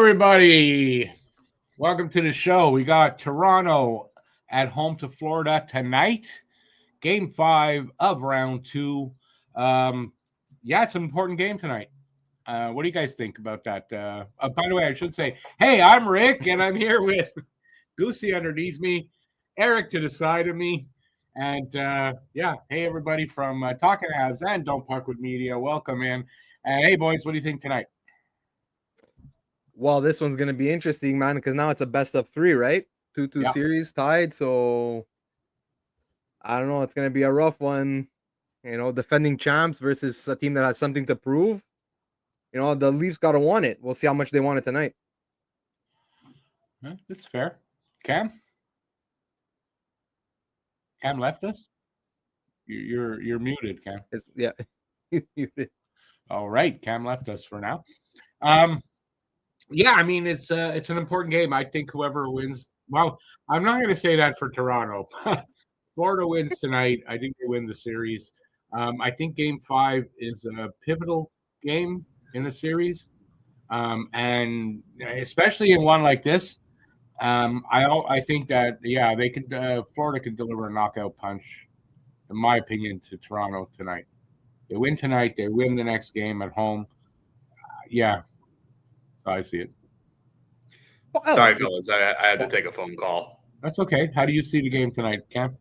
everybody. Welcome to the show. We got Toronto at home to Florida tonight. Game 5 of round 2. It's an important game tonight. What do you guys think about that? By the way, I should say, hey, I'm Rick, and I'm here with Goosey underneath me, Eric to the side of me, and hey, everybody from Talking Habs and Don't Puck with Media. Welcome in. And hey, boys, what do you think tonight? Well, this one's going to be interesting, man, because now it's a best of 3, right? 2-2 series tied. So I don't know. It's going to be a rough one. Defending champs versus a team that has something to prove. The Leafs got to want it. We'll see how much they want it tonight. That's fair. Cam left us? You're muted, Cam. He's muted. All right. Cam left us for now. It's an important game. I think whoever wins. Well, I'm not going to say that for Toronto. Florida wins tonight. I think they win the series. I think Game 5 is a pivotal game in the series, and especially in one like this. I think that they could. Florida could deliver a knockout punch, in my opinion, to Toronto tonight. They win tonight. They win the next game at home. I see it. Sorry, fellas. I had to take a phone call. That's okay. How do you see the game tonight, Cam?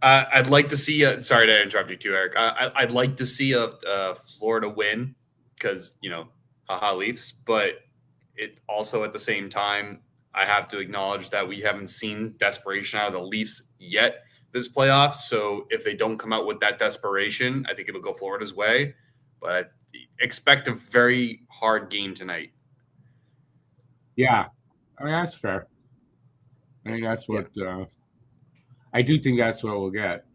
I'd like to see sorry to interrupt you too, Eric. I'd like to see a Florida win because, haha Leafs. But it also at the same time, I have to acknowledge that we haven't seen desperation out of the Leafs yet this playoff. So if they don't come out with that desperation, I think it'll go Florida's way. But I expect a very hard game tonight. Yeah, that's fair. I think that's what I do think that's what we'll get.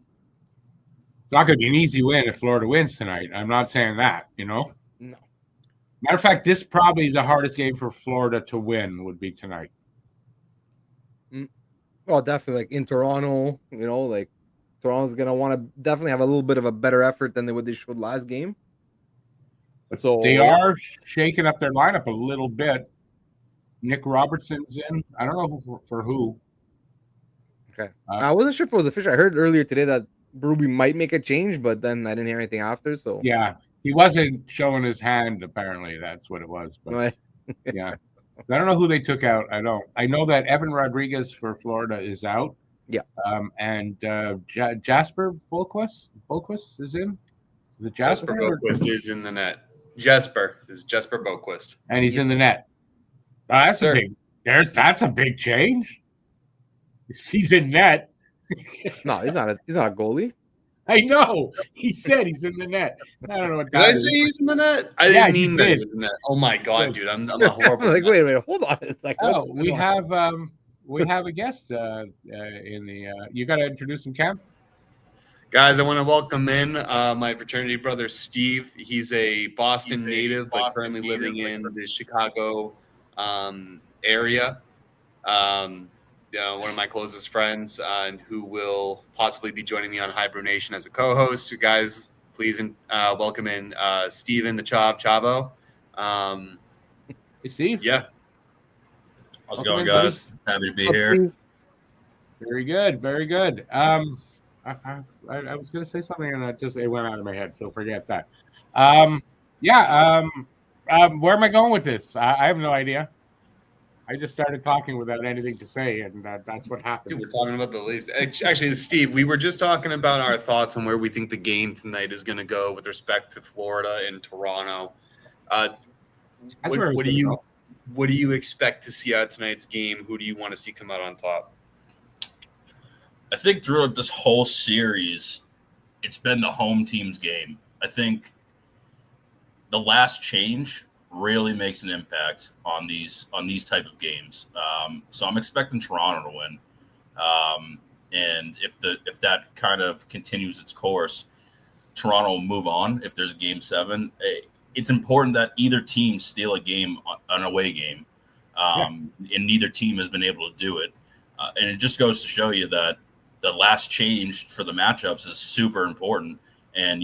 It's not going to be an easy win if Florida wins tonight. I'm not saying that, No. Matter of fact, this probably is the hardest game for Florida to win would be tonight. Well, definitely, in Toronto, Toronto's going to want to definitely have a little bit of a better effort than they showed last game. So they are shaking up their lineup a little bit. Nick Robertson's in. I don't know for who. Okay. I wasn't sure if it was official. I heard earlier today that Berube might make a change, but then I didn't hear anything after. So he wasn't showing his hand. Apparently, that's what it was. But I don't know who they took out. I know that Evan Rodriguez for Florida is out. Yeah. And Jasper Boquist is in. Is it Jasper Boquist is in the net. Jasper Boquist, and he's in the net. That's a big change. He's in net. No, he's not a goalie. I know. He said he's in the net. I don't know what that is. Did I say he's in the net? I didn't mean that he's in the net. Oh my god, dude. I'm a horrible. Wait, hold on. It's like, we have a guest in the you gotta introduce him, Cam. Guys, I want to welcome in my fraternity brother, Steve. He's a Boston native, but currently living in the Chicago area. One of my closest friends and who will possibly be joining me on Hybrid Nation as a co-host. You guys, please welcome in Steven the Chavo. Hey, Steve. Yeah. How's it going, guys? Happy to be here. Very good. Very good. I was going to say something and it went out of my head, so forget that. Where am I going with this? I have no idea. I just started talking without anything to say, and that's what happened. Dude, we're talking about the Leafs. Actually, Steve, we were just talking about our thoughts on where we think the game tonight is going to go with respect to Florida and Toronto. What do you expect to see out of tonight's game? Who do you want to see come out on top? I think throughout this whole series, it's been the home team's game. I think the last change really makes an impact on these type of games. So I'm expecting Toronto to win. And if that kind of continues its course, Toronto will move on. If there's Game 7, it's important that either team steal a game, an away game, and neither team has been able to do it. And it just goes to show you that the last change for the matchups is super important. And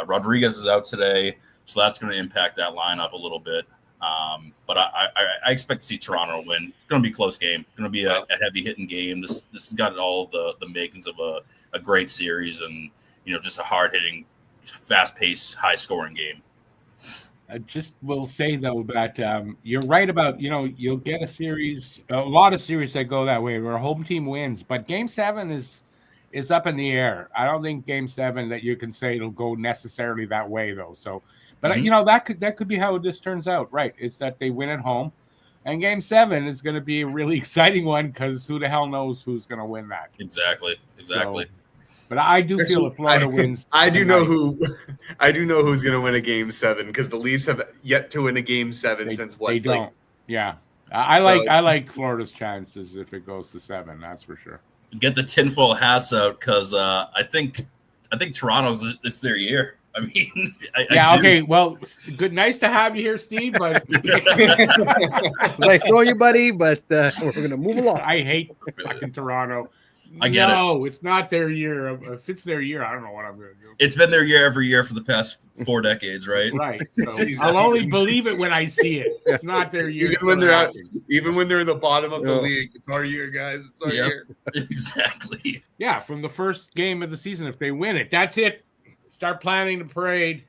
Rodriguez is out today, so that's going to impact that lineup a little bit. But I expect to see Toronto win. It's going to be a close game. It's going to be a heavy hitting game. This has got all the makings of a great series, and just a hard hitting, fast paced, high scoring game. I just will say though that you're right about you'll get a lot of series that go that way where a home team wins, but Game 7 is up in the air. I don't think Game 7 that you can say it'll go necessarily that way though. So, but that could be how this turns out. Right? Is that they win at home, and Game 7 is going to be a really exciting one because who the hell knows who's going to win that? Exactly. So, but I do feel if Florida wins, I do know who's going to win a Game 7 because the Leafs have yet to win a Game 7 since what? They don't. Yeah, I like Florida's chances if it goes to 7. That's for sure. Get the tinfoil hats out because I think Toronto's it's their year. I mean, okay. Well, good. Nice to have you here, Steve. But nice knowing you, buddy. But we're gonna move along. I hate fucking Toronto. I get it. No, it's not their year. If it's their year, I don't know what I'm going to do. It's been their year every year for the past 4 decades, right? Right. So I'll only believe it when I see it. It's not their year. Even when they're in the bottom of the league, it's our year, guys. It's our year. Exactly. Yeah, from the first game of the season, if they win it, that's it. Start planning the parade.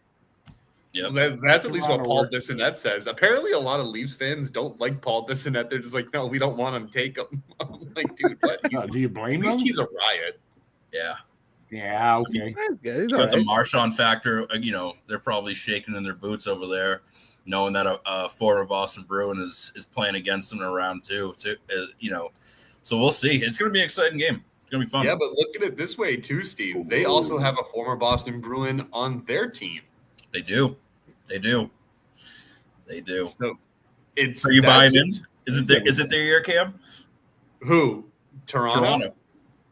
Yep. Well, that's at least what Paul Bissonnette says. Apparently, a lot of Leafs fans don't like Paul Bissonnette. They're just like, no, we don't want him. Take him. I'm like, dude, what? Do you blame him? At least he's a riot. Yeah. Yeah, okay. He's got the Marchand factor. They're probably shaking in their boots over there, knowing that a former Boston Bruin is playing against them in round 2. So we'll see. It's going to be an exciting game. It's going to be fun. Yeah, but look at it this way too, Steve. They also have a former Boston Bruin on their team. They do. So are you buying in? Is it their year, Cam? Who? Toronto.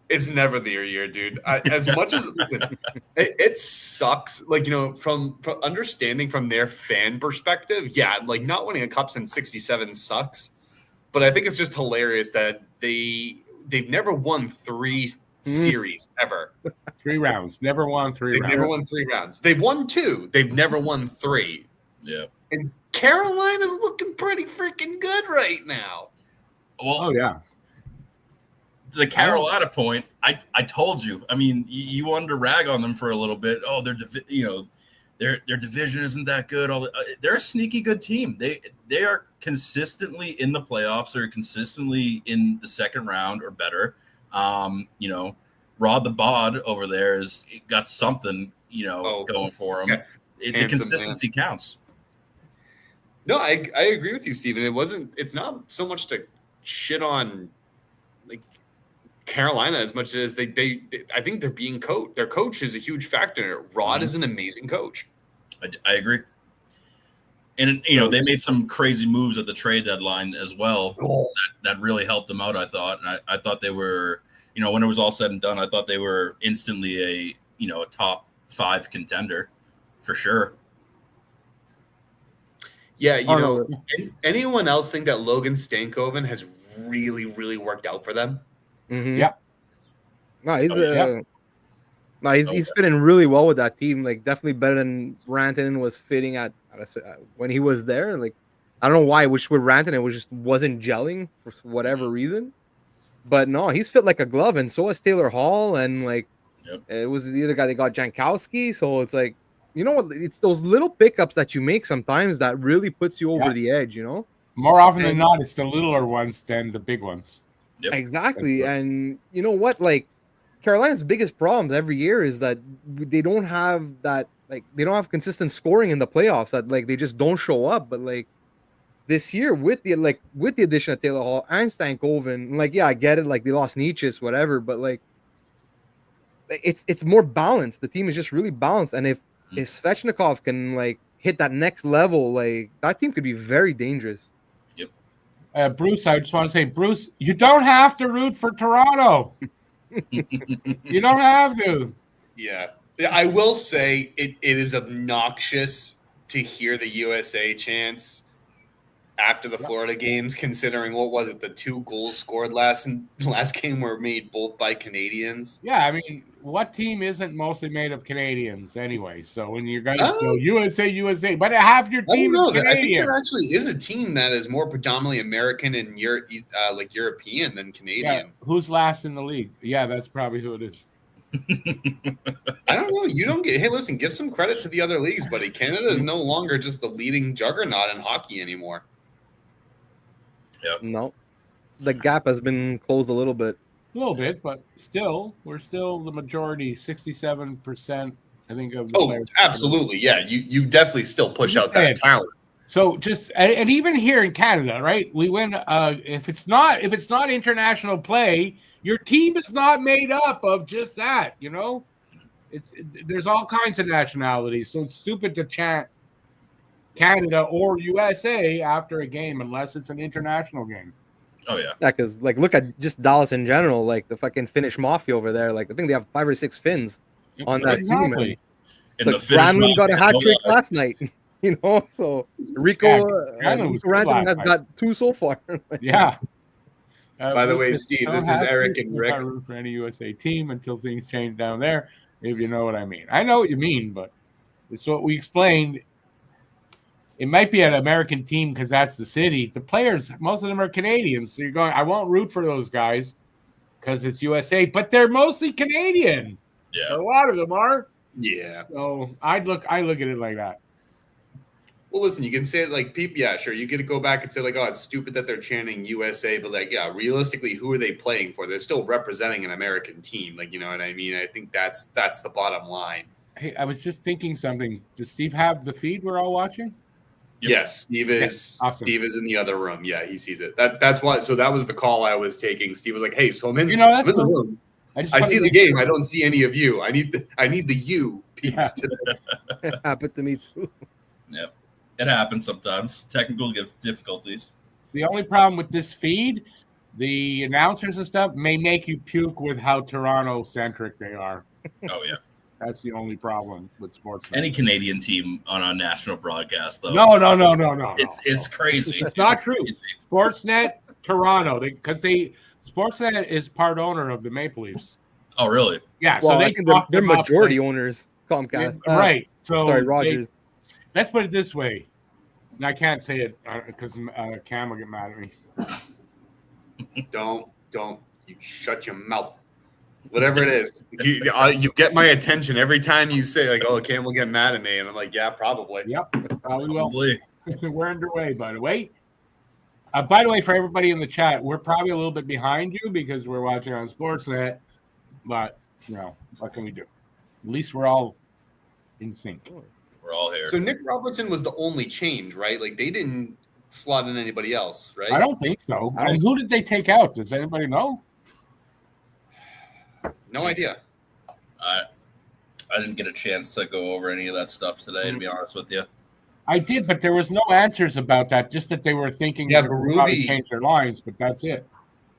It's never their year, dude. As much as it sucks, from understanding from their fan perspective, yeah, not winning a cup since '67 sucks. But I think it's just hilarious that they've never won 3 series ever. 3 rounds. Never won 3 rounds. They've never won 3 rounds. They've won 2. They've never won 3. Yeah. And Carolina's looking pretty freaking good right now. Well, yeah. The Carolina point, I told you. I mean, you wanted to rag on them for a little bit. Oh, their division isn't that good. They're a sneaky good team. They are consistently in the playoffs. They're consistently in the second round or better. Rod the Bod over there has got something, going for him. Yeah. The consistency counts. No, I agree with you, Steven. It's not so much to shit on Carolina as much as they I think they're being coached. Their coach is a huge factor. Rod is an amazing coach. I agree. And they made some crazy moves at the trade deadline as well. That really helped them out, I thought. And I thought they were, when it was all said and done, I thought they were instantly a top 5 contender for sure. Yeah, anyone else think that Logan Stankoven has really, really worked out for them? Mm-hmm. Yeah. No, he's fitting really well with that team. Definitely better than Rantanen was fitting at when he was there. I don't know why. I wish with Rantanen it wasn't gelling for whatever reason. But no, he's fit like a glove, and so is Taylor Hall, and it was the other guy they got, Jankowski. So it's it's those little pickups that you make sometimes that really puts you over the edge. More often than not, it's the littler ones than the big ones. Yep. Exactly. And you know what? Carolina's biggest problems every year is that they don't have that, they don't have consistent scoring in the playoffs. That they just don't show up. But this year with the addition of Taylor Hall and Stankoven, I get it. They lost Nietzsche's, whatever. But it's more balanced. The team is just really balanced. And if Svechnikov can hit that next level, that team could be very dangerous. Bruce, I just want to say, Bruce, you don't have to root for Toronto. You don't have to. Yeah. I will say it is obnoxious to hear the USA chants after the Florida games, considering what was it, the 2 goals scored last game were made both by Canadians. Yeah, I mean, what team isn't mostly made of Canadians anyway? So when you guys go USA, but half your team is Canadian. I think there actually is a team that is more predominantly American and European than Canadian. Yeah. Who's last in the league? Yeah, that's probably who it is. I don't know. You don't get. Hey, listen, give some credit to the other leagues, buddy. Canada is no longer just the leading juggernaut in hockey anymore. Yep. No, the gap has been closed a little bit. A little bit, but still, we're still the majority, 67%, I think, of the players. Absolutely. Yeah, you definitely still push out that talent. So and even here in Canada, right? We win if it's not international play, your team is not made up of just that, you know? There's all kinds of nationalities, so it's stupid to chant Canada or USA after a game unless it's an international game. Oh yeah, because look at just Dallas in general, like the fucking Finnish mafia over there. Like I think they have 5 or 6 Finns on that team. And like Granlund got a hat trick last night, you know. So Rico Rantanen has got 2 so far. Yeah. By the way, Steve, this is Eric and Rick. I don't root for any USA team until things change down there. If you know what I mean. I know what you mean, but it's what we explained. It might be an American team because that's the city. The players, most of them are Canadians. So you're going, I won't root for those guys because it's USA, but they're mostly Canadian. Yeah. A lot of them are. Yeah. So I look at it like that. Well, listen, you can say it like people. Yeah, sure. You get to go back and say like, oh, it's stupid that they're chanting USA, but like, yeah, realistically, who are they playing for? They're still representing an American team. Like, you know what I mean? I think that's the bottom line. Hey, I was just thinking something. Does Steve have the feed we're all watching? Yep. Yes, Steve is. Awesome. Steve is in the other room. Yeah, he sees it. That's why. So that was the call I was taking. Steve was like, "Hey, so I'm in, I'm in the room. I see the game. I don't see any of you. I need the you piece to this." It happened to me too. Yep. It happens sometimes. Technical difficulties. The only problem with this feed, the announcers and stuff may make you puke with how Toronto-centric they are. Oh, yeah. That's the only problem with sports. Any Canadian team on a national broadcast, though. No. It's crazy. It's not true. Sportsnet, Toronto, because Sportsnet is part owner of the Maple Leafs. Oh, really? Yeah. Well, so they're majority owners. Comcast. Right. So sorry, Rogers. Let's put it this way. And I can't say it because Cam will get mad at me. Don't. You shut your mouth. Whatever it is. You get my attention every time you say, like, oh, Cam will get mad at me. And I'm like, yeah, probably. Yep, probably will. We're underway, by the way. By the way, for everybody in the chat, we're probably a little bit behind you because we're watching on Sportsnet. But, what can we do? At least we're all in sync. We're all here. So Nick Robertson was the only change, right? Like they didn't slot in anybody else, right? I don't think so. And who did they take out? Does anybody know? No idea. I didn't get a chance to go over any of that stuff today, to be honest with you. I did, but there was no answers about that. Just that they were thinking they would probably change their lines, but that's it.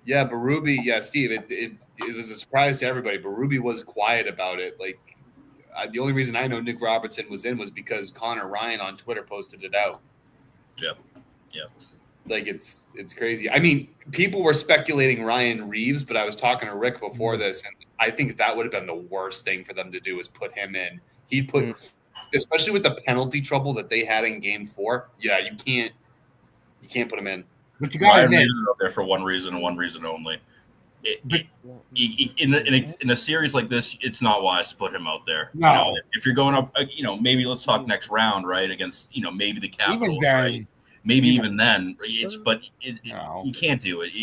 Yeah, Berube. Yeah, Steve. It was a surprise to everybody. Berube was quiet about it. Like. The only reason I know Nick Robertson was in was because Connor Ryan on Twitter posted it out. Yep. Like it's crazy. I mean, people were speculating Ryan Reeves, but I was talking to Rick before this, and I think that would have been the worst thing for them to do is put him in. He'd put, especially with the penalty trouble that they had in Game 4. Yeah, you can't put him in. But you got Ryan Reeves is out there for one reason and one reason only. In a series like this, it's not wise to put him out there. No. If you're going up, maybe let's talk next round, right? Against, maybe the Capitals, right? Maybe even then. You can't do it.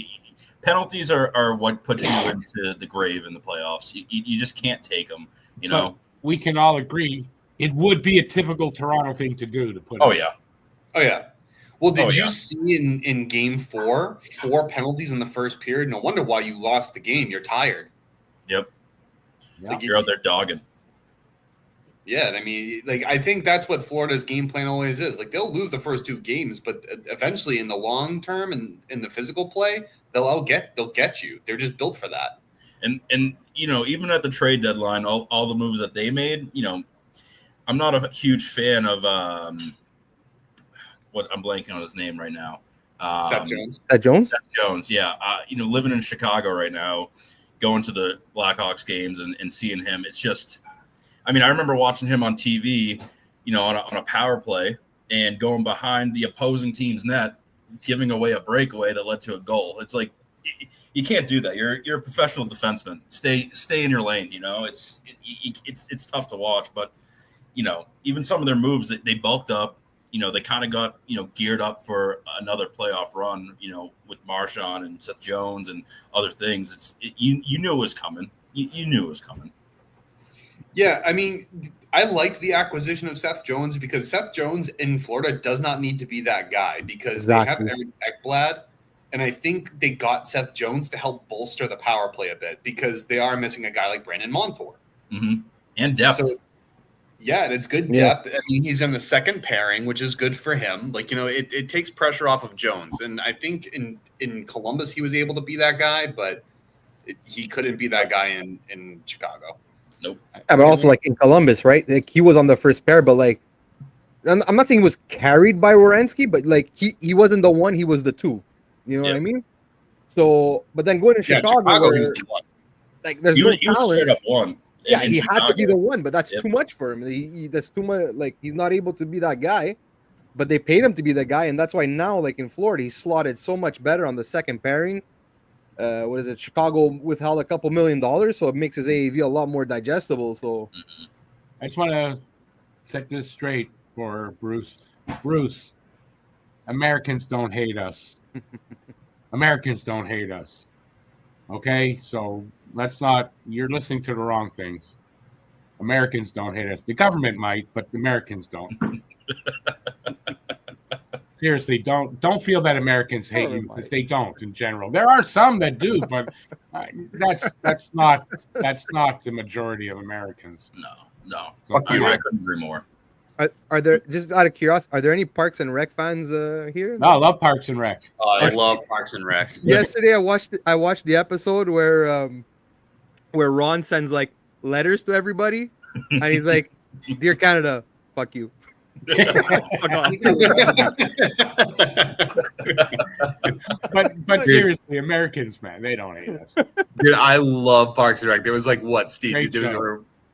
Penalties are what put you into the grave in the playoffs. You just can't take them, But we can all agree it would be a typical Toronto thing to do to put. Oh yeah. Well, did you see in Game 4 penalties in the first period? No wonder why you lost the game. You're tired. Yep. Like you're out there dogging. Yeah, I mean, like I think that's what Florida's game plan always is. Like they'll lose the first 2 games, but eventually in the long term and in the physical play, they'll get you. They're just built for that. And even at the trade deadline, all the moves that they made, I'm not a huge fan of what I'm blanking on his name right now. Seth Jones. Seth Jones, yeah. Living in Chicago right now, going to the Blackhawks games and seeing him, it's just, I remember watching him on TV, on a power play and going behind the opposing team's net, giving away a breakaway that led to a goal. It's like, you can't do that. You're a professional defenseman. Stay in your lane. It's tough to watch, but even some of their moves that they bulked up. They kind of got geared up for another playoff run. With Marchand and Seth Jones and other things. You knew it was coming. You knew it was coming. Yeah, I liked the acquisition of Seth Jones because Seth Jones in Florida does not need to be that guy because they have Eric Ekblad. And I think they got Seth Jones to help bolster the power play a bit because they are missing a guy like Brandon Montour. Mm-hmm. And depth. So, yeah, and it's good depth. He's in the second pairing, which is good for him. It takes pressure off of Jones. And I think in Columbus he was able to be that guy, but he couldn't be that guy in Chicago. Nope. Yeah, but also in Columbus, right? He was on the first pair, but I'm not saying he was carried by Werenski, but he wasn't the one, he was the two. You know what I mean? So, but then going to Chicago where, he was the one. There's no talent. He was straight up one. Yeah, he had to be the one, but that's too much for him. That's too much. He's not able to be that guy, but they paid him to be that guy, and that's why now, in Florida, he's slotted so much better on the second pairing. What is it? Chicago withheld a couple $1 million, so it makes his AAV a lot more digestible. So, I just want to set this straight for Bruce. Bruce, Americans don't hate us. Americans don't hate us. Okay, so let's not. You're listening to the wrong things. Americans don't hate us. The government might, but the Americans don't. Seriously, don't feel that Americans hate you because they don't in general. There are some that do, but that's not the majority of Americans. No. So, I couldn't agree more. Are there, just out of curiosity, are there any Parks and Rec fans here? No, I love Parks and Rec. I love Parks and Rec. Yesterday, I watched the episode where Ron sends letters to everybody, and he's like, "Dear Canada, fuck you." but seriously, Americans, man, they don't hate us. Dude, I love Parks and Rec. There was what, Steve?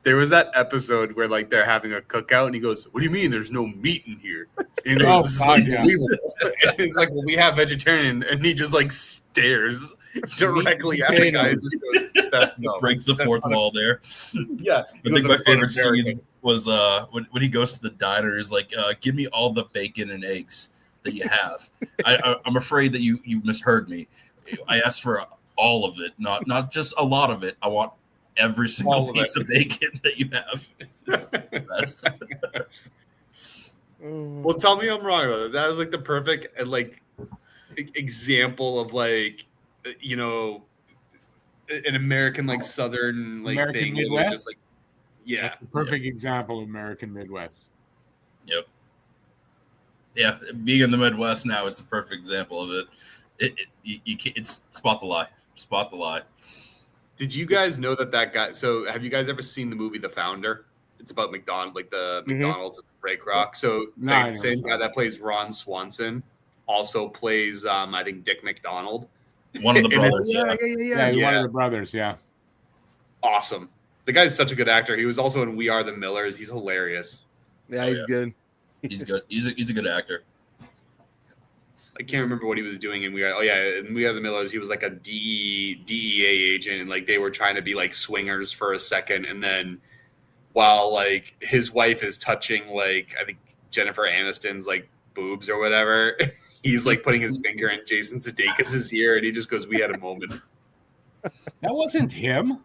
There was that episode where they're having a cookout, and he goes, "What do you mean? There's no meat in here?" And he goes, "This is unbelievable." And it's well, we have vegetarian, and he just stares directly at the guy. And just goes, "That's no." Breaks the fourth wall there. Yeah, I think my favorite scene was when he goes to the diner. He's like, "Give me all the bacon and eggs that you have." I'm afraid that you misheard me. I asked for all of it, not just a lot of it. I want every single piece of bacon that you have. It's the best. Well, tell me I'm wrong about it. That was the perfect example of an American American Southern thing. Midwest. Yeah, that's the perfect example of American Midwest. Yep. Yeah, being in the Midwest now is the perfect example of it. It's spot the lie. Spot the lie. Did you guys know that guy? So, have you guys ever seen the movie The Founder? It's about McDonald's, McDonald's at Ray Kroc. So, the same guy that plays Ron Swanson also plays, I think, Dick McDonald. One of the brothers. Yeah, one of the brothers. Yeah. Awesome. The guy's such a good actor. He was also in We Are the Millers. He's hilarious. Yeah, he's good. He's good. He's a good actor. I can't remember what he was doing in We Are. Oh yeah, in We Are the Millers, he was a DEA agent, and they were trying to be swingers for a second, and then while his wife is touching I think Jennifer Aniston's boobs or whatever, he's putting his finger in Jason Sudeikis' ear, and he just goes, "We had a moment." That wasn't him.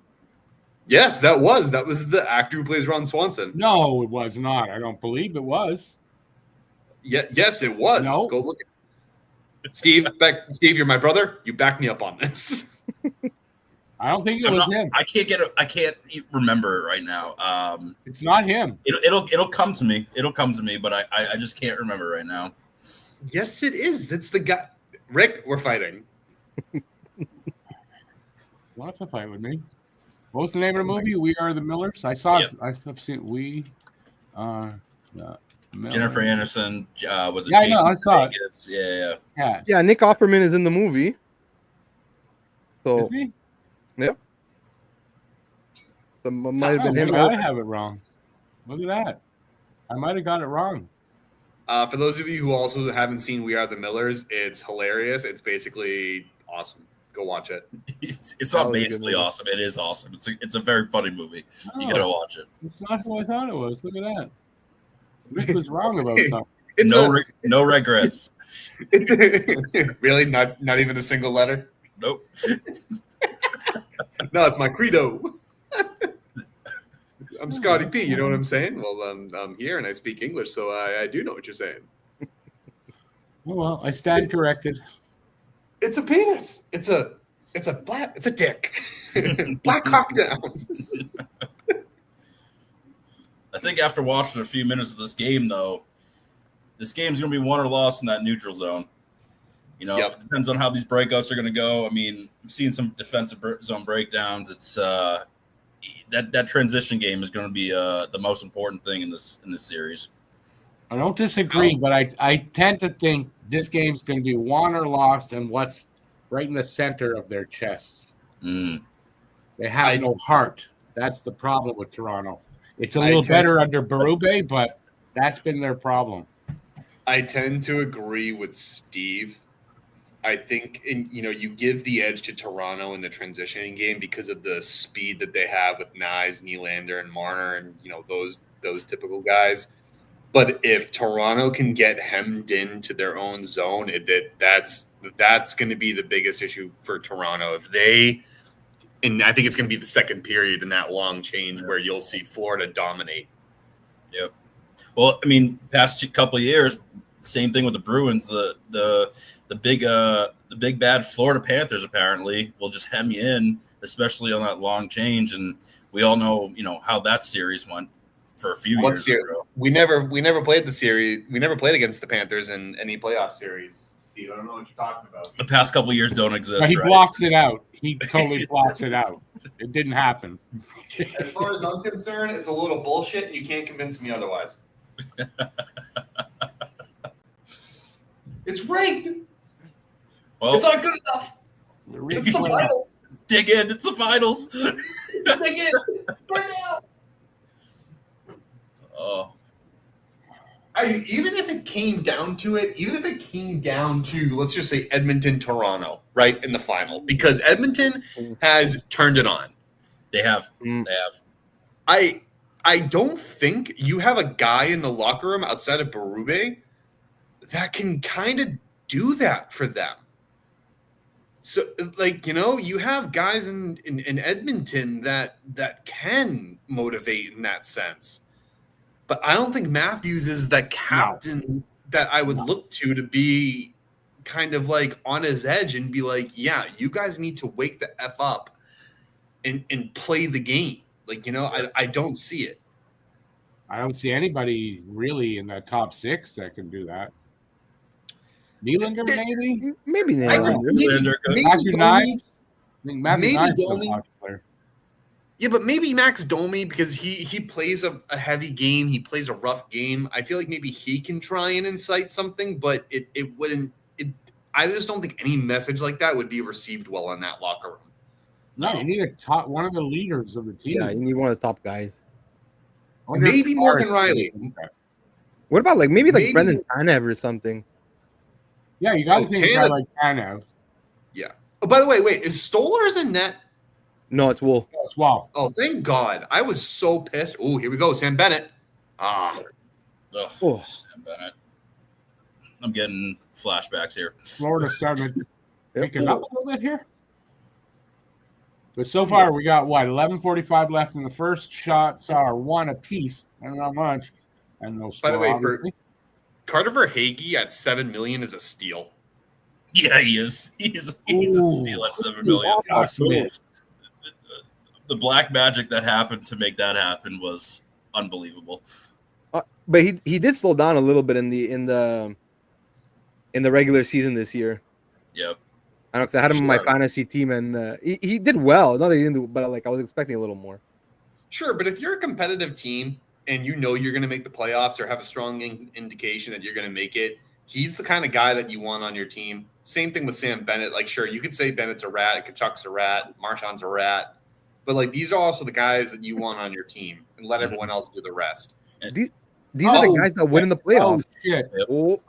Yes, that was the actor who plays Ron Swanson. No, it was not. I don't believe it was. Yeah, yes, it was. No. Go look at Steve, you're my brother. You back me up on this. I don't think it was him. I can't remember it right now. It's not him. It'll come to me. It'll come to me, but I just can't remember right now. Yes, it is. That's the guy. Rick, we're fighting. Lots of fight with me. What was the name of the movie? We Are the Millers. I saw it. I've seen We. Yeah. Jennifer Aniston was it? Yeah, I Jason know, I saw it. Sudeikis? Yeah. Yeah, Nick Offerman is in the movie. So Is he? yep. So might have been him. Maybe I have it wrong. Look at that. I might have got it wrong. For those of you who also haven't seen We Are the Millers, it's hilarious. It's basically awesome. Go watch it. It's That not was a good basically movie. awesome. It is awesome. It's a very funny movie. You Oh, gotta watch it. it's not who I thought it was. Look at that. Rick was wrong about something. No regrets. Really? Not even a single letter? Nope. No, it's my credo. I'm Scotty P. You know what I'm saying? Well, I'm here and I speak English, so I do know what you're saying. Oh, well, I stand corrected. It's a penis. It's a dick. Black Hawk Down. I think after watching a few minutes of this game, though, this game's going to be won or lost in that neutral zone. You know, Yep. It depends on how these breakouts are going to go. I mean, I'm seeing some defensive zone breakdowns. It's that transition game is going to be the most important thing in this series. I don't disagree, but I tend to think this game's going to be won or lost and what's right in the center of their chests. Mm. They have no heart. That's the problem with Toronto. It's a little better under Berube, but that's been their problem. I tend to agree with Steve. I think, you give the edge to Toronto in the transitioning game because of the speed that they have with Nyes, Nylander, and Marner, and those typical guys. But if Toronto can get hemmed into their own zone, that's going to be the biggest issue for Toronto. And I think it's going to be the second period in that long change where you'll see Florida dominate. Yep. Well, I mean, past couple of years, same thing with the Bruins. The big bad Florida Panthers apparently will just hem you in, especially on that long change. And we all know, how that series went for a few years ago. We never played the series. We never played against the Panthers in any playoff series. Steve, I don't know what you're talking about. The past couple of years don't exist. But he right? blocks it out. He totally blocks it out. It didn't happen. As far as I'm concerned, it's a little bullshit, and you can't convince me otherwise. It's rigged. Well, it's not good enough. It's the final. Dig in. It's the finals. Dig in right now. Oh. Even if it came down to, let's just say Edmonton, Toronto, right, in the final, because Edmonton has turned it on. They have. I don't think you have a guy in the locker room outside of Berube that can kind of do that for them. So, you have guys in Edmonton that can motivate in that sense. But I don't think Matthews is the captain that I would look to be kind of like on his edge and be like, yeah, you guys need to wake the F up and play the game. I don't see it. I don't see anybody really in that top six that can do that. Nylander, maybe? Maybe Nylander. Matthew Nyes? Matthew Nyes is Domi. a hockey player. Yeah, but maybe Max Domi, because he plays a heavy game. He plays a rough game. I feel like maybe he can try and incite something, but it wouldn't. I just don't think any message like that would be received well in that locker room. No, you need one of the leaders of the team. Yeah, you need one of the top guys. Maybe Morgan Riley. What about maybe Brendan Tanev or something? Yeah, you got to think a guy like Tanev. Yeah. Oh, by the way, wait, is Stolarz in net? No, it's Wool. It's Wall. Oh, thank God. I was so pissed. Oh, here we go. Sam Bennett. Sam Bennett. I'm getting flashbacks here. Florida starting to pick it up a little bit here. But so far, we got, 11:45 left in the first. Shots are one apiece, and not much. And no score, by the way, obviously. for Carter Verhaeghe at $7 million is a steal. Yeah, he is. He's a steal at $7 million. The black magic that happened to make that happen was unbelievable. But he did slow down a little bit in the regular season this year. Yep. I know because I had him in my fantasy team, and he did well. Not that he didn't do, but I was expecting a little more. Sure, but if you're a competitive team and you know you're going to make the playoffs or have a strong indication that you're going to make it, he's the kind of guy that you want on your team. Same thing with Sam Bennett. Like, sure, you could say Bennett's a rat, Kachuk's a rat, Marchand's a rat, but like these are also the guys that you want on your team, and let everyone else do the rest. These are the guys that win in the playoffs. Oh, shit. Yep.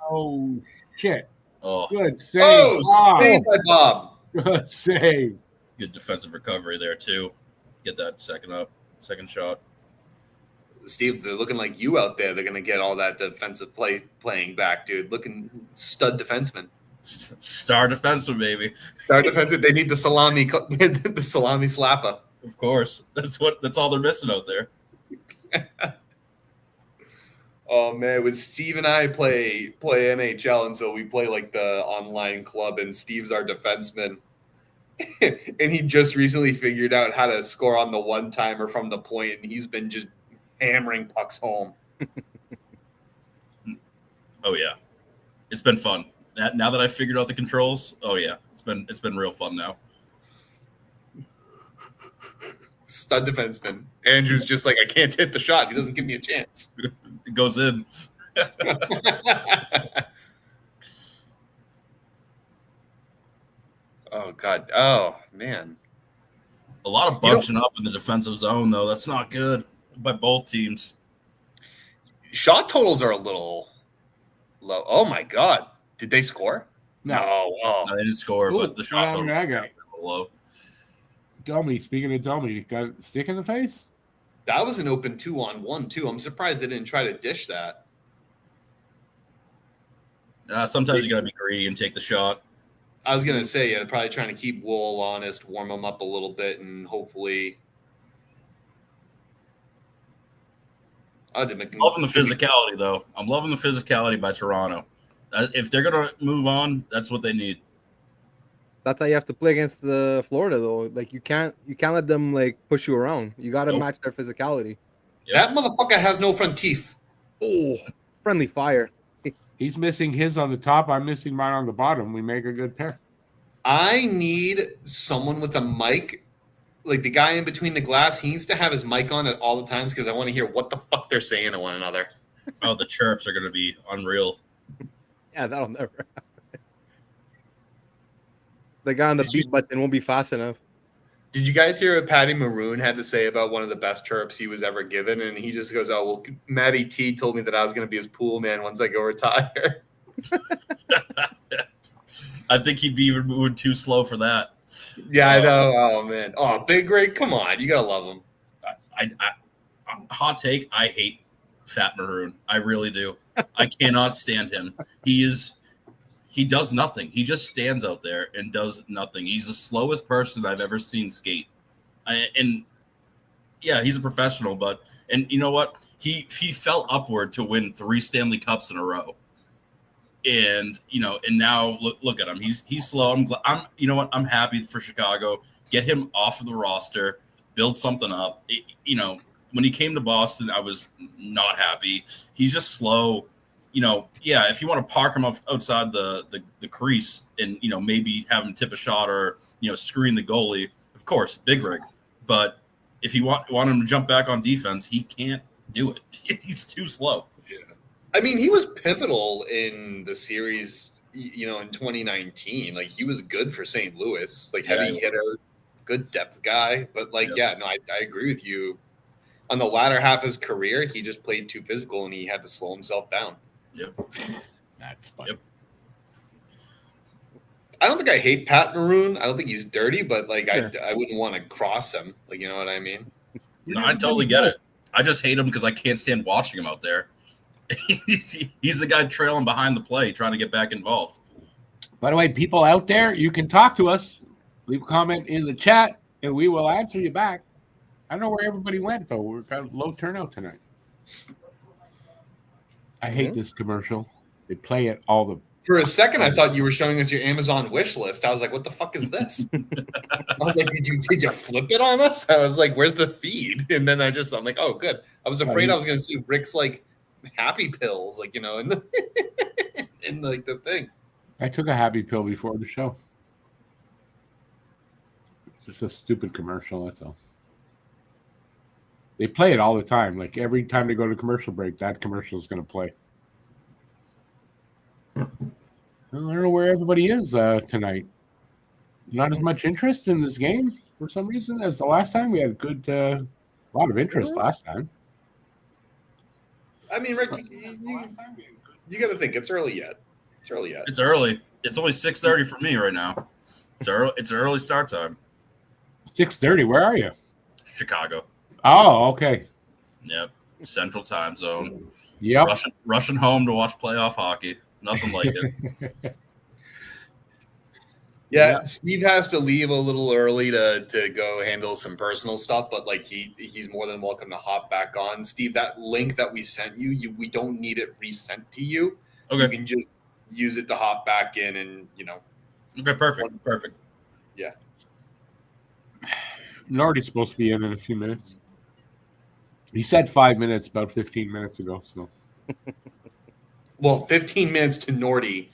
Oh, shit. Oh, Good save. Oh, saved by Bob. Good save. good defensive recovery there too. Get that second shot. Steve, they're looking like you out there. They're going to get all that defensive playing back, dude. Looking stud defenseman. Star defenseman, baby. Star defenseman. They need the salami slapper. Of course. That's all they're missing out there. Oh man, when Steve and I play NHL, and so we play like the online club, and Steve's our defenseman. And he just recently figured out how to score on the one-timer from the point, and he's been just hammering pucks home. Oh yeah, it's been fun. Now that I figured out the controls, oh yeah, it's been real fun now. Stud defenseman. Andrew's just like, I can't hit the shot. He doesn't give me a chance. It goes in. Oh God. Oh man. A lot of bunching up in the defensive zone, though. That's not good by both teams. Shot totals are a little low. Oh my God. Did they score? No. Oh. No, they didn't score, Ooh, but the shot total that guy. was low. Domi, speaking of Domi, got a stick in the face? That was an open 2-on-1 too. I'm surprised they didn't try to dish that. Sometimes you got to be greedy and take the shot. I was gonna say, yeah, probably trying to keep Wool honest, warm him up a little bit, and hopefully. Loving the physicality, though. I'm loving the physicality by Toronto. If they're gonna move on, that's what they need. That's how you have to play against Florida, though. Like you can't let them like push you around. You got to match their physicality. Yep. That motherfucker has no front teeth. Oh, friendly fire. He's missing his on the top. I'm missing mine on the bottom. We make a good pair. I need someone with a mic, like the guy in between the glass. He needs to have his mic on at all the times because I want to hear what the fuck they're saying to one another. Oh, the chirps are going to be unreal. Yeah, that'll never happen. The guy on the beat button won't be fast enough. Did you guys hear what Patty Maroon had to say about one of the best chirps he was ever given? And he just goes, oh, well, Matty T told me that I was going to be his pool man once I go retire. I think he'd be even moving too slow for that. Yeah, I know. Oh, man. Oh, Big Rig, come on. You got to love him. I hot take, I hate Fat Maroon. I really do. I cannot stand him. He does nothing. He just stands out there and does nothing. He's the slowest person I've ever seen skate. And yeah, he's a professional, and you know what? He fell upward to win 3 Stanley Cups in a row. And and now look at him. He's slow. You know what? I'm happy for Chicago. Get him off of the roster, build something up. When he came to Boston, I was not happy. He's just slow. If you want to park him outside the crease and, maybe have him tip a shot or, screen the goalie, of course, Big Rig. But if you want him to jump back on defense, he can't do it. He's too slow. Yeah. I mean, he was pivotal in the series, in 2019. Like, he was good for St. Louis. Like, heavy hitter, good depth guy. But, I agree with you. On the latter half of his career, he just played too physical and he had to slow himself down. Yep. That's fun. Yep. I don't think I hate Pat Maroon. I don't think he's dirty, but I wouldn't want to cross him. Like, you know what I mean? No, I totally get it. I just hate him because I can't stand watching him out there. He's the guy trailing behind the play, trying to get back involved. By the way, people out there, you can talk to us. Leave a comment in the chat, and we will answer you back. I don't know where everybody went, though. We're kind of low turnout tonight. I hate this commercial. They play it all the. For a second, I thought you were showing us your Amazon wish list. I was like, "What the fuck is this?" I was like, "Did you flip it on us?" I was like, "Where's the feed?" And then I'm like, "Oh, good." I was afraid I was going to see Rick's happy pills, in the in the thing. I took a happy pill before the show. It's just a stupid commercial. That's all. They play it all the time. Like every time they go to commercial break, that commercial is going to play. I don't know where everybody is tonight. Not as much interest in this game for some reason as the last time. We had a lot of interest last time. I mean, Rick, you got to think it's early yet. It's early. It's only 6:30 for me right now. It's early start time. 6:30. Where are you? Chicago. Oh, okay. Yep. Central time zone. Yep. Rushing home to watch playoff hockey. Nothing like it. Yeah, Steve has to leave a little early to go handle some personal stuff, but like he's more than welcome to hop back on. Steve, that link that we sent you, we don't need it resent to you. Okay. You can just use it to hop back in and, Okay, perfect. Yeah. Nordy's supposed to be in a few minutes. He said 5 minutes about 15 minutes ago. So, well, 15 minutes to Nordy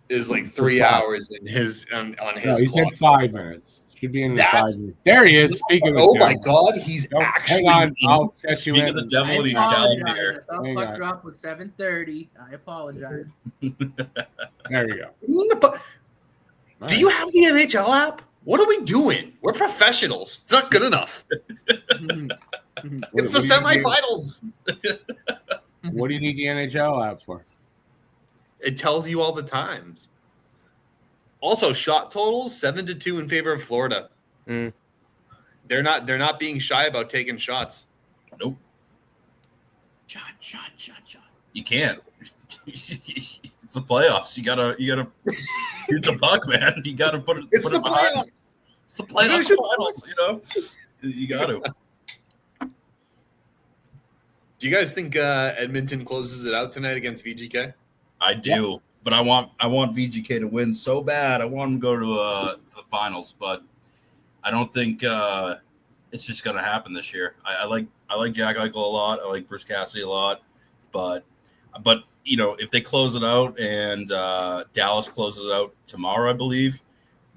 is like 3 hours in his on his. No, he clock. said 5 minutes. Should be in 5 minutes. There he is. Speaking of. Oh my God, he's actually. Hang on, I'll set you Speaking in. of the devil, he's apologize. shouting here. I thought puck drop was 7:30. I apologize. There you go. Do you have the NHL app? What are we doing? We're professionals. It's not good enough. It's the semifinals. What do you need the NHL app for? It tells you all the times. Also, shot totals 7-2 in favor of Florida. Mm. They're not being shy about taking shots. Nope. Shot. You can't. It's the playoffs. You gotta shoot the puck, man. You gotta put it. It's put the it behind. playoffs. It's the playoffs finals. You got to. Do you guys think Edmonton closes it out tonight against VGK? I do, but I want VGK to win so bad. I want them to go to the finals, but I don't think it's just going to happen this year. I like Jack Eichel a lot. I like Bruce Cassidy a lot, but if they close it out and Dallas closes it out tomorrow, I believe,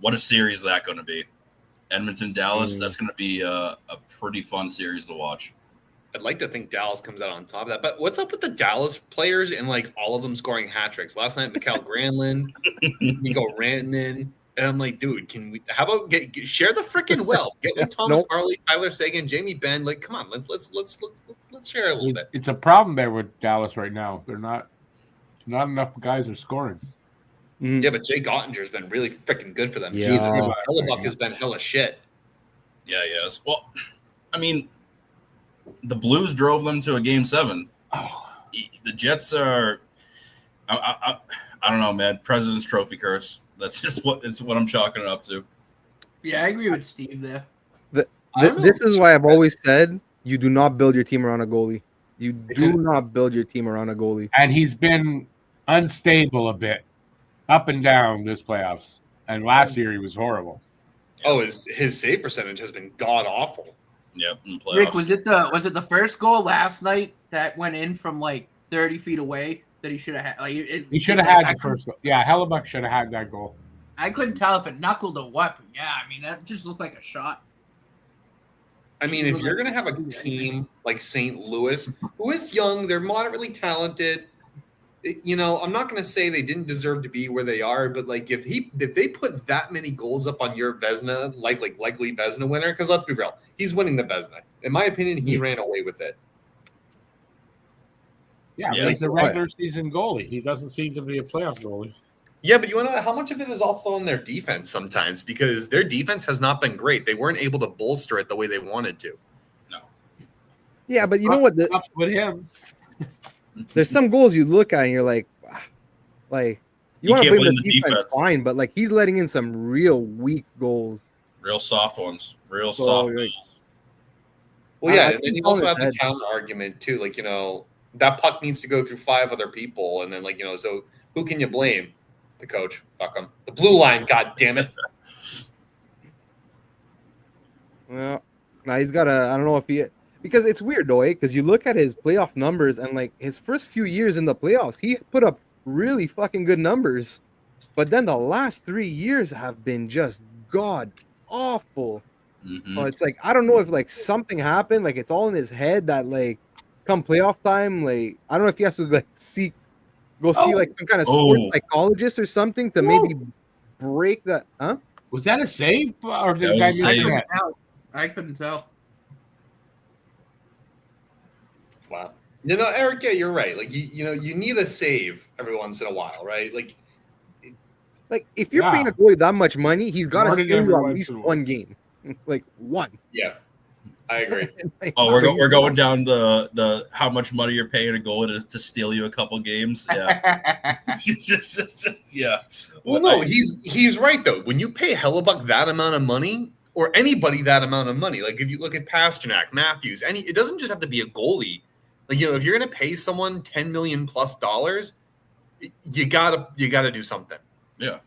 what a series is that going to be? Edmonton, Dallas. That's going to be a pretty fun series to watch. I'd like to think Dallas comes out on top of that. But what's up with the Dallas players and like all of them scoring hat tricks? Last night, Mikael Granlund, Nico Rantanen, and I'm like, dude, how about share the freaking wealth? Get with Thomas Harley, Tyler Seguin, Jamie Benn. Like, come on, let's share a little bit. It's a problem there with Dallas right now. They're not enough guys are scoring. Yeah, but Jake Ottinger's been really freaking good for them. Yeah. Jesus, Hellebuck has been hella shit. Yeah, yes. Well, I mean, the Blues drove them to a Game 7. The Jets are, I don't know, man. President's Trophy curse. That's just what I'm chalking it up to. Yeah, I agree with Steve there. This is why I've always said you do not build your team around a goalie. You do not build your team around a goalie. And he's been unstable a bit, up and down this playoffs. And last year he was horrible. Oh, his save percentage has been god awful. Yep, in the playoffs. Rick, was it the first goal last night that went in from like 30 feet away that he should have had? Like He should have had the first goal. Yeah, Hellebuck should have had that goal. I couldn't tell if it knuckled or what. But yeah, I mean that just looked like a shot. I mean, if you're gonna have a team like St. Louis, who is young, they're moderately talented. I'm not gonna say they didn't deserve to be where they are, but like if they put that many goals up on your Vezina, likely Vezina winner, because let's be real, he's winning the Vezina. In my opinion, he ran away with it. Yeah, he's a regular season goalie. He doesn't seem to be a playoff goalie. Yeah, but you want to know how much of it is also on their defense sometimes, because their defense has not been great. They weren't able to bolster it the way they wanted to. No. Yeah, but you know what? With him. There's some goals you look at and you're like you want to blame the defense, fine, but like he's letting in some real weak goals, real soft ones, soft goals. Well, yeah, and then you also have the counter argument too. Like that puck needs to go through 5 other people, and then so who can you blame? The coach, fuck him. The blue line, god damn it. Well, now he's got I don't know if he. Because it's weird, though, because you look at his playoff numbers and, like, his first few years in the playoffs, he put up really fucking good numbers. But then the last 3 years have been just god-awful. Mhm. So it's like I don't know if like something happened, like it's all in his head that like come playoff time, like I don't know if he has to like see like some kind of sports Oh. psychologist or something to maybe break that. Huh? Was that a save or did That the was guy a miss save. the net? I couldn't tell. Wow. No, Eric, yeah, you're right. Like you know, you need a save every once in a while, right? Like Like if you're Yeah. paying a goalie that much money, he's got to More than steal you everyone at least to win. one game, like one. yeah, I agree. Like, Oh, but we're going down the how much money you're paying a goalie to steal you a couple games. Yeah. Yeah. Well, no, he's right though. When you pay Hellebuck that amount of money, or anybody that amount of money, like if you look at Pasternak, Matthews, it doesn't just have to be a goalie. Like if you're going to pay someone $10 million plus, you gotta do something. Yeah.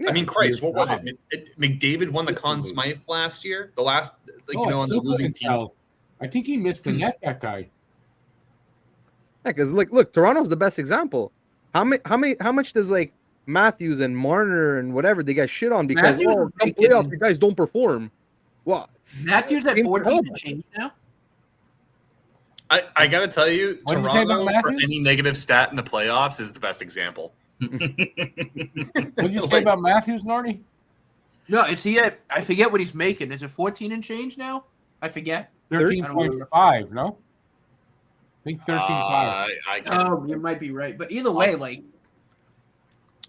I mean, Christ, what was it? McDavid won the Conn Smythe last year. The last, on the losing team. I think he missed the net. That guy. Yeah, because look, Toronto's the best example. How much does like Matthews and Marner and whatever they got shit on because Matthews come was making- playoffs, you guys don't perform. What? Matthews at Game 14 Hellebuck. to change now. I gotta tell you, What did you say about Toronto for Matthews? any negative stat in the playoffs is the best example. What did you say about Matthews, Norty? No, is he at? I forget what he's making. Is it 14 and change now? I forget. 13.5, no? I think 13.5. I can't. Oh, you might be right. But either way, like,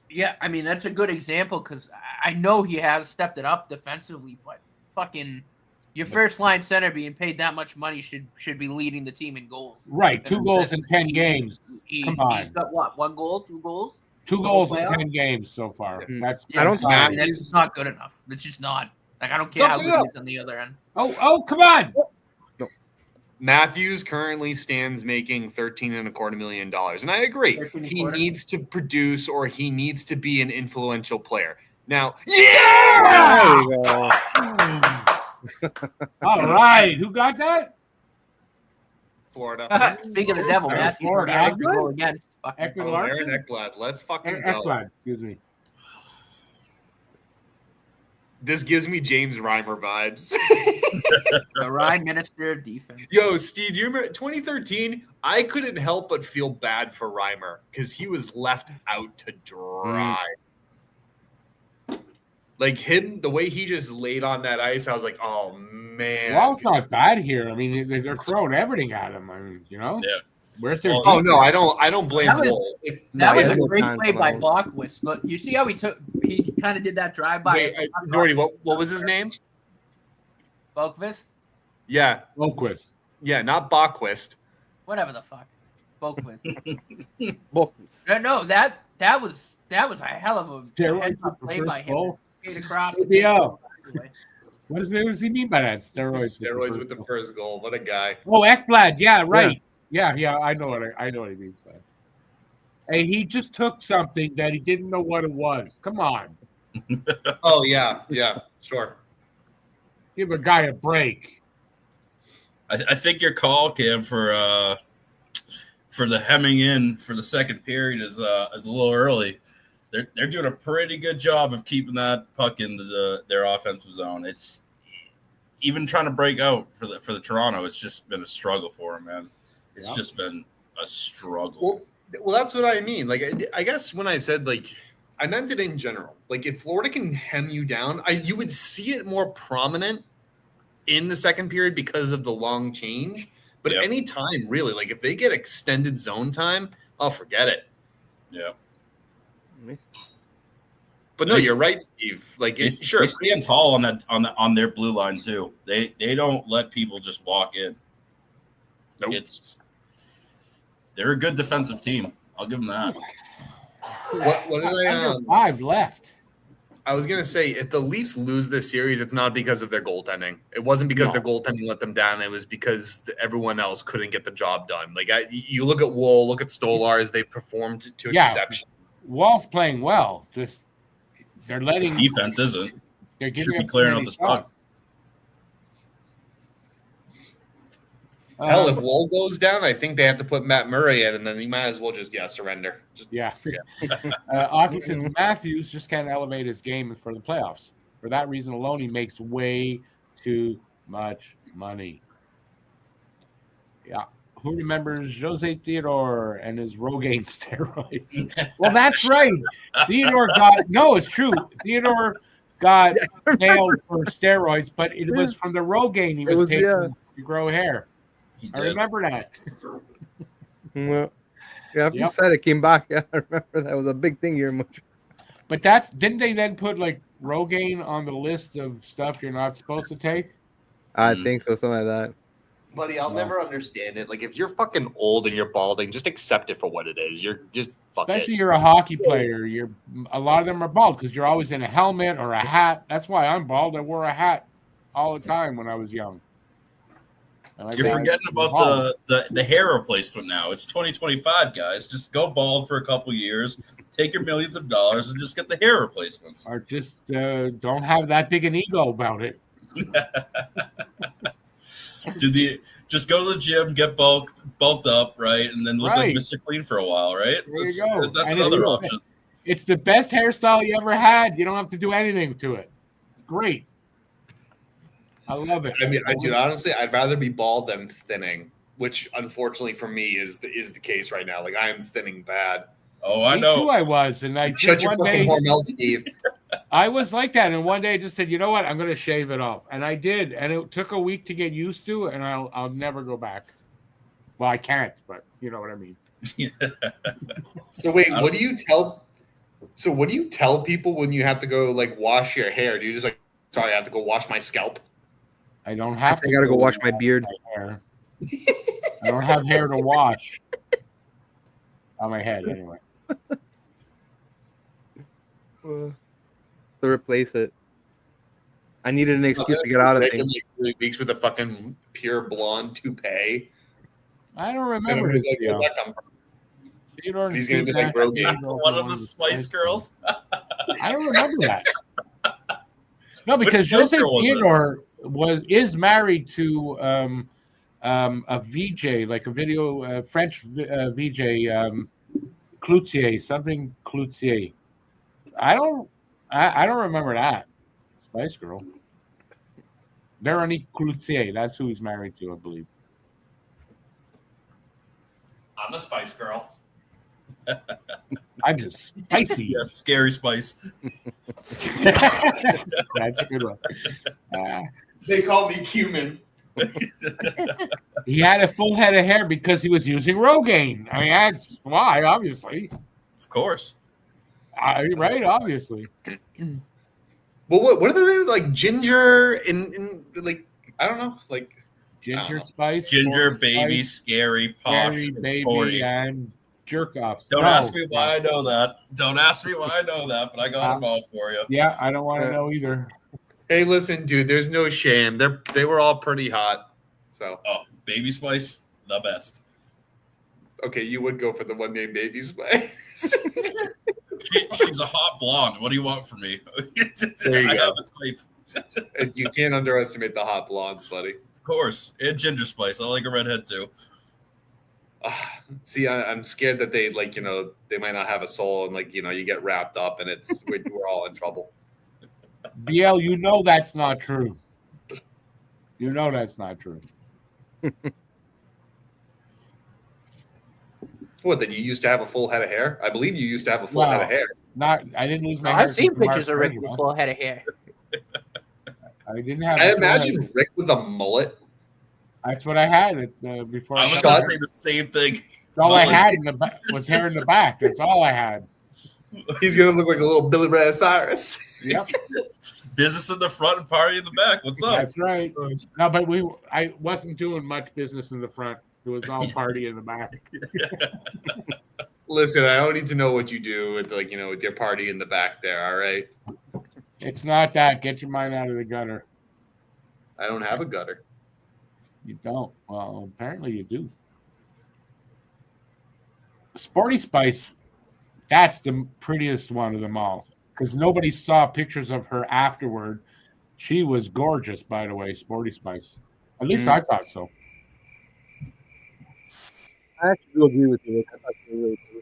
yeah, I mean, that's a good example because I know he has stepped it up defensively, but fucking your first line center being paid that much money should be leading the team in goals. Right, 2 goals in 10 games. Come on. He's got what? 1 goal, 2 goals? 2 goals in 10 games so far. That's I don't- solid. That's not good enough. It's just not. Like, I don't care how Something good else. he is on the other end. Oh, come on. Matthews currently stands making $13.25 million, and I agree. 13 He quarter. needs to produce, or he needs to be an influential player. Now, There we go. All right. Who got that? Florida. Speaking of the devil, Matthews Florida. already had to go against. Ekman Oh, Larson? Aaron Ekblad. Let's fucking go. Ekblad, excuse me. This gives me James Reimer vibes. The Ryan Minister of Defense. Yo, Steve, do you remember 2013? I couldn't help but feel bad for Reimer because he was left out to dry. Like him, the way he just laid on that ice, I was like, oh man. Well, it's not bad here. I mean, they're throwing everything at him. I mean, you know? Yeah. Where's their Oh no, I don't blame That was- Wool. That was yeah, a no great time play for by that one. Blockquist. Look, you see how he kind of did that drive by. Wait, Norty, what was his name? Bokvist? Yeah, Lundqvist. yeah, not Bachquist. Whatever the fuck. Bokvist. Books. No, that was a hell of a Steroids heads up with the play first by him. goal? Skate across. ABL. What does he mean by that? Steroids. Steroids with the first goal. What a guy. Oh, Ekblad. Yeah, right. Yeah. I know what he means. By. Hey, he just took something that he didn't know what it was. Come on, Oh yeah, sure. give a guy a break. I think your call, Cam, for the hemming in for the second period is a little early. They're doing a pretty good job of keeping that puck in their offensive zone. It's even trying to break out for the Toronto. It's just been a struggle for them, man. It's just been a struggle. Well, that's what I mean. Like, I guess when I said like, I meant it in general. Like, if Florida can hem you down, you would see it more prominent in the second period because of the long change. But Yep. any time, really, like if they get extended zone time, I'll forget it. Yeah. But no, They- you're right, Steve. Like, They stand tall on their blue line too. They don't let people just walk in. Nope. They're a good defensive team. I'll give them that. What did Under 5 left. I was gonna say, if the Leafs lose this series, it's not because of their goaltending. It wasn't because No. their goaltending let them down. It was because everyone else couldn't get the job done. Like you look at Wool, look at Stolars, they performed to Yeah. exception. Wall's playing well. Just they're letting Defense isn't. they're Should giving be up clearing too out many this puck. shots. Hell, if Wool goes down, I think they have to put Matt Murray in, and then you might as well just surrender. Just Yeah. forget. Aki says Matthews just can't elevate his game for the playoffs. For that reason alone, he makes way too much money. Yeah. Who remembers Jose Theodore and his Rogaine steroids? Well, that's right. Theodore it's true. Theodore got nailed for steroids, but it was from the Rogaine he was taking to grow hair. I remember that. Well, after you said it came back, I remember that was a big thing here. But didn't they then put like Rogaine on the list of stuff you're not supposed to take? I think so, something like that. Buddy, I'll never understand it. Like, if you're fucking old and you're balding, just accept it for what it is. You're just especially you're a hockey player. A lot of them are bald because you're always in a helmet or a hat. That's why I'm bald. I wore a hat all the time when I was young. You're forgetting about the hair replacement now. It's 2025, guys. Just go bald for a couple years, take your millions of dollars, and just get the hair replacements. Or just don't have that big an ego about it. Just go to the gym, get bulked up, right, and then look like Mr. Clean for a while, right? There you go. That's another option. It's the best hairstyle you ever had. You don't have to do anything to it. Great. I love it. I mean, honestly, I'd rather be bald than thinning, which unfortunately for me is the case right now. Like, I am thinning bad. Oh, I know. Me too, I was, and I shut your fucking hormel, Steve. I was like that, and one day I just said, "You know what? I'm going to shave it off," and I did, and it took a week to get used to, and I'll never go back. Well, I can't, but you know what I mean. So wait, what do you tell? So what do you tell people when you have to go like wash your hair? Do you just like, sorry, I have to go wash my scalp? I don't have. I gotta go wash my beard. I don't have hair to wash on my head anyway. To replace it. I needed an excuse to get out of things. Like 3 weeks with a fucking pure blonde toupee. I don't remember his video. He's going to be like Rogaine. One of the Spice Girls. I don't remember that. No, because Jose Theodore is married to a VJ, like a video French VJ, Cloutier. I don't remember that. Spice Girl. Veronique Cloutier. That's who he's married to, I believe. I'm a Spice Girl. I'm just spicy. Yeah, scary spice. That's a good one. They call me cumin. He had a full head of hair because he was using Rogaine. I mean, that's why, obviously. Of course. Right, obviously. Well, what are the names? Like ginger and like, I don't know, like ginger spice, ginger baby, spice, scary, posh, baby, sporty. And jerk off. Don't ask me why I know that. But I got them all for you. Yeah, I don't want to know either. Hey, listen, dude. There's no shame. They were all pretty hot. So. Oh, Baby Spice, the best. Okay, you would go for the one named Baby Spice. She's a hot blonde. What do you want from me? There you I go. have a type. You can't underestimate the hot blondes, buddy. Of course. And Ginger Spice. I like a redhead too. See, I'm scared that they they might not have a soul and you get wrapped up and we're all in trouble. BL, you know that's not true. You know that's not true. What, that you used to have a full head of hair? I believe you used to have a full head of hair. I didn't lose my hair. I've seen pictures of Rick with full head of hair. I didn't have. I imagine Rick with a mullet. That's what I had before. I was going to say the same thing. All I had was hair in the back. That's all I had. He's gonna look like a little Billy Ray Cyrus. Yep. Business in the front and party in the back. What's up? That's right. No, but I wasn't doing much business in the front. It was all party in the back. Listen, I don't need to know what you do with with your party in the back there. All right. It's not that. Get your mind out of the gutter. I don't have a gutter. You don't. Well, apparently you do. Sporty Spice. That's the prettiest one of them all. Because nobody saw pictures of her afterward. She was gorgeous, by the way, Sporty Spice. At least I thought so. I actually do agree with you. I thought you were really cool.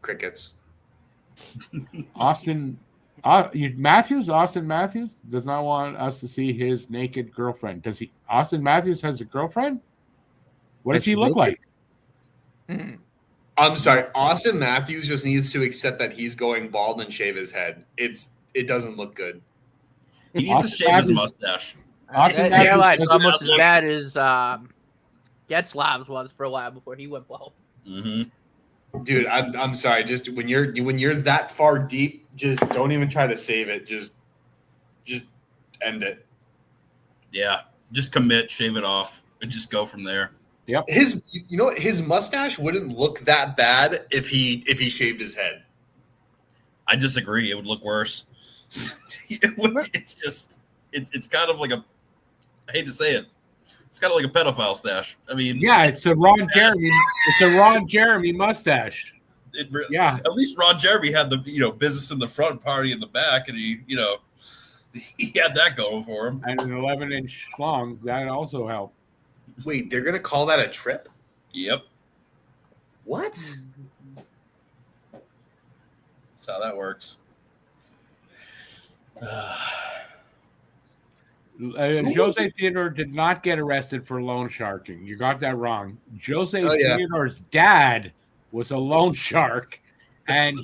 Crickets. Austin Austin Matthews does not want us to see his naked girlfriend. Does he? Austin Matthews has a girlfriend? What does he look like? I'm sorry. Austin Matthews just needs to accept that he's going bald and shave his head. It doesn't look good. He needs to shave his mustache. That hairline's almost as bad as Getzlav's was for a while before he went bald. Mm-hmm. Dude, I'm sorry. Just when you're that far deep, just don't even try to save it. Just end it. Yeah, just commit, shave it off, and just go from there. Yep. His mustache wouldn't look that bad if he shaved his head. I disagree. It would look worse. It's kind of like I hate to say it. It's kind of like a pedophile stash. I mean, yeah, it's a Ron Jeremy. It's a Ron Jeremy mustache. Yeah. At least Ron Jeremy had the business in the front, party in the back, and he had that going for him. And an 11-inch long that also helped. Wait, they're gonna call that a trip? Yep. What? That's how that works. Jose Theodore did not get arrested for loan sharking. You got that wrong. Jose Theodore's dad was a loan shark, and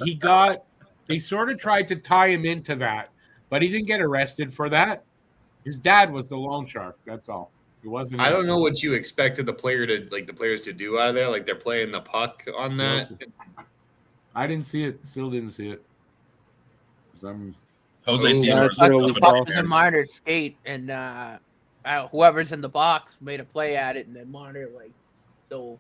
they sort of tried to tie him into that, but he didn't get arrested for that. His dad was the loan shark. That's all. It wasn't. I don't know what you expected the players to do out of there. Like they're playing the puck on that. I didn't see it. Still didn't see it. Jose Theodore's a minor skate, and whoever's in the box made a play at it, and then Marner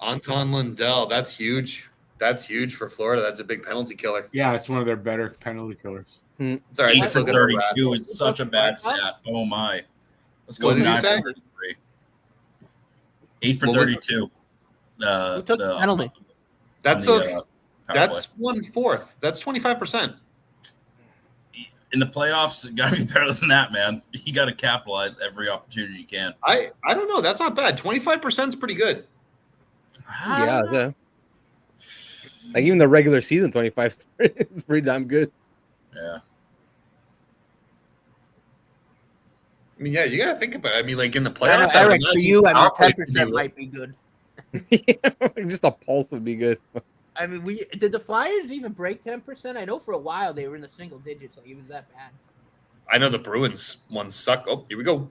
Anton Lundell, that's huge. That's huge for Florida. That's a big penalty killer. Yeah, it's one of their better penalty killers. It's all right. 8 for 32 is such a bad stat. Oh my! Let's go 9 for 33. 8 for 32. Who took the penalty? That's 1/4. That's 25%. In the playoffs, it got to be better than that, man. You got to capitalize every opportunity you can. I don't know. That's not bad. 25% is pretty good. Yeah. Like even the regular season, 25 is pretty damn good. Yeah. I mean, yeah, you got to think about it. I mean, like in the playoffs, Eric, for you, 10% might be good. Just a pulse would be good. I mean, did the Flyers even break 10%? I know for a while they were in the single digits. Like it was that bad. I know the Bruins ones suck. Oh, here we go.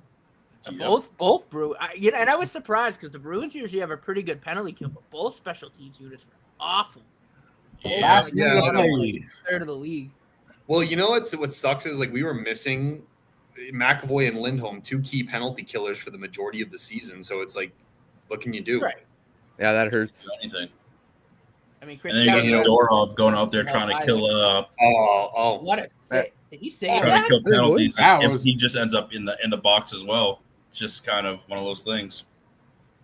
Both Bruins. And I was surprised because the Bruins usually have a pretty good penalty kill, but both special teams units were awful. Yeah, Third of the league. Well, you know what sucks is like we were missing McAvoy and Lindholm, 2 key penalty killers for the majority of the season. So it's like, what can you do? Right. Yeah, that hurts. Anything. I mean, Chris. And then you got Zadorov going out there trying to kill. What a sick! Did he say trying that? to kill penalties, and he just ends up in the box as well. It's just kind of one of those things.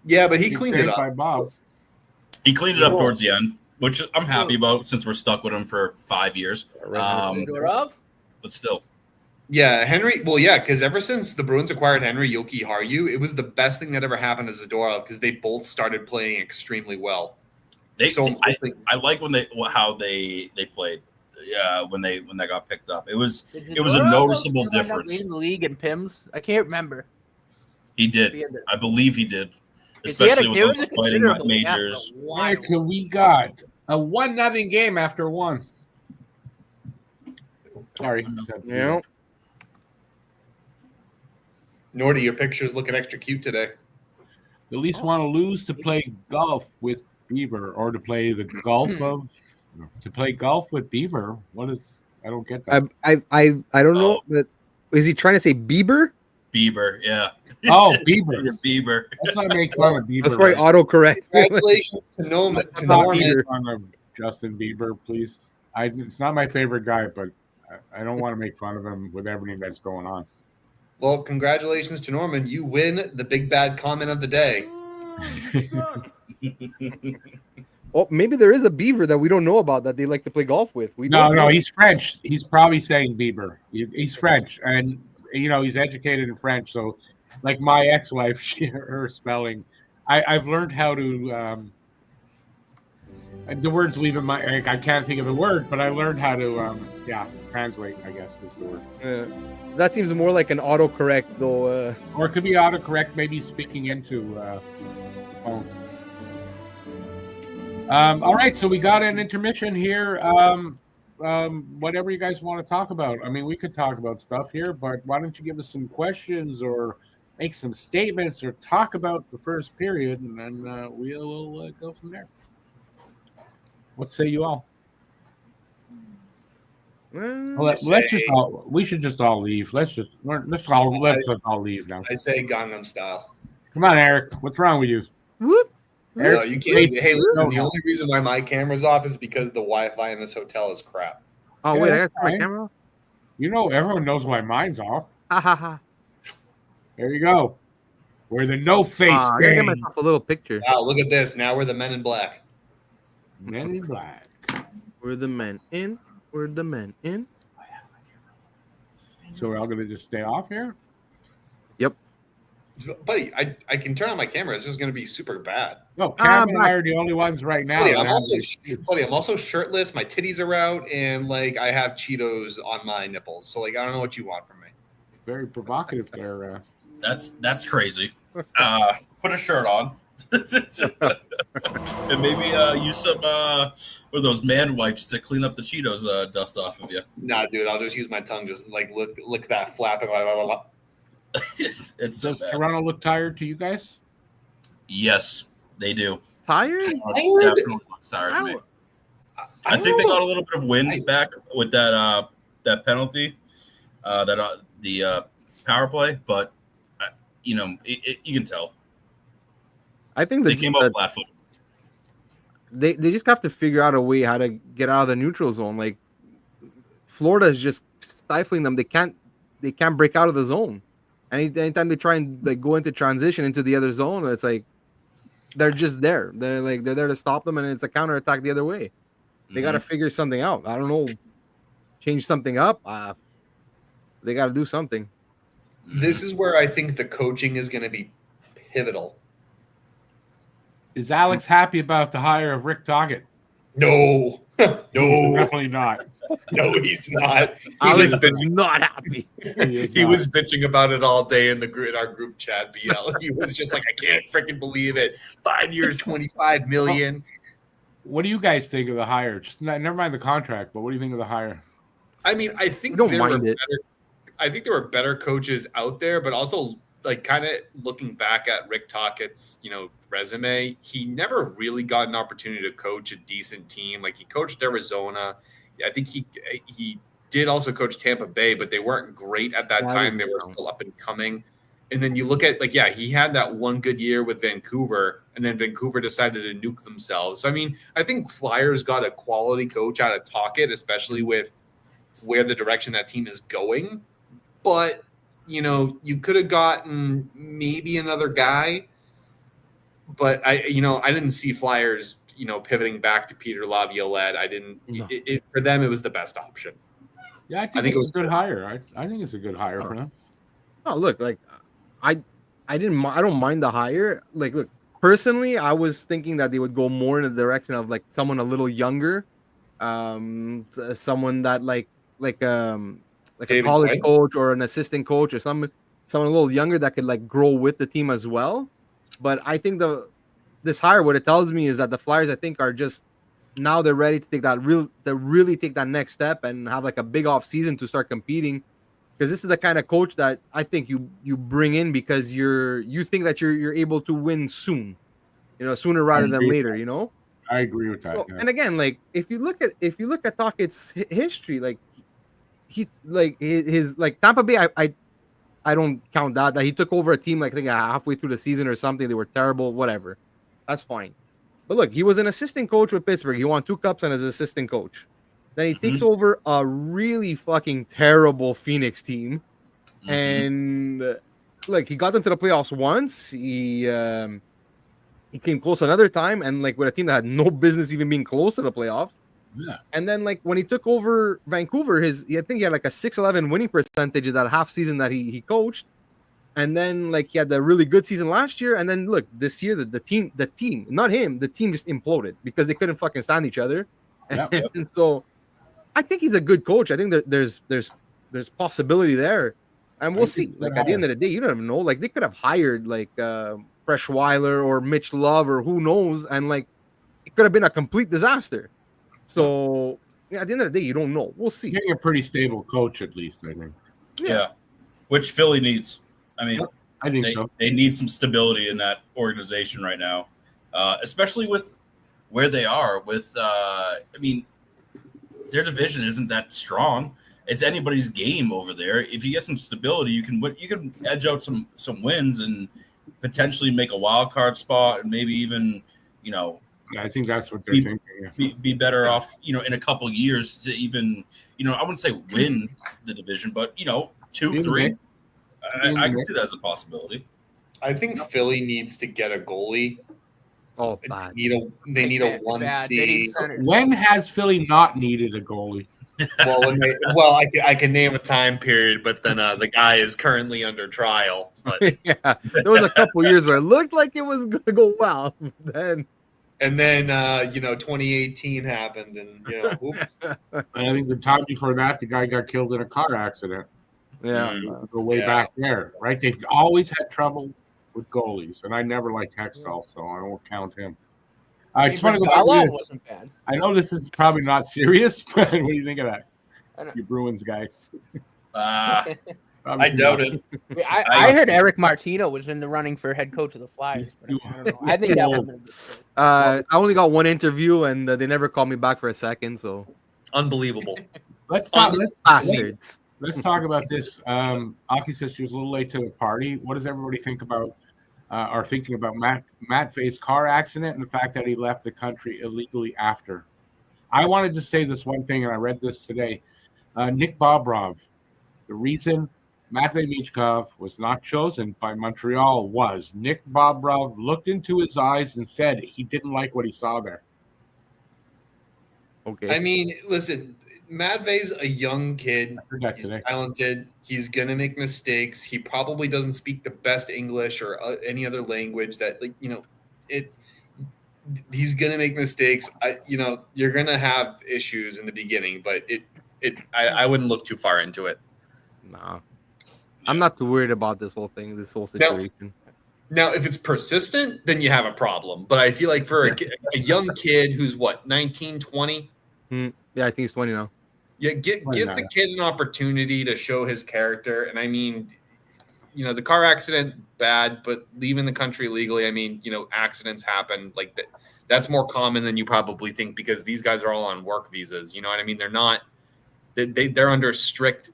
Yeah, but he cleaned it up. Bob. He cleaned it up towards the end, which I'm happy about since we're stuck with him for 5 years. But still. Yeah, Henry. Well, yeah, because ever since the Bruins acquired Henry Yoki Haru, it was the best thing that ever happened to Zadorov because they both started playing extremely well. I like how they played. Yeah, when they got picked up, it was a noticeable difference. Leading the league in PIMS, I can't remember. He did. I believe he did. Especially with the fighting majors. All right, so we got a 1-0 game after 1. Sorry. Yeah. Nordy, your picture's looking extra cute today. At least want to lose to play golf with Bieber or to play the golf with Bieber. What is? I don't get that. I don't know, but is he trying to say Bieber? Bieber, yeah. Oh, Bieber. Bieber. Let's not make fun of Bieber. That's probably autocorrect. Congratulations to Norman. Let's not make fun of Justin Bieber, please. It's not my favorite guy, but I don't want to make fun of him with everything that's going on. Well, congratulations to Norman. You win the big bad comment of the day. Well, maybe there is a Beaver that we don't know about that they like to play golf with. No, he's French. He's probably saying Bieber. He's French, and he's educated in French. So, like my ex-wife, her spelling, I've learned how to The words leaving my. I can't think of the word, but I learned how to. Translate. I guess is the word. That seems more like an autocorrect, though. Or it could be autocorrect, maybe speaking into the phone. All right, so we got an intermission here. Whatever you guys want to talk about. I mean, we could talk about stuff here, but why don't you give us some questions or make some statements or talk about the first period, and then we'll go from there. What say you all? We should just all leave. Let's just all leave now. I say Gangnam Style. Come on, Eric. What's wrong with you? Whoop. No, you can't. Hey, listen. The only reason why my camera's off is because the Wi-Fi in this hotel is crap. Oh wait, I got my camera off? You know, everyone knows why mine's off. Ha ha ha. There you go. We're the no face. I gotta get myself a little picture. Wow, look at this. Now we're the Men in Black. Men in Black. We're the men in. We're the men in. So we're all gonna just stay off here? Yep. Buddy, I can turn on my camera. It's just gonna be super bad. No, Cam and I are the only ones right now. Buddy, I'm also shirtless. My titties are out, and like I have Cheetos on my nipples. So like I don't know what you want from me. Very provocative there. That's crazy. Put a shirt on. And maybe use some or those man wipes to clean up the Cheetos dust off of you. Nah, dude, I'll just use my tongue. Just like lick that flapping. It's so Does bad. Toronto look tired to you guys? Yes, they do. Tired? Definitely looks tired to me. I think they got a little bit of wind back with that penalty, the power play, but you can tell. I think they came off flat-footed. They just have to figure out a way how to get out of the neutral zone. Like Florida is just stifling them. They can't break out of the zone. Anytime they try and like go into transition into the other zone, it's like they're just there. They're there to stop them, and it's a counterattack the other way. They got to figure something out. I don't know, change something up. They got to do something. This is where I think the coaching is going to be pivotal. Is Alex happy about the hire of Rick Tocchet? No. No, he's definitely not. No, he's not. Alex is not happy. He was bitching about it all day in our group chat. BL. He was just like, I can't freaking believe it. 5 years, $25 million. What do you guys think of the hire? Just never mind the contract, but what do you think of the hire? I mean, I think I think there were better coaches out there, but also like kind of looking back at Rick Tocchet's, resume, he never really got an opportunity to coach a decent team. Like he coached Arizona. I think he did also coach Tampa Bay, but they weren't great at that time. They were still up and coming. And then you look at he had that one good year with Vancouver, and then Vancouver decided to nuke themselves. So, I mean, I think Flyers got a quality coach out of Tocchet, especially with where the direction that team is going. But, you could have gotten maybe another guy. But I didn't see Flyers, pivoting back to Peter Laviolette. I didn't. No. For them, it was the best option. Yeah, I think it was a good hire. I think it's a good hire for them. Oh, look, like I don't mind the hire. Like, look, personally, I was thinking that they would go more in the direction of like someone a little younger, someone that like a college coach or an assistant coach or someone a little younger that could like grow with the team as well. But I think this hire, what it tells me is that the Flyers, I think, are just now they're ready to take really take that next step and have like a big off season to start competing. Because this is the kind of coach that I think you bring in because you think that you're able to win soon, sooner rather than later. I agree with that. Well, yeah. And again, like if you look at Tocchet's history, like his Tampa Bay, I don't count that he took over a team like I think halfway through the season or something. They were terrible, whatever. That's fine. But look, he was an assistant coach with Pittsburgh. He won 2 cups and as assistant coach. Then he takes over a really fucking terrible Phoenix team. And like he got them to the playoffs once. He came close another time, and like with a team that had no business even being close to the playoffs. Yeah. And then like when he took over Vancouver, I think he had like a 611 winning percentage of that half season that he coached. And then like he had the really good season last year, and then look this year the team, not him, the team just imploded because they couldn't fucking stand each other. And so I think he's a good coach. I think that there's possibility there, and we'll see. Like at the end of the day, you don't even know. Like they could have hired like Freshweiler or Mitch Love or who knows, and like it could have been a complete disaster. So yeah, at the end of the day, you don't know. We'll see. You're getting a pretty stable coach, at least, I think. Yeah. Which Philly needs. I mean, I think so. They need some stability in that organization right now, especially with where they are. With, I mean, their division isn't that strong. It's anybody's game over there. If you get some stability, you can edge out some wins and potentially make a wild card spot, and maybe even, you know. Yeah, I think that's what they're thinking. Yeah. Be better off, you know, in a couple of years to even, you know, I wouldn't say win the division, but you know, 2, 3. I can see that as a possibility. I think Philly needs to get a goalie. Oh, bad. They need a 1C. When has Philly not needed a goalie? Well, I can name a time period, but then the guy is currently under trial. But yeah, there was a couple years where it looked like it was going to go well. And then 2018 happened, and and I think the time before that, the guy got killed in a car accident. Yeah, go way back there, right? They've always had trouble with goalies, and I never liked Hextall, so I won't count him. I just want to go back to this. Wasn't bad. I know this is probably not serious, but what do you think of that? You Bruins guys. I doubt it. I heard Eric Martino was in the running for head coach of the Flyers. But I don't know. I think that would have been I only got one interview, and they never called me back for a second. So unbelievable. Let's talk. Bastards. Let's talk about this. Aki says she was a little late to the party. What does everybody think about, or thinking about Matt Fay's car accident and the fact that he left the country illegally after? I wanted to say this one thing, and I read this today. Nick Bobrov, the reason Matvei Michkov was not chosen by Montreal was Nick Bobrov looked into his eyes and said he didn't like what he saw there. Okay. I mean, listen, Matvei's a young kid. He's talented. He's going to make mistakes. He probably doesn't speak the best English or any other language that, like, he's going to make mistakes. You're going to have issues in the beginning, but I wouldn't look too far into it. Nah. I'm not too worried about this whole thing, this whole situation. Now, if it's persistent, then you have a problem. But I feel like for a young kid who's, 19, 20? Yeah, I think he's 20 now. Yeah, give the kid an opportunity to show his character. And I mean, the car accident, bad, but leaving the country legally, I mean, accidents happen. Like that's more common than you probably think because these guys are all on work visas. You know what I mean? They're not. They're under strict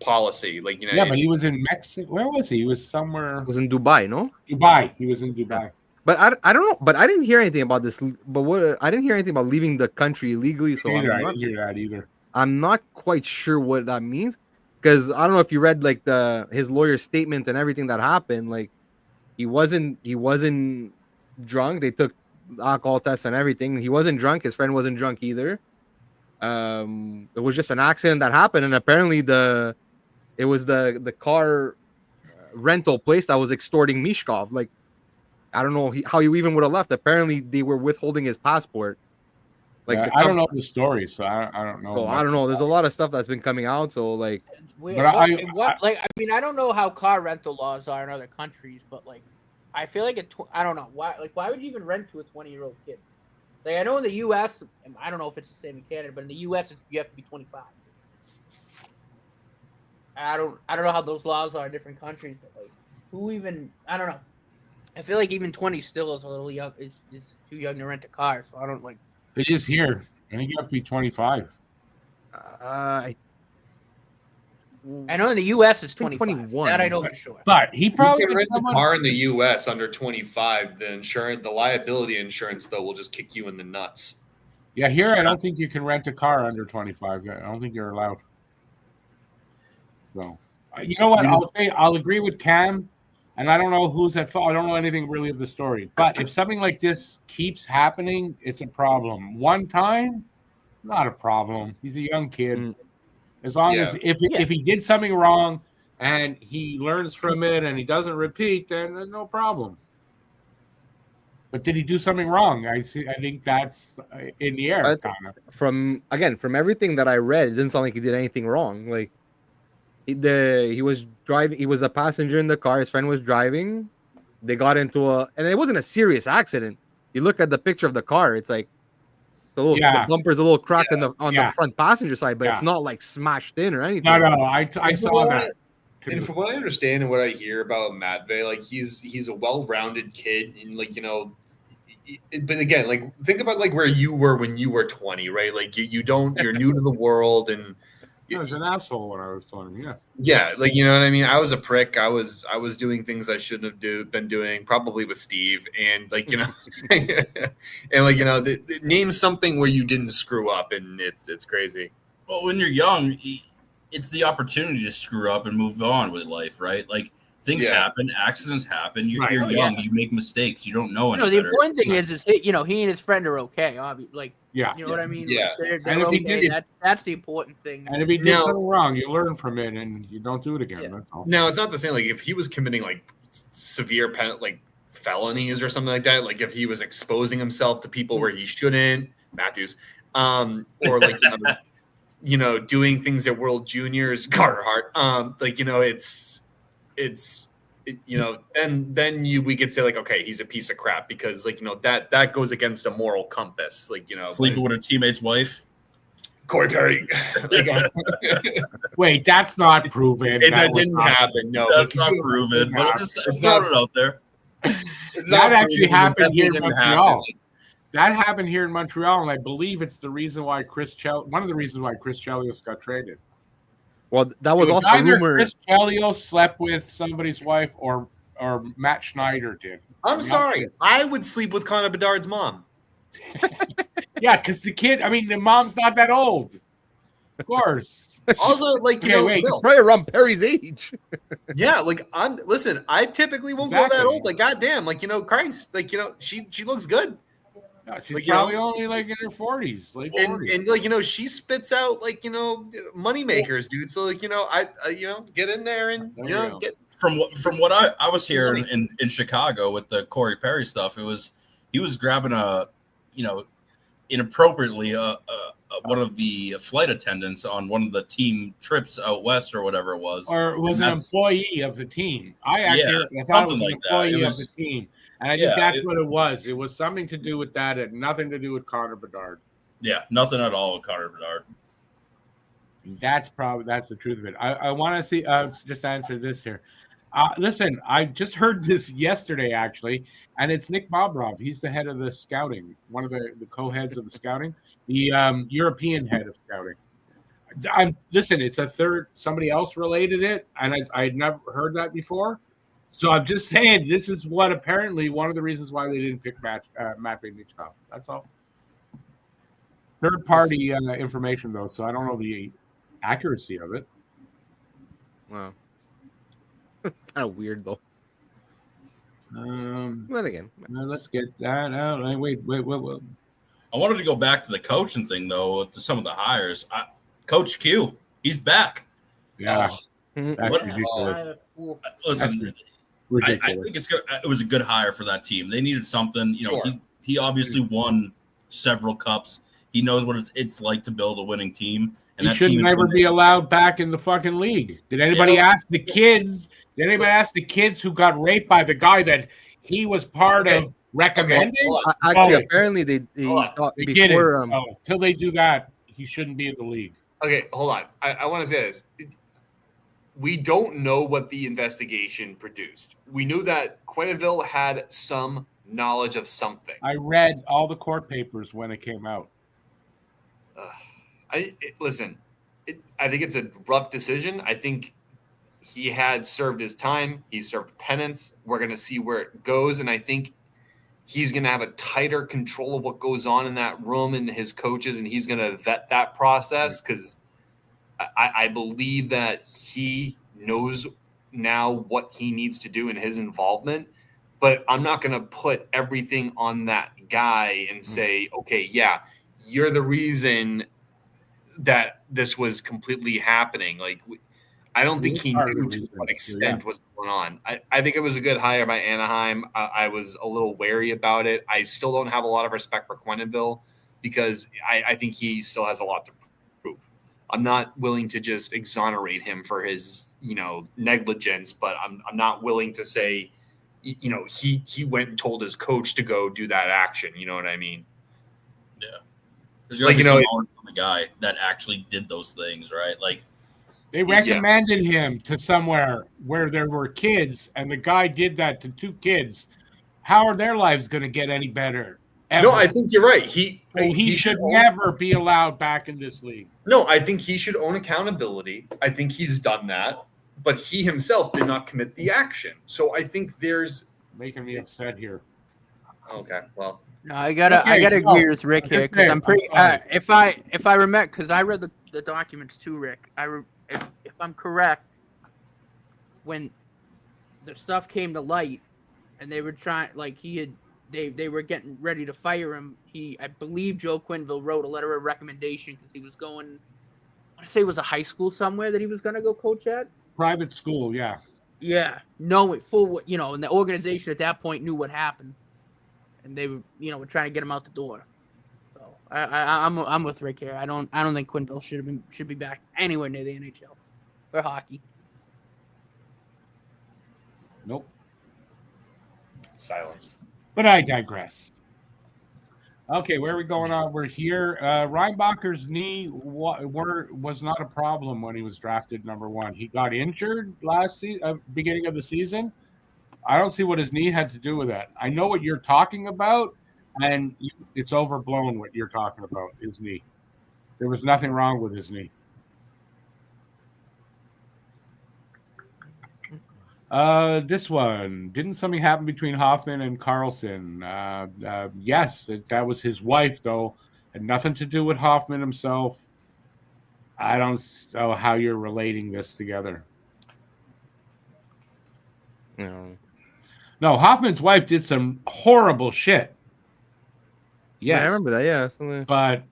policy. Like Yeah, but he was in Mexico. Where was he? He was somewhere. He was in Dubai, no? Dubai. He was in Dubai. Yeah. But I don't know. But I didn't hear anything about this. But I didn't hear anything about leaving the country illegally. So I didn't hear that either. I'm not quite sure what that means because I don't know if you read like his lawyer's statement and everything that happened. Like he wasn't drunk. They took alcohol tests and everything. He wasn't drunk. His friend wasn't drunk either. It was just an accident that happened, and apparently it was the car rental place that was extorting Mishkov. Like I don't know how you even would have left. Apparently they were withholding his passport. Like I don't know the story, so I don't know. Oh, I don't know. There's a lot of stuff that's been coming out. So like, I mean, I don't know how car rental laws are in other countries, but like, I feel like I don't know why. Like, why would you even rent to a 20-year-old kid? Like, I know in the U.S., I don't know if it's the same in Canada, but in the U.S., you have to be 25. I don't know how those laws are in different countries, but like, who even? I don't know. I feel like even 20 still is a little young. Is too young to rent a car, so I don't like. It is here. I think you have to be 25. I know in the U.S. it's 21. That I know for sure. But he probably can rent a car in the U.S. under 25. The liability insurance though will just kick you in the nuts. Yeah, here I don't think you can rent a car under 25. I don't think you're allowed. So, you know what? I'll agree with Cam. And I don't know who's at fault. I don't know anything really of the story. But if something like this keeps happening, it's a problem. One time, not a problem. He's a young kid. As long as if he did something wrong, and he learns from it and he doesn't repeat, then there's no problem. But did he do something wrong? I think that's in the air. From everything that I read, it didn't sound like he did anything wrong. Like he was driving, he was a passenger in the car. His friend was driving. They got into and it wasn't a serious accident. You look at the picture of the car, it's like the bumper's a little cracked on the front passenger side, but it's not like smashed in or anything. No, I saw that. And from what I understand and what I hear about Matvey, like he's a well-rounded kid, and like, you know, but again, like think about like where you were when you were 20, right? Like you're new to the world, and I was an asshole when I was 20. Yeah, like, you know what I mean. I was a prick. I was doing things I shouldn't have been doing, probably with Steve, and like, you know, and like, you know, name something where you didn't screw up, and it's crazy. Well, when you're young, it's the opportunity to screw up and move on with life, right? Like things happen, accidents happen. You're young, you make mistakes, you don't know any better. The important thing is he and his friend are okay. Obviously, like. You know what I mean? Yeah. Like they're okay. That's the important thing. And if he did something wrong, you learn from it and you don't do it again. That's all. Now, it's not the same. Like if he was committing like severe felonies or something like that, like if he was exposing himself to people where he shouldn't, Matthews, or like you know, doing things at World Juniors, Carter Hart, like, you know, it's you know, and then we could say like, okay, he's a piece of crap because, like, you know, that goes against a moral compass, like, you know, sleeping with a teammate's wife. Corey Perry. Wait, that's not proven. That didn't happen. No, that's not proven. But I'm just throwing it out there. That actually happened here in Montreal. That happened here in Montreal, and I believe it's the reason why one of the reasons why Chris Chelios got traded. Well, that was also either rumor. Chris Chelios slept with somebody's wife, or Matt Schneider did. I'm sorry, I would sleep with Connor Bedard's mom. Yeah, because the kid. I mean, the mom's not that old. Of course. Also, like, you know, he's probably around Perry's age. Yeah, like listen, I typically won't go that old. Like, goddamn, like, you know, Christ, like, you know, she looks good. Yeah, she's like, probably only like in her 40s, like 40s. And like, you know, she spits out like, you know, money makers, dude. So like, you know, I you know, get in there and you know, get from what I was hearing in Chicago with the Corey Perry stuff. He was grabbing inappropriately one of the flight attendants on one of the team trips out west or whatever it was, or was an employee of the team. I thought it was an employee of the team. And I think that's what it was. It was something to do with that. It had nothing to do with Connor Bedard. Yeah, nothing at all with Connor Bedard. That's the truth of it. I want to see just answer this here. Listen, I just heard this yesterday, actually, and it's Nick Bobrov. He's the head of the scouting, one of the co-heads of the scouting, the European head of scouting. Listen, it's a third. Somebody else related it, and I had never heard that before. So I'm just saying this is what apparently one of the reasons why they didn't pick Matvey Michkov. That's all. Third-party information, though, so I don't know the accuracy of it. Wow. It's kind of weird, though. But again, let's get that out. Wait. I wanted to go back to the coaching thing, though, to some of the hires. Coach Q, he's back. Yeah. That's ridiculous. Listen, I think it was a good hire for that team. They needed something. You know, he obviously won several cups. He knows what it's like to build a winning team. And he should never be allowed back in the fucking league. Did anybody ask the kids? Did anybody ask the kids who got raped by the guy that he was part of recommending? Actually, apparently they thought before. Till they do that, he shouldn't be in the league. Okay, hold on. I want to say this. We don't know what the investigation produced. We knew that Quenneville had some knowledge of something. I read all the court papers when it came out. Listen, I think it's a rough decision. I think he had served his time. He served penance. We're going to see where it goes. And I think he's going to have a tighter control of what goes on in that room and his coaches, and he's going to vet that process because I believe that he knows now what he needs to do in his involvement. But I'm not going to put everything on that guy and say, okay, yeah, you're the reason that this was completely happening. Like, I don't think he part of the knew to reason. what So, extent was going on. I think it was a good hire by Anaheim. I was a little wary about it. I still don't have a lot of respect for Quenneville because I think he still has a lot to prove. I'm not willing to just exonerate him for his, negligence, but I'm not willing to say, he went and told his coach to go do that action. You know what I mean? Yeah. There's going to be some on the guy that actually did those things, right? Like, they recommended him to somewhere where there were kids, and the guy did that to 2 kids. How are their lives going to get any better? Ever? No, I think you're right. He should never be allowed back in this league. No, I think he should own accountability. I think he's done that, but he himself did not commit the action. So I think there's making me upset here. Okay, well, no, I gotta agree with Rick here because I'm pretty. If I remember, because I read the documents too, Rick. If I'm correct, when the stuff came to light, and they were trying, like they were getting ready to fire him. I believe Joe Quenneville wrote a letter of recommendation because he was going. I want to say it was a high school somewhere that he was going to go coach at. Private school, yeah. Yeah, knowing full, and the organization at that point knew what happened, and they were, were trying to get him out the door. So I'm with Rick here. I don't think Quenneville should be back anywhere near the NHL or hockey. Nope. Silence. But I digress. Okay, where are we going on? We're here. Reinbacher's knee was not a problem when he was drafted number 1. He got injured beginning of the season. I don't see what his knee had to do with that. I know what you're talking about, and it's overblown what you're talking about, his knee. There was nothing wrong with his knee. This one, didn't something happen between Hoffman and Carlson? Yes, that was his wife, though. Had nothing to do with Hoffman himself. I don't know how you're relating this together. No, Hoffman's wife did some horrible shit. Yes, I remember that. Yeah, but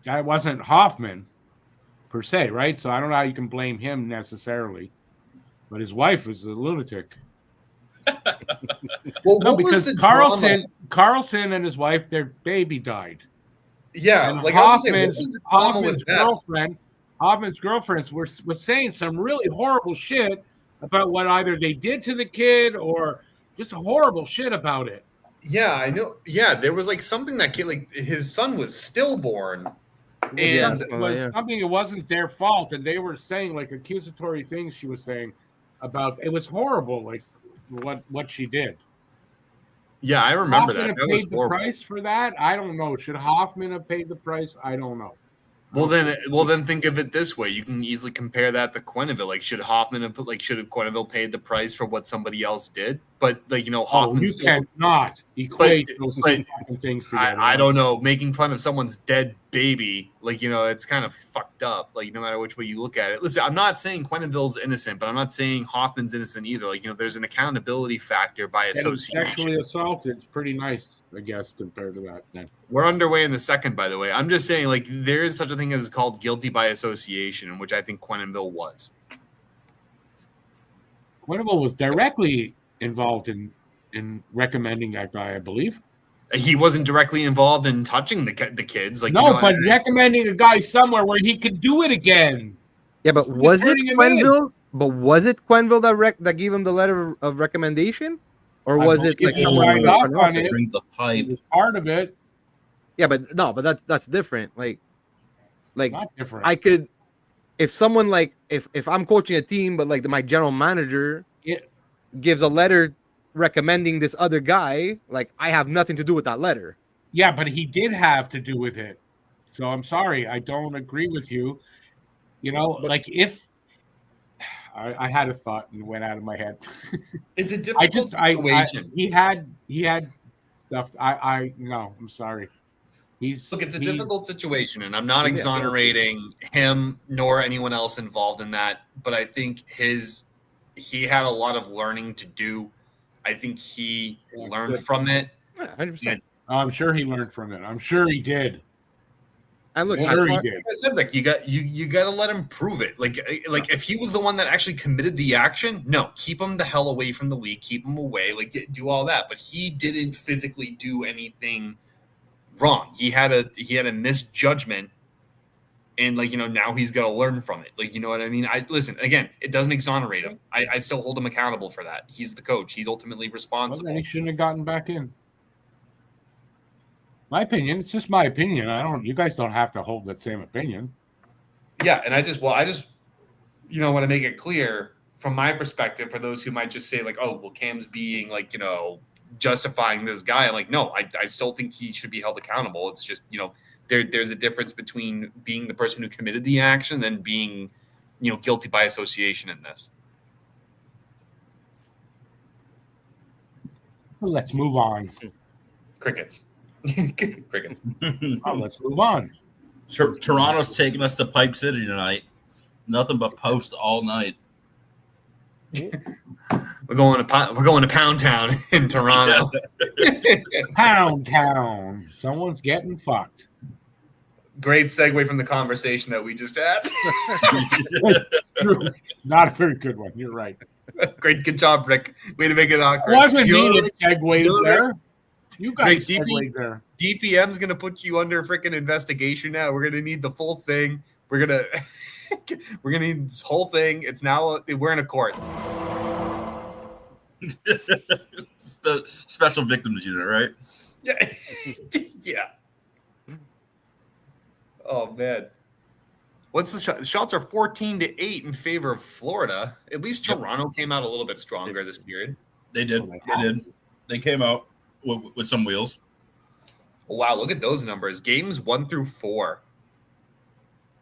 that wasn't Hoffman per se, right? So I don't know how you can blame him necessarily. But his wife was a lunatic. Well, no, because Carlson and his wife, their baby died. Yeah, and like Hoffman's girlfriends was saying some really horrible shit about what either they did to the kid or just horrible shit about it. Yeah, I know. Yeah, there was like something that kid, like his son was stillborn. And something, it wasn't their fault, and they were saying like accusatory things she was saying about it was horrible, like what she did. Yeah, I remember Hoffman that. Have paid the price for that? I don't know. Should Hoffman have paid the price? I don't know. Well, then think of it this way. You can easily compare that to Quenneville. Like, should Quenneville paid the price for what somebody else did? But Hoffman. You cannot equate those two things together. I don't know. Making fun of someone's dead baby, it's kind of fucked up. Like, no matter which way you look at it. Listen, I'm not saying Quenneville's innocent, but I'm not saying Hoffman's innocent either. Like, there's an accountability factor by association. Sexually assaulted, it's pretty nice, I guess, compared to that. Then. We're underway in the second, by the way. I'm just saying, like, there is such a thing as called guilty by association, which I think Quenneville was. Quenneville was directly involved in recommending that guy, I believe. He wasn't directly involved in touching the kids. Like, but recommending a guy somewhere where he could do it again. Yeah, but was it Quenneville? But was it Quenneville that gave him the letter of recommendation, or was it like someone off on it? Brings a pipe. It was part of it. Yeah, but that's different. Like not different. I could, if someone if I'm coaching a team, but like my general manager gives a letter recommending this other guy, like I have nothing to do with that letter. Yeah, but he did have to do with it. So I'm sorry, I don't agree with you. Like if I had a thought and it went out of my head. It's a difficult situation. He had stuff. No, I'm sorry. It's a difficult situation, and I'm not exonerating him nor anyone else involved in that. But I think he had a lot of learning to do. I think he learned from it. 100%. I'm sure he learned from it. I'm sure he did. And look, Sure he like did. I said, like you got to let him prove it. Like if he was the one that actually committed the action, no, keep him the hell away from the league, keep him away, like do all that. But he didn't physically do anything wrong. He had a misjudgment, and like now he's got to learn from it. Like what I mean. I listen again. It doesn't exonerate him. I still hold him accountable for that. He's the coach. He's ultimately responsible. Well, then he shouldn't have gotten back in. My opinion. It's just my opinion. You guys don't have to hold that same opinion. Yeah, and I just want to make it clear from my perspective for those who might just say like, oh, well, Cam's being like, justifying this guy. I'm like, no, I still think he should be held accountable. It's just, there's a difference between being the person who committed the action and being, guilty by association in this. Well, let's move on. Crickets. Crickets. Let's move on. Toronto's taking us to Pipe City tonight. Nothing but post all night. We're going to Pound Town in Toronto. Pound Town. Someone's getting fucked. Great segue from the conversation that we just had. Not a very good one. You're right. Great, good job, Rick. Way to make it awkward. It wasn't me that segued there. You guys Rick, segued there. DPM's gonna put you under freaking investigation now. We're gonna need the full thing. We're gonna need this whole thing. It's now we're in a court. Special victims unit, right? Yeah. Yeah. Oh man. What's the shot? The shots are 14-8 in favor of Florida. At least Toronto came out a little bit stronger this period. They did. They came out with some wheels. Oh, wow, look at those numbers. Games 1-4.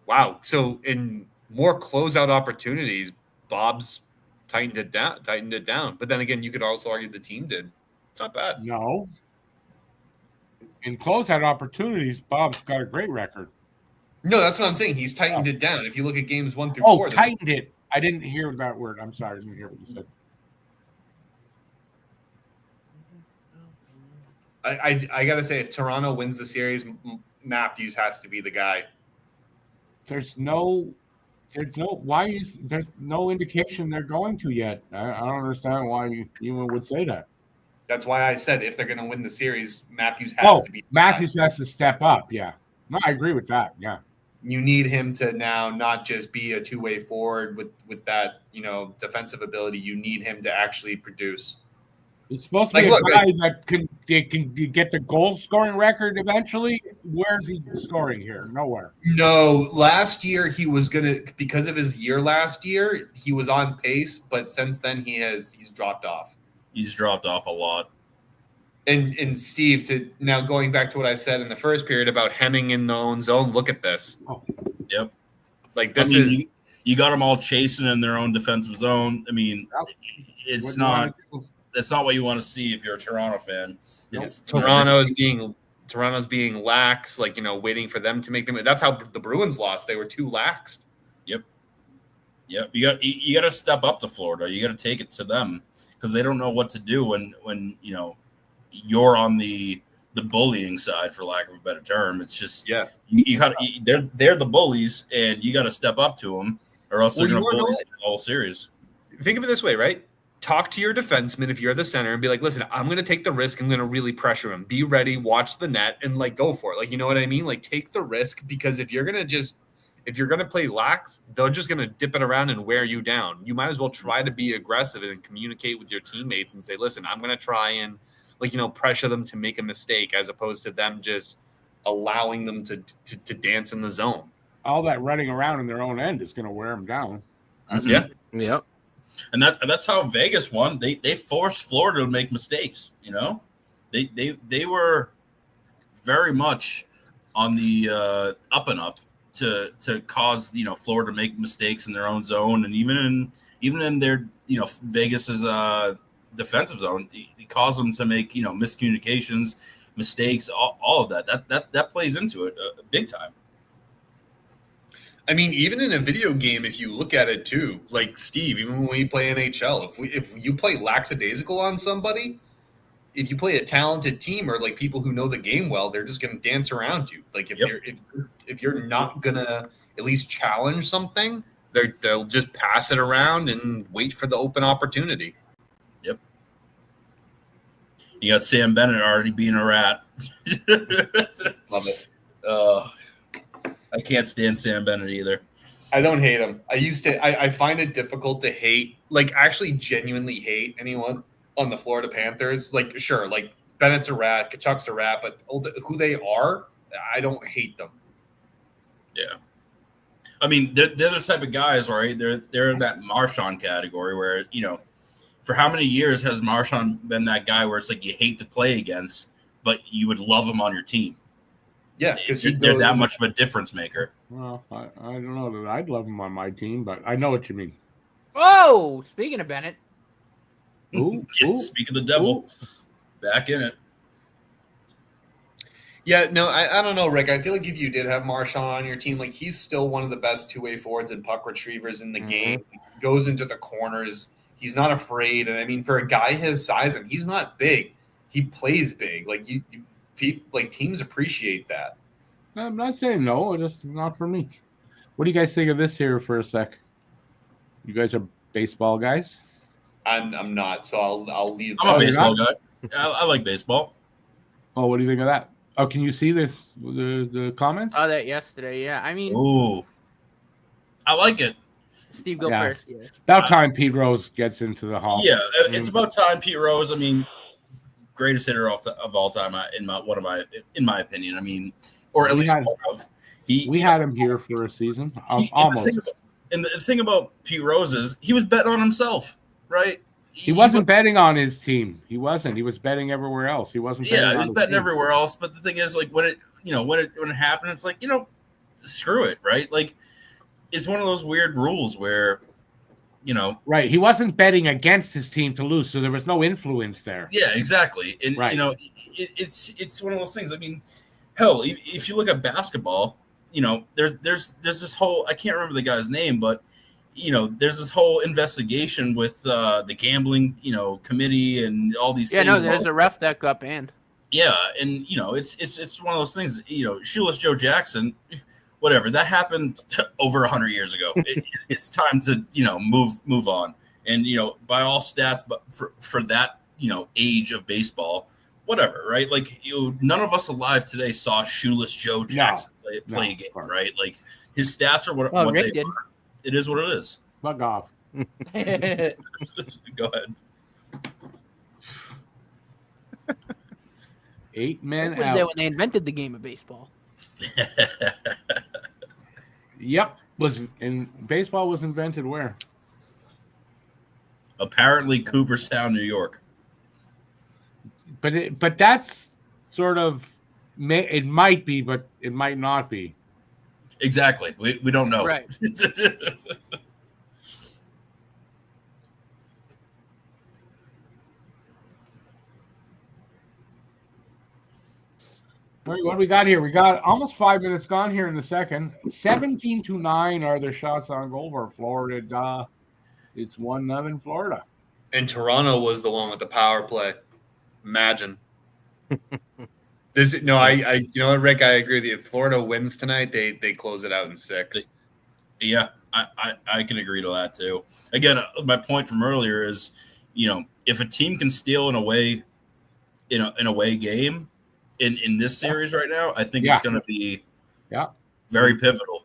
Wow. So in more closeout opportunities, Bob's tightened it down. But then again, you could also argue the team did. It's not bad. No. In closeout opportunities, Bob's got a great record. No, that's what I'm saying. He's tightened it down. If you look at games 1-4. Oh, tightened it. I didn't hear that word. I'm sorry. I didn't hear what you said. I got to say, if Toronto wins the series, Matthews has to be the guy. There's no indication they're going to yet. I don't understand why you would say that. That's why I said if they're going to win the series, Matthews has to be. Matthews has to step up. Yeah. No, I agree with that. Yeah. You need him to now not just be a two-way forward with that, defensive ability. You need him to actually produce. He's supposed to be a guy that can get the goal scoring record eventually. Where's he scoring here? Nowhere. No, last year he was because of his year last year, he was on pace, but since then he's dropped off. He's dropped off a lot. And Steve, to now going back to what I said in the first period about hemming in the own zone, look at this. Oh. Yep. Like this is you got them all chasing in their own defensive zone. I mean, it's not that's not what you want to see if you're a Toronto fan. It's Toronto's being lax, waiting for them to make them. That's how the Bruins lost. They were too laxed. Yep. You got to step up to Florida. You got to take it to them because they don't know what to do when you're on the bullying side, for lack of a better term. It's just you got they're the bullies, and you got to step up to them, or else they're going to bully the whole series. Think of it this way, right? Talk to your defenseman if you're the center and be like, listen, I'm going to take the risk. I'm going to really pressure him. Be ready, watch the net, and go for it. You know what I mean? Take the risk, because if you're going to play lax, they're just going to dip it around and wear you down. You might as well try to be aggressive and communicate with your teammates and say, listen, I'm going to try and pressure them to make a mistake, as opposed to them just allowing them to dance in the zone. All that running around in their own end is going to wear them down. Mm-hmm. Yeah. Yep. And that's how Vegas won. They forced Florida to make mistakes. They were very much on the up and up to cause Florida to make mistakes in their own zone, and even in their Vegas's defensive zone, it caused them to make miscommunications, mistakes, all of that plays into it big time. I mean, even in a video game, if you look at it too, like Steve, even when we play NHL, if you play lackadaisical on somebody, if you play a talented team or like people who know the game well, they're just going to dance around you. Like if you're not going to at least challenge something, they'll just pass it around and wait for the open opportunity. Yep. You got Sam Bennett already being a rat. Love it. I can't stand Sam Bennett either. I don't hate him. I find it difficult to hate, like actually genuinely hate anyone on the Florida Panthers. Like, sure, like Bennett's a rat, Kachuk's a rat, but who they are, I don't hate them. Yeah. I mean, they're the type of guys, right? They're in that Marchand category where, you know, for how many years has Marchand been that guy where it's like you hate to play against, but you would love him on your team? Yeah, because they're that much of a difference maker. Well, I don't know that I'd love him on my team, but I know what you mean. Oh, speaking of Bennett. Ooh, Speak of the devil, back in it. Yeah, no, I don't know, Rick. I feel like if you did have Marchand on your team, like he's still one of the best two-way forwards and puck retrievers in the game. He goes into the corners. He's not afraid. And I mean, for a guy his size, and he's not big, he plays big. Like teams appreciate that. I'm not saying no, just not for me. What do you guys think of this here for a sec? You guys are baseball guys? I'm not, so I'll leave. I'm a baseball guy. I like baseball. Oh, what do you think of that? Oh, can you see this? The comments? Oh, that yesterday. Yeah, I mean, Ooh, I like it. Steve, go first. Yeah. About time Pete Rose gets into the hall. Yeah, it's about time. Pete Rose. I mean, greatest hitter of all time in my opinion. I mean, or at least one of. We had him here for a season, almost. And the thing about Pete Rose is he was betting on himself, right? He wasn't betting on his team. He wasn't. He was betting everywhere else. He wasn't. Yeah, he was betting everywhere else. But the thing is, like when it happened, it's like, screw it, right? Like it's one of those weird rules where, right. He wasn't betting against his team to lose, so there was no influence there. Yeah, exactly. And it's one of those things. I mean, hell, if you look at basketball, there's this whole, I can't remember the guy's name, but there's this whole investigation with the gambling, committee and all these things. Yeah, no, there's a ref that got banned. Yeah, and it's one of those things. Shoeless Joe Jackson, whatever that happened over 100 years ago. It's time to move on. And by all stats, but for that age of baseball, whatever, right? Like none of us alive today saw Shoeless Joe Jackson play a game, right? Like his stats are what Rick they did. are. It is what it is. Fuck off. Go ahead. 8 men Rick was there when they invented the game of baseball. Yep. Baseball was invented where? Apparently Cooperstown, New York. But that's sort of it might be, but it might not be. Exactly. We don't know. Right. What do we got here? We got almost 5 minutes gone here in the second. 17-9 are their shots on goal for Florida. It's 1-0 Florida. And Toronto was the one with the power play. Imagine. I Rick, I agree with you. If Florida wins tonight, they close it out in 6. Yeah, I can agree to that too. Again, my point from earlier is, if a team can steal an away game in this series right now, I think it's going to be very pivotal.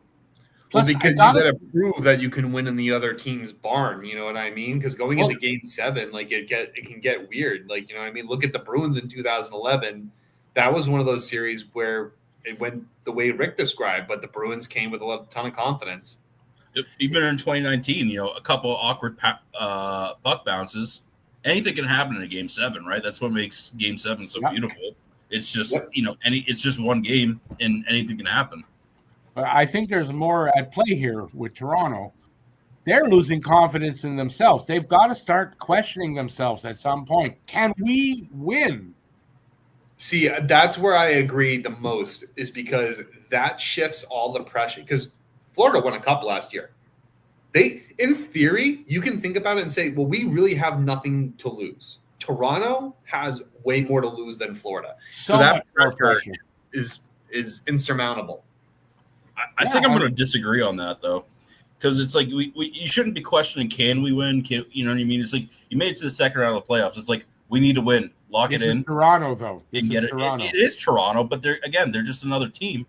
Well, because you got to prove that you can win in the other team's barn. You know what I mean? Because going into Game 7, like it can get weird. Like, you know what I mean? Look at the Bruins in 2011. That was one of those series where it went the way Rick described, but the Bruins came with a ton of confidence. Even in 2019, a couple of awkward puck bounces. Anything can happen in a Game 7, right? That's what makes Game 7 so beautiful. It's just it's just one game, and anything can happen. I think there's more at play here with Toronto. They're losing confidence in themselves. They've got to start questioning themselves at some point. Can we win? See, that's where I agree the most, is because that shifts all the pressure. Because Florida won a cup last year. In theory, you can think about it and say, well, we really have nothing to lose. Toronto has way more to lose than Florida. So So that much more pressure pressure. is insurmountable. I think I'm going to disagree on that though, because it's like you shouldn't be questioning can we win? You know what I mean? It's like you made it to the second round of the playoffs. It's like we need to win, lock This it in. is Toronto, though. This and get is Toronto. It is Toronto, but they're just another team,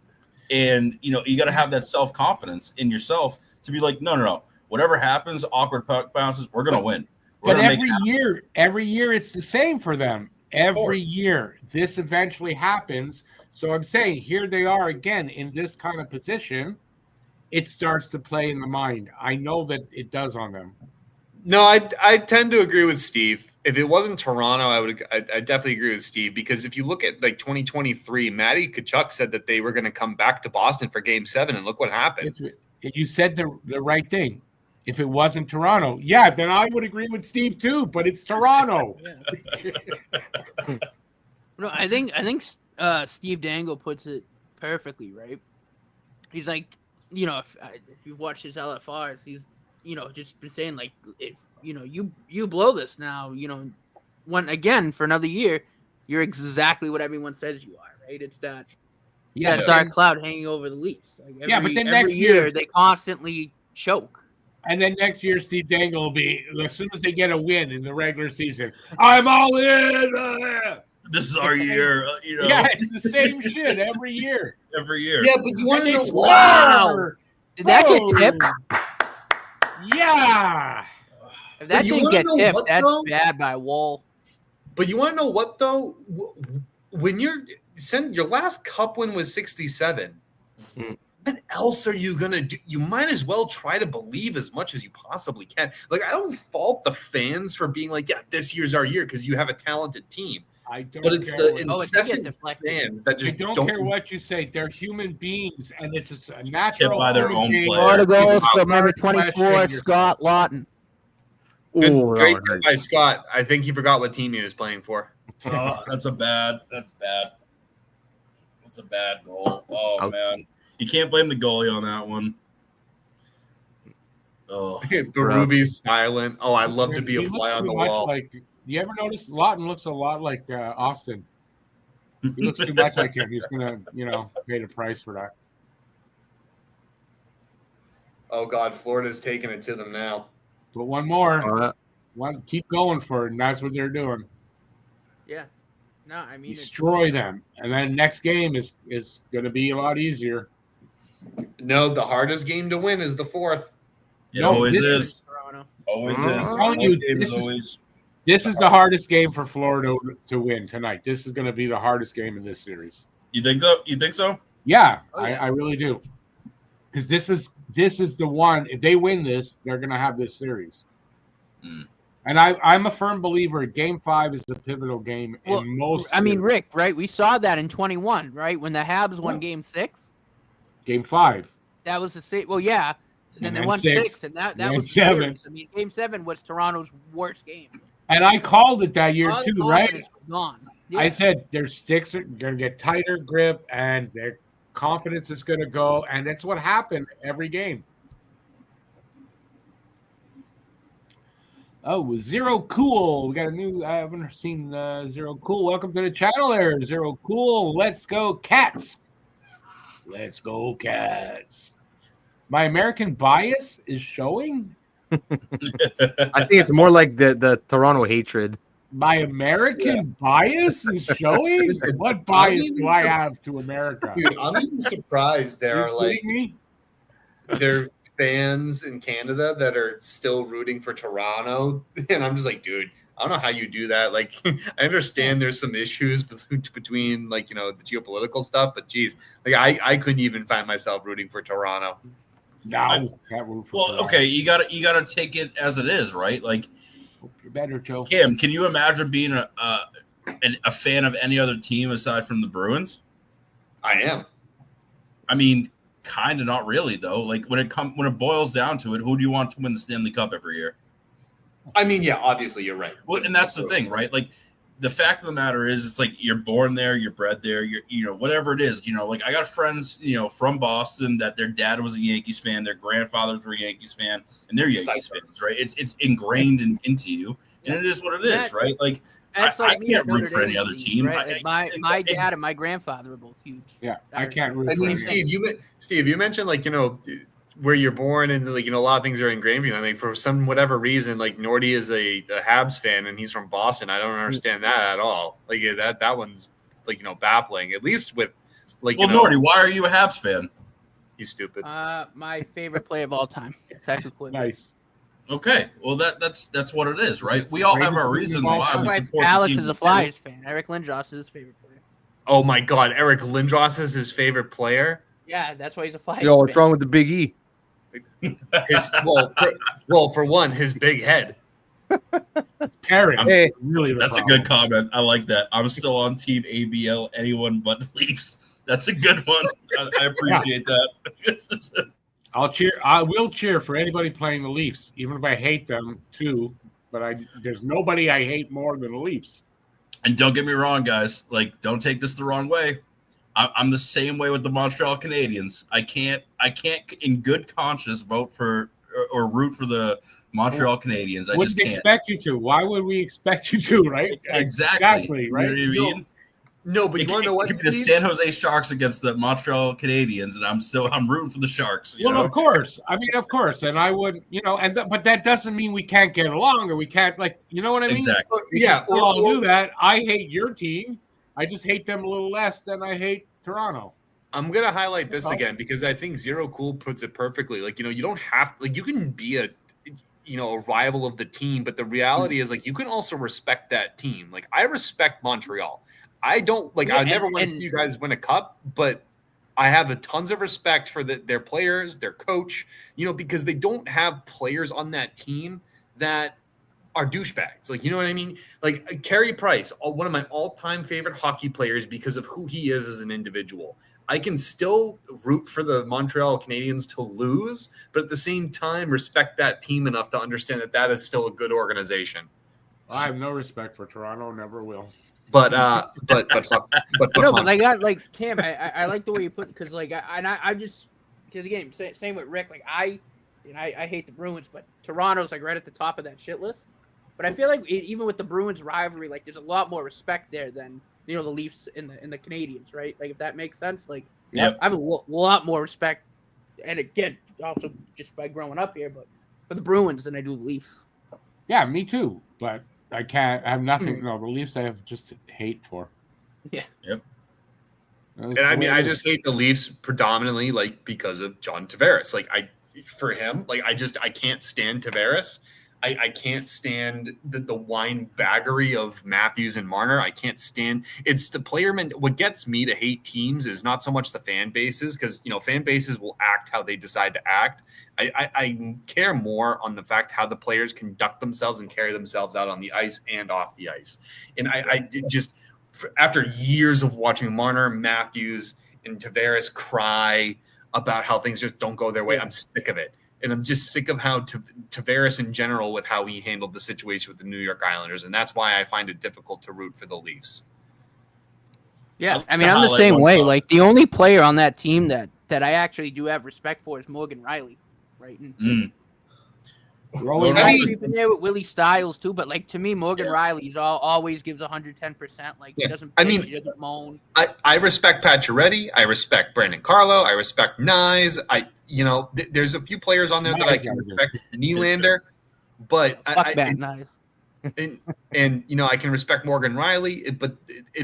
and you got to have that self confidence in yourself to be like, no. Whatever happens, awkward puck bounces, we're going to win. But every year it's the same for them. Every year, this eventually happens. So I'm saying here they are again in this kind of position. It starts to play in the mind. I know that it does on them. No, I tend to agree with Steve. If it wasn't Toronto, I definitely agree with Steve, because if you look at like 2023, Matty Tkachuk said that they were going to come back to Boston for Game 7, and look what happened. You said the right thing. If it wasn't Toronto, yeah, then I would agree with Steve too. But it's Toronto. No, I think Steve Dangle puts it perfectly, right? He's like, if you've watched his LFRs, he's just been saying like, if you blow this now, one again for another year, you're exactly what everyone says you are, right? It's that dark cloud hanging over the Leafs. Like but then every next year year they constantly choke. And then next year, Steve Dangle will be, as soon as they get a win in the regular season, I'm all in. This is our year. Yeah, it's the same shit every year. Every year. Yeah, but you want to know Wow. Did that get tipped? Yeah. If that didn't get tipped, that's bad by Wall. But you want to know what, though? When your last cup win was 67, what else are you going to do? You might as well try to believe as much as you possibly can. Like, I don't fault the fans for being like, yeah, this year's our year because you have a talented team. I don't but it's care the what, incessant fans that just I don't care what you say. They're human beings, and it's just a natural by their own player. Florida goes to number 24, Scott Lawton. Great tip by Scott. I think he forgot what team he was playing for. Oh, that's bad. That's a bad goal. Oh, man. You can't blame the goalie on that one. Oh, Berube's silent. Oh, I'd love to be a fly on the wall. You ever notice Lawton looks a lot like Austin? He looks too much like him. He's gonna, pay the price for that. Oh God, Florida's taking it to them now. But one more, keep going for it, and that's what they're doing. Yeah, no, I mean destroy them, and then next game is going to be a lot easier. No, the hardest game to win is the fourth. It always is. Always is. This is the hardest game for Florida to win tonight. This is going to be the hardest game in this series. You think so? Yeah, I really do. Because this is the one. If they win this, they're going to have this series. And I'm a firm believer. Game 5 is the pivotal game in most. I mean, Rick, right? We saw that in 21, right? When the Habs won Game 6. Game 5. That was the same. Well, yeah. And then they won 6, and that was 7. I mean, Game 7 was Toronto's worst game. And I called it that year too, right? Gone. Yeah. I said their sticks are going to get tighter grip, and their confidence is going to go, and that's what happened every game. Oh, Zero Cool. We got a new. I haven't seen Zero Cool. Welcome to the channel, there, Zero Cool. Let's go, Cats. Let's go, Cats. My American bias is showing. I think it's more like the Toronto hatred. My American bias is showing? What bias do I have to America? Dude, I'm even surprised there are fans in Canada that are still rooting for Toronto. And I'm just like, dude, I don't know how you do that. Like, I understand there's some issues between the geopolitical stuff, but geez, I couldn't even find myself rooting for Toronto. No. Okay, you gotta take it as it is, right? Like, you're better, Joe. Kim, can you imagine being a fan of any other team aside from the Bruins? I am. I mean, kind of, not really though. Like when it boils down to it, who do you want to win the Stanley Cup every year? I mean, yeah, obviously you're right. Well, and that's the thing, right? Like, the fact of the matter is, it's like you're born there, you're bred there, you're whatever it is, like I got friends, from Boston that their dad was a Yankees fan, their grandfathers were a Yankees fan, and they're Yankees fans, right? It's ingrained into you, and it is what it is, right? Like, That's I like me at can't root Notre for any Dame, other Steve, team. right? Like my dad and my grandfather are both huge. Yeah, I can't root I for mean, anyone. Steve, you mentioned like where you're born and like a lot of things are ingrained in you. I mean, for some whatever reason, like Nordy is a Habs fan and he's from Boston. I don't understand that at all. Like that one's like baffling. At least with like Nordy, why are you a Habs fan? He's stupid. My favorite player of all time, technically. Nice. Okay, well that's what it is, right? We all have our reasons why we support Alex the team. is a Flyers fan. Eric Lindros is his favorite player. Oh my God, Eric Lindros is his favorite player. Yeah, that's why he's a Flyers Yo, fan. what's wrong with the Big E? For one, his big head. Parents. Hey, really. That's a good comment. I like that. I'm still on team ABL. Anyone but Leafs. That's a good one. I appreciate that. I'll cheer. I will cheer for anybody playing the Leafs, even if I hate them too. But there's nobody I hate more than the Leafs. And don't get me wrong, guys. Like, don't take this the wrong way. I'm the same way with the Montreal Canadiens. I can't, in good conscience, vote for or root for the Montreal Canadiens. I just can't. Expect you to. Why would we expect you to? Right? Exactly. Right. You know what I mean? No, but you want to know what? The San Jose Sharks against the Montreal Canadiens, and I'm rooting for the Sharks. Well, of course. I mean, of course, and I would, but that doesn't mean we can't get along or we can't, like, you know what I mean? Exactly. Yeah. Or I'll do that. I hate your team. I just hate them a little less than I hate Toronto. I'm gonna highlight this again because I think Zero Cool puts it perfectly. Like, you don't have like you can be a rival of the team, but the reality is like you can also respect that team. Like I respect Montreal. I don't like. I never want to see you guys win a cup, but I have a tons of respect for their players, their coach. Because they don't have players on that team that are douchebags. Like, you know what I mean? Like Carey Price, one of my all-time favorite hockey players because of who he is as an individual. I can still root for the Montreal Canadiens to lose, but at the same time, respect that team enough to understand that is still a good organization. I have no respect for Toronto. Never will. But I got like Cam. I like the way you put because like I just because again same with Rick. Like I hate the Bruins, but Toronto's like right at the top of that shit list. But I feel like even with the Bruins rivalry, like there's a lot more respect there than the Leafs and the Canadiens, right? Like if that makes sense. Like I have a lot more respect, and again also just by growing up here, but for the Bruins than I do the Leafs. Yeah, me too. But I can't. I have nothing. No, the Leafs I have just hate for. Yeah. Yep. And I mean, I just hate the Leafs predominantly, like because of John Tavares. Like I can't stand Tavares. I can't stand the wine baggery of Matthews and Marner. I can't stand it's the player. What gets me to hate teams is not so much the fan bases because fan bases will act how they decide to act. I care more on the fact how the players conduct themselves and carry themselves out on the ice and off the ice. And I just after years of watching Marner, Matthews, and Tavares cry about how things just don't go their way, I'm sick of it. And I'm just sick of how Tavares in general with how he handled the situation with the New York Islanders. And that's why I find it difficult to root for the Leafs. Yeah, I mean, I'm the same way. Like, the only player on that team that I actually do have respect for is Morgan Riley, right? And I've been there with Willie Stiles, too. But, like, to me, Morgan Riley's always gives 110%. Like, he doesn't bitch, he doesn't moan. I respect Pacioretty. I respect Brandon Carlo. I respect Nyes. There's a few players on there that I can respect. Nylander, but Nyes. And I can respect Morgan Riley, but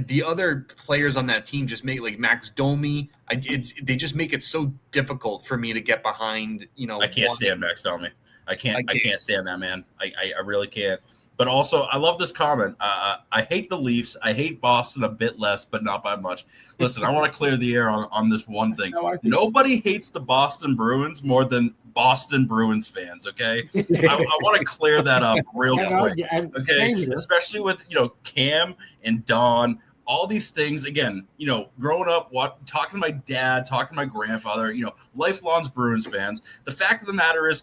the other players on that team just make like Max Domi. They just make it so difficult for me to get behind. I can't stand Max Domi. I can't stand that man. I really can't. But also, I love this comment. I hate the Leafs. I hate Boston a bit less, but not by much. Listen, I want to clear the air on this one thing. Nobody hates the Boston Bruins more than Boston Bruins fans, okay? I want to clear that up real quick, okay? Especially with, Cam and Don, all these things. Again, growing up, talking to my dad, talking to my grandfather, lifelong Bruins fans. The fact of the matter is,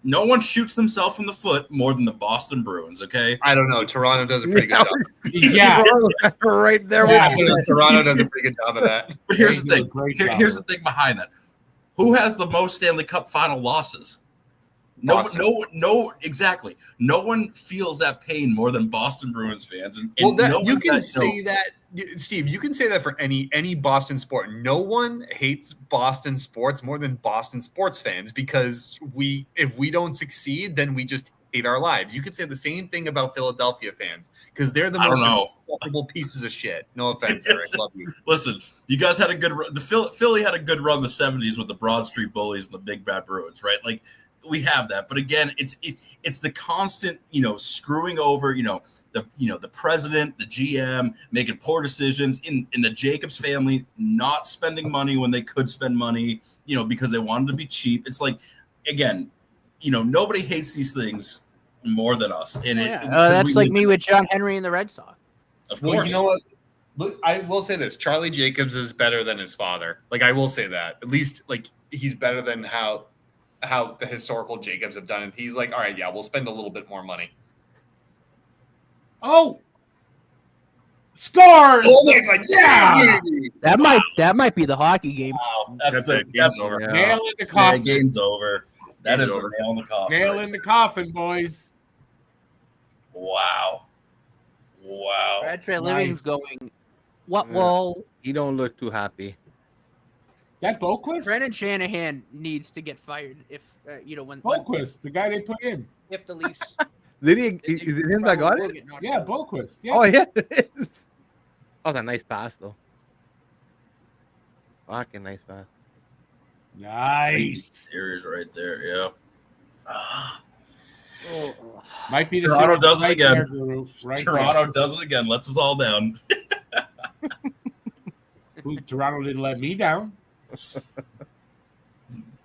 no one shoots themselves in the foot more than the Boston Bruins, okay? I don't know. Toronto does a pretty good job. Yeah. Right there. Toronto does a pretty good job of that. But here's the thing. Here's the thing behind that. Who has the most Stanley Cup final losses? Exactly. No one feels that pain more than Boston Bruins fans. And you can say that, Steve. You can say that for any Boston sport. No one hates Boston sports more than Boston sports fans because if we don't succeed, then we just hate our lives. You could say the same thing about Philadelphia fans because they're the most insufferable pieces of shit. No offense, Eric. Love you. Listen, you guys had a good run. Philly had a good run in the 70s with the Broad Street Bullies and the Big Bad Bruins, right? Like, we have that, but again, it's the constant, screwing over, the president, the GM, making poor decisions in the Jacobs family, not spending money when they could spend money, because they wanted to be cheap. It's like, again, nobody hates these things more than us. And that's like me with John Henry and the Red Sox. Of course. You know what? Look, I will say this: Charlie Jacobs is better than his father. Like, I will say that. At least, like, he's better than how the historical Jacobs have done it. He's like, all right, yeah, we'll spend a little bit more money. Oh, scores! Oh my God, yeah! That might be the hockey game. Wow, that's it. Game's over. Nail in the coffin. Yeah, game's over. That is over. a nail in the coffin. Nail in the coffin, boys. Wow. Brad Treliving's going. What? Yeah. Well, He don't look too happy. That Boquist? Brendan Shanahan needs to get fired if when Boquist, the guy they put in. if the Leafs. Did he? Is it him that got it? Yeah, Boquist. Yeah. Oh yeah, it is. That was a nice pass though. Fucking nice pass. Nice. Series right there, yeah. Might be the Toronto series does it right again. there, Guru, right Toronto does it again. Lets us all down. there. Toronto didn't let me down.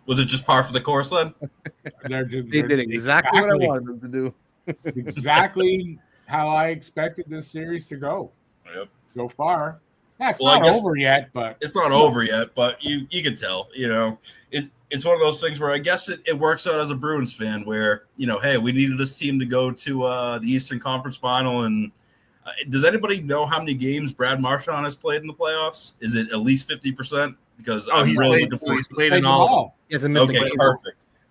Was it just par for the course then? They did exactly what I wanted them to do. Exactly how I expected this series to go. Yep. So far. That's Well, I not guess- over yet, but It's not over yet, but you can tell, it's one of those things where I guess it works out as a Bruins fan where, hey, we needed this team to go to the Eastern Conference Final. And does anybody know how many games Brad Marchand has played in the playoffs? Is it at least 50%? Because he's played in all. He hasn't missed a Okay, game.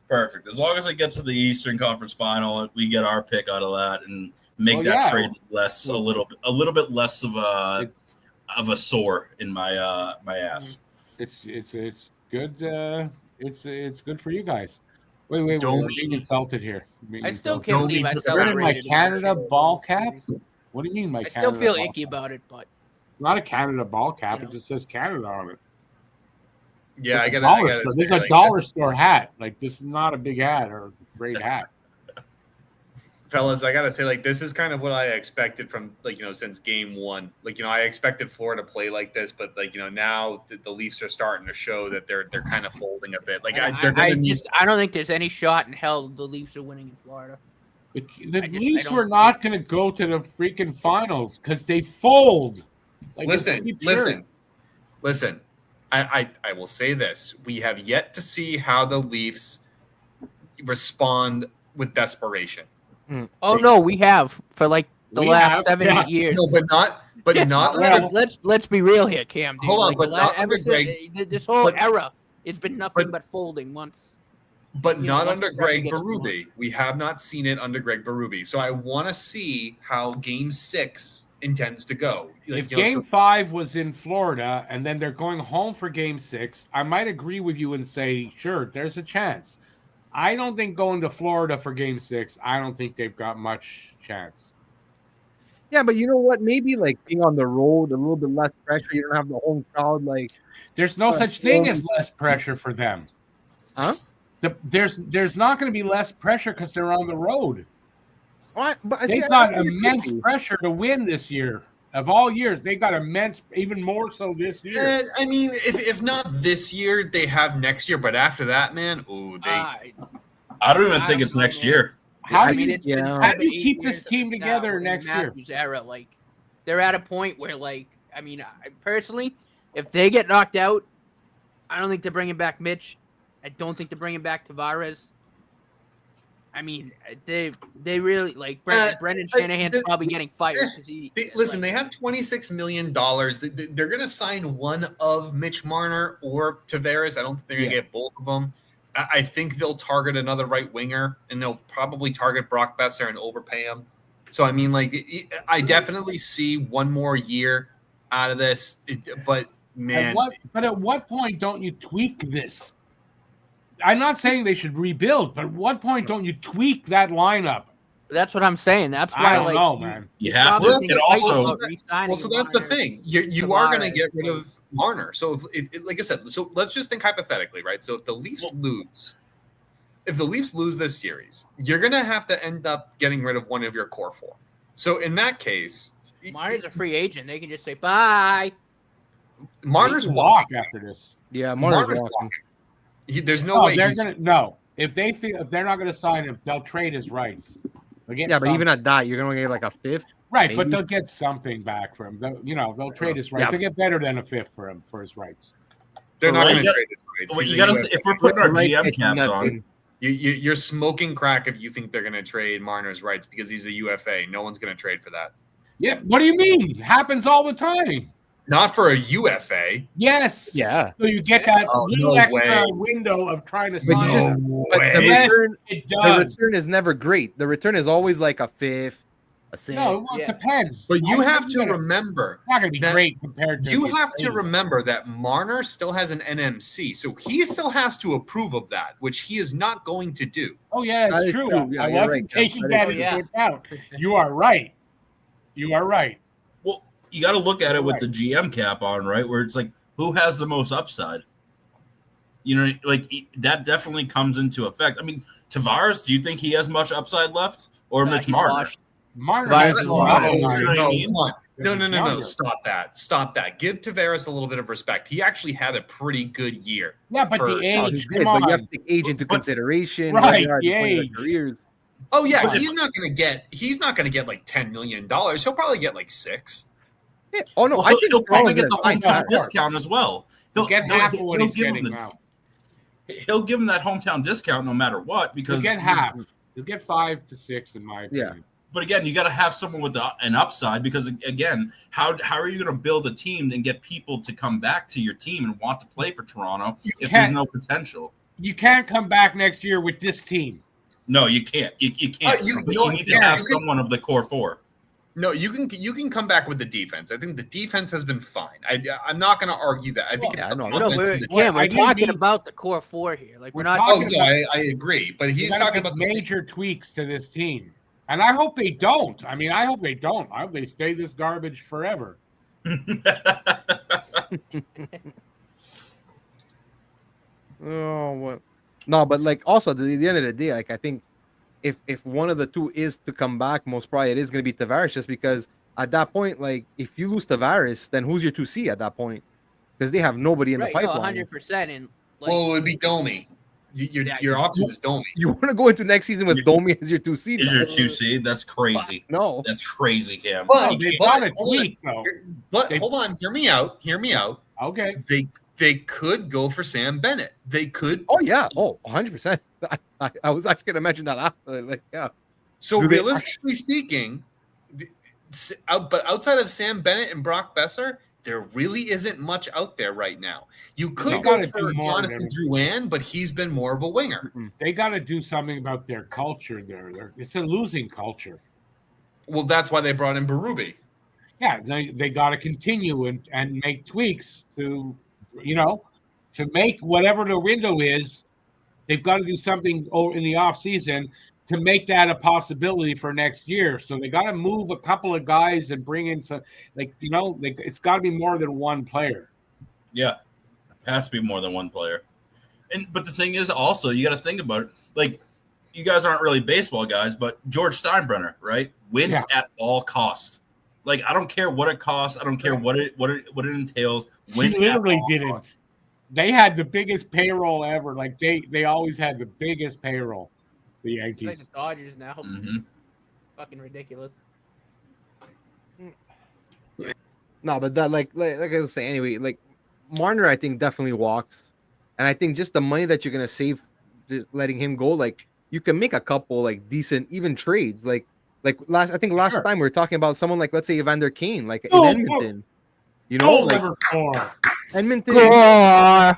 perfect. As long as it gets to the Eastern Conference Final, we get our pick out of that and make that trade less a little bit less of a sore in my my ass. It's good. It's good for you guys. Wait, we're being insulted here. I still can't believe I celebrated. My Canada ball cap? What do you mean, my I Canada? still feel ball icky cap? about it, but Not a Canada ball cap. It just says Canada on it. Yeah, I It's a gotta. dollar store. This is a dollar store hat. Like, this is not a big hat or a great hat. Fellas, I gotta say, like, this is kind of what I expected from, like, since game one. Like, I expected Florida to play like this, but, like, now the Leafs are starting to show that they're kind of folding a bit. Like, I don't think there's any shot in hell the Leafs are winning in Florida. The Leafs were not going to go to the freaking finals because they fold. Like, Listen. I will say this: we have yet to see how the Leafs respond with desperation. Oh no, we have for like the last 7-8 years. No, but not. Let's be real here, Cam. Dude. Hold on, like, but not under this whole era, it's been nothing but folding once. But not under Greg Berube. We have not seen it under Greg Berube. So I want to see how Game 6 intends to go. If Game 5 was in Florida and then they're going home for Game 6, I might agree with you and say, sure, there's a chance. I don't think going to Florida for Game 6, I don't think they've got much chance. Yeah, but you know what? Maybe like being on the road, a little bit less pressure. You don't have the home crowd. Like, there's no such thing as less pressure for them. Huh? There's not going to be less pressure because they're on the road. What? But They've got immense pressure to win this year. Of all years, they got immense, even more so this year. I mean, if not this year, they have next year. But after that, man, I don't even think it's next year. How do you keep this team together next year? Era, like, they're at a point where, like, I mean, personally, if they get knocked out, I don't think they're bringing back Mitch. I don't think they're bringing back Tavares. I mean, they really, like, Brendan Shanahan's probably getting fired. Listen, they have $26 million. They're going to sign one of Mitch Marner or Tavares. I don't think they're going to get both of them. I think they'll target another right winger, and they'll probably target Brock Besser and overpay him. So, I mean, like, I definitely see one more year out of this. But, man. At what point don't you tweak this? I'm not saying they should rebuild, but at what point don't you tweak that lineup? That's what I'm saying. That's why, I don't know, man. You have to. Probably It also, Well, so that's the thing. You are going to get rid of Marner. So, like I said, so let's just think hypothetically, right? So, if the Leafs lose this series, you're going to have to end up getting rid of one of your core four. So, in that case, Marner's a free agent. They can just say bye. Marner's walk after this. Yeah, Marner's walking. There's no way. If they're not going to sign him, they'll trade his rights. Yeah, but even at that, you're going to get like a fifth. Right, maybe. but they'll get something back for him. They'll trade his rights. Yeah. They'll get better than a fifth for him for his rights. They're not going to trade his rights. If we're putting our GM caps on, you're smoking crack if you think they're going to trade Marner's rights because he's a UFA. No one's going to trade for that. Yeah, what do you mean? It happens all the time. Not for a UFA. Yes. Yeah. So you get that little extra way. window of trying to But sign. the return is never great. The return is always like a fifth, a sixth. No, it depends. But you have to remember it's not going to be great compared to. You have to remember that Marner still has an NMC, so he still has to approve of that, which he is not going to do. Oh yeah, that's true. Yeah, I wasn't taking that into account. You are right. Well, you got to look at it with the GM cap on, right? Where it's like, who has the most upside? You know, like that definitely comes into effect. I mean, Tavares, do you think he has much upside left, or Mitch Marner? Marner. No. Stop that. Give Tavares a little bit of respect. He actually had a pretty good year. Yeah, but the age. But you have to take age into consideration. Right, the age. Careers. Oh yeah, he's not gonna get like $10 million. He'll probably get like $6 million. Yeah. Oh no, Well, I think he'll probably get the hometown discount as well. He'll get half of what he's getting now. He'll give him that hometown discount no matter what, because he'll get half. He'll get 5 to 6 in my opinion. Yeah. But again, you got to have someone with an upside, because again, how are you going to build a team and get people to come back to your team and want to play for Toronto if there's no potential? You can't come back next year with this team. No, you can't. You can't. You need to have someone of the core four. No, you can come back with the defense. I think the defense has been fine. I'm not going to argue that. I think it's the offense. We're talking about the core four here. Like we're not. I agree, but he's talking about major tweaks to this team, and I hope they don't. I mean, I hope they don't. I hope they stay this garbage forever. Oh, what? No, but like also at the end of the day, like I think if one of the two is to come back, most probably it is going to be Tavares, just because at that point, like if you lose Tavares, then who's your 2C at that point? Because they have nobody in the pipeline. 100%. And it'd be Domi. Your option is Domi. You want to go into next season with Domi as your 2C? Is your 2C? That's crazy. No, that's crazy, Cam. But they've got a tweak though. But hold on, hear me out. Okay. They could go for Sam Bennett. They could. Oh yeah. Oh, 100%. I was actually going to mention that after. Like, yeah. So realistically speaking, but outside of Sam Bennett and Brock Besser, there really isn't much out there right now. You could go for Jonathan Drouin, but he's been more of a winger. They got to do something about their culture there. It's a losing culture. Well, that's why they brought in Berube. Yeah, they got to continue and make tweaks to make whatever the window is. They've got to do something in the off season to make that a possibility for next year. So they got to move a couple of guys and bring in some, it's got to be more than one player. Yeah, it has to be more than one player. But the thing is, also you got to think about it. Like, you guys aren't really baseball guys, but George Steinbrenner, right? Win at all costs. Like, I don't care what it costs. I don't care what it entails. Win he literally didn't. Costs. They had the biggest payroll ever. Like they always had the biggest payroll. The Yankees. Like the Dodgers now. Mm-hmm. Fucking ridiculous. No, but that like I was saying anyway, like Marner I think definitely walks. And I think just the money that you're gonna save just letting him go, like you can make a couple like decent even trades. Like last time we were talking about someone like, let's say, Evander Kane, like in Edmonton. You know, number 4. Edmonton. Wow.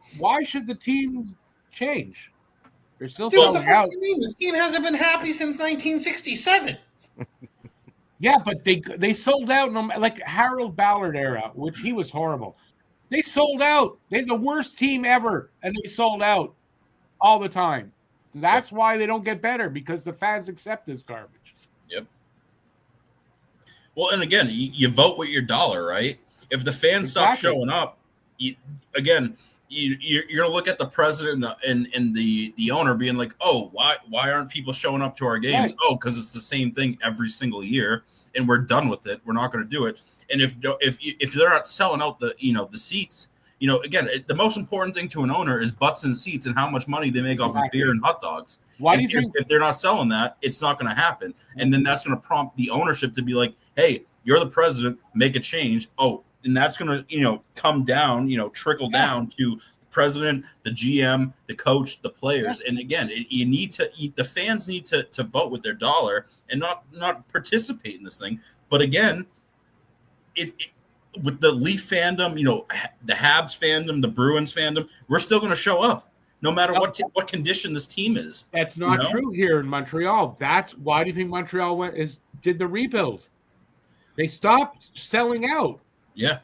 why should the team change? They're still Dude, what the selling fuck out. do you mean? This team hasn't been happy since 1967. Yeah, but they sold out. Like Harold Ballard era, which he was horrible. They sold out. They're the worst team ever, and they sold out all the time. That's why they don't get better, because the fans accept this garbage. Yep. Well, and again, you vote with your dollar, right? If the fans stop showing up, you're going to look at the president and the owner being like, oh, why aren't people showing up to our games? Right. Oh, because it's the same thing every single year, and we're done with it. We're not going to do it. And if they're not selling out the seats, again, the most important thing to an owner is butts and seats and how much money they make off of beer and hot dogs. Why do you think if they're not selling that, it's not going to happen? And then that's going to prompt the ownership to be like, hey, you're the president, make a change. Oh, and that's going to, come down, trickle down to the president, the GM, the coach, the players. And again, the fans need to vote with their dollar and not participate in this thing. But again, with the Leaf fandom, the Habs fandom, the Bruins fandom, we're still going to show up no matter what condition this team is. That's not true here in Montreal. That's why do you think Montreal did the rebuild? They stopped selling out. Yeah.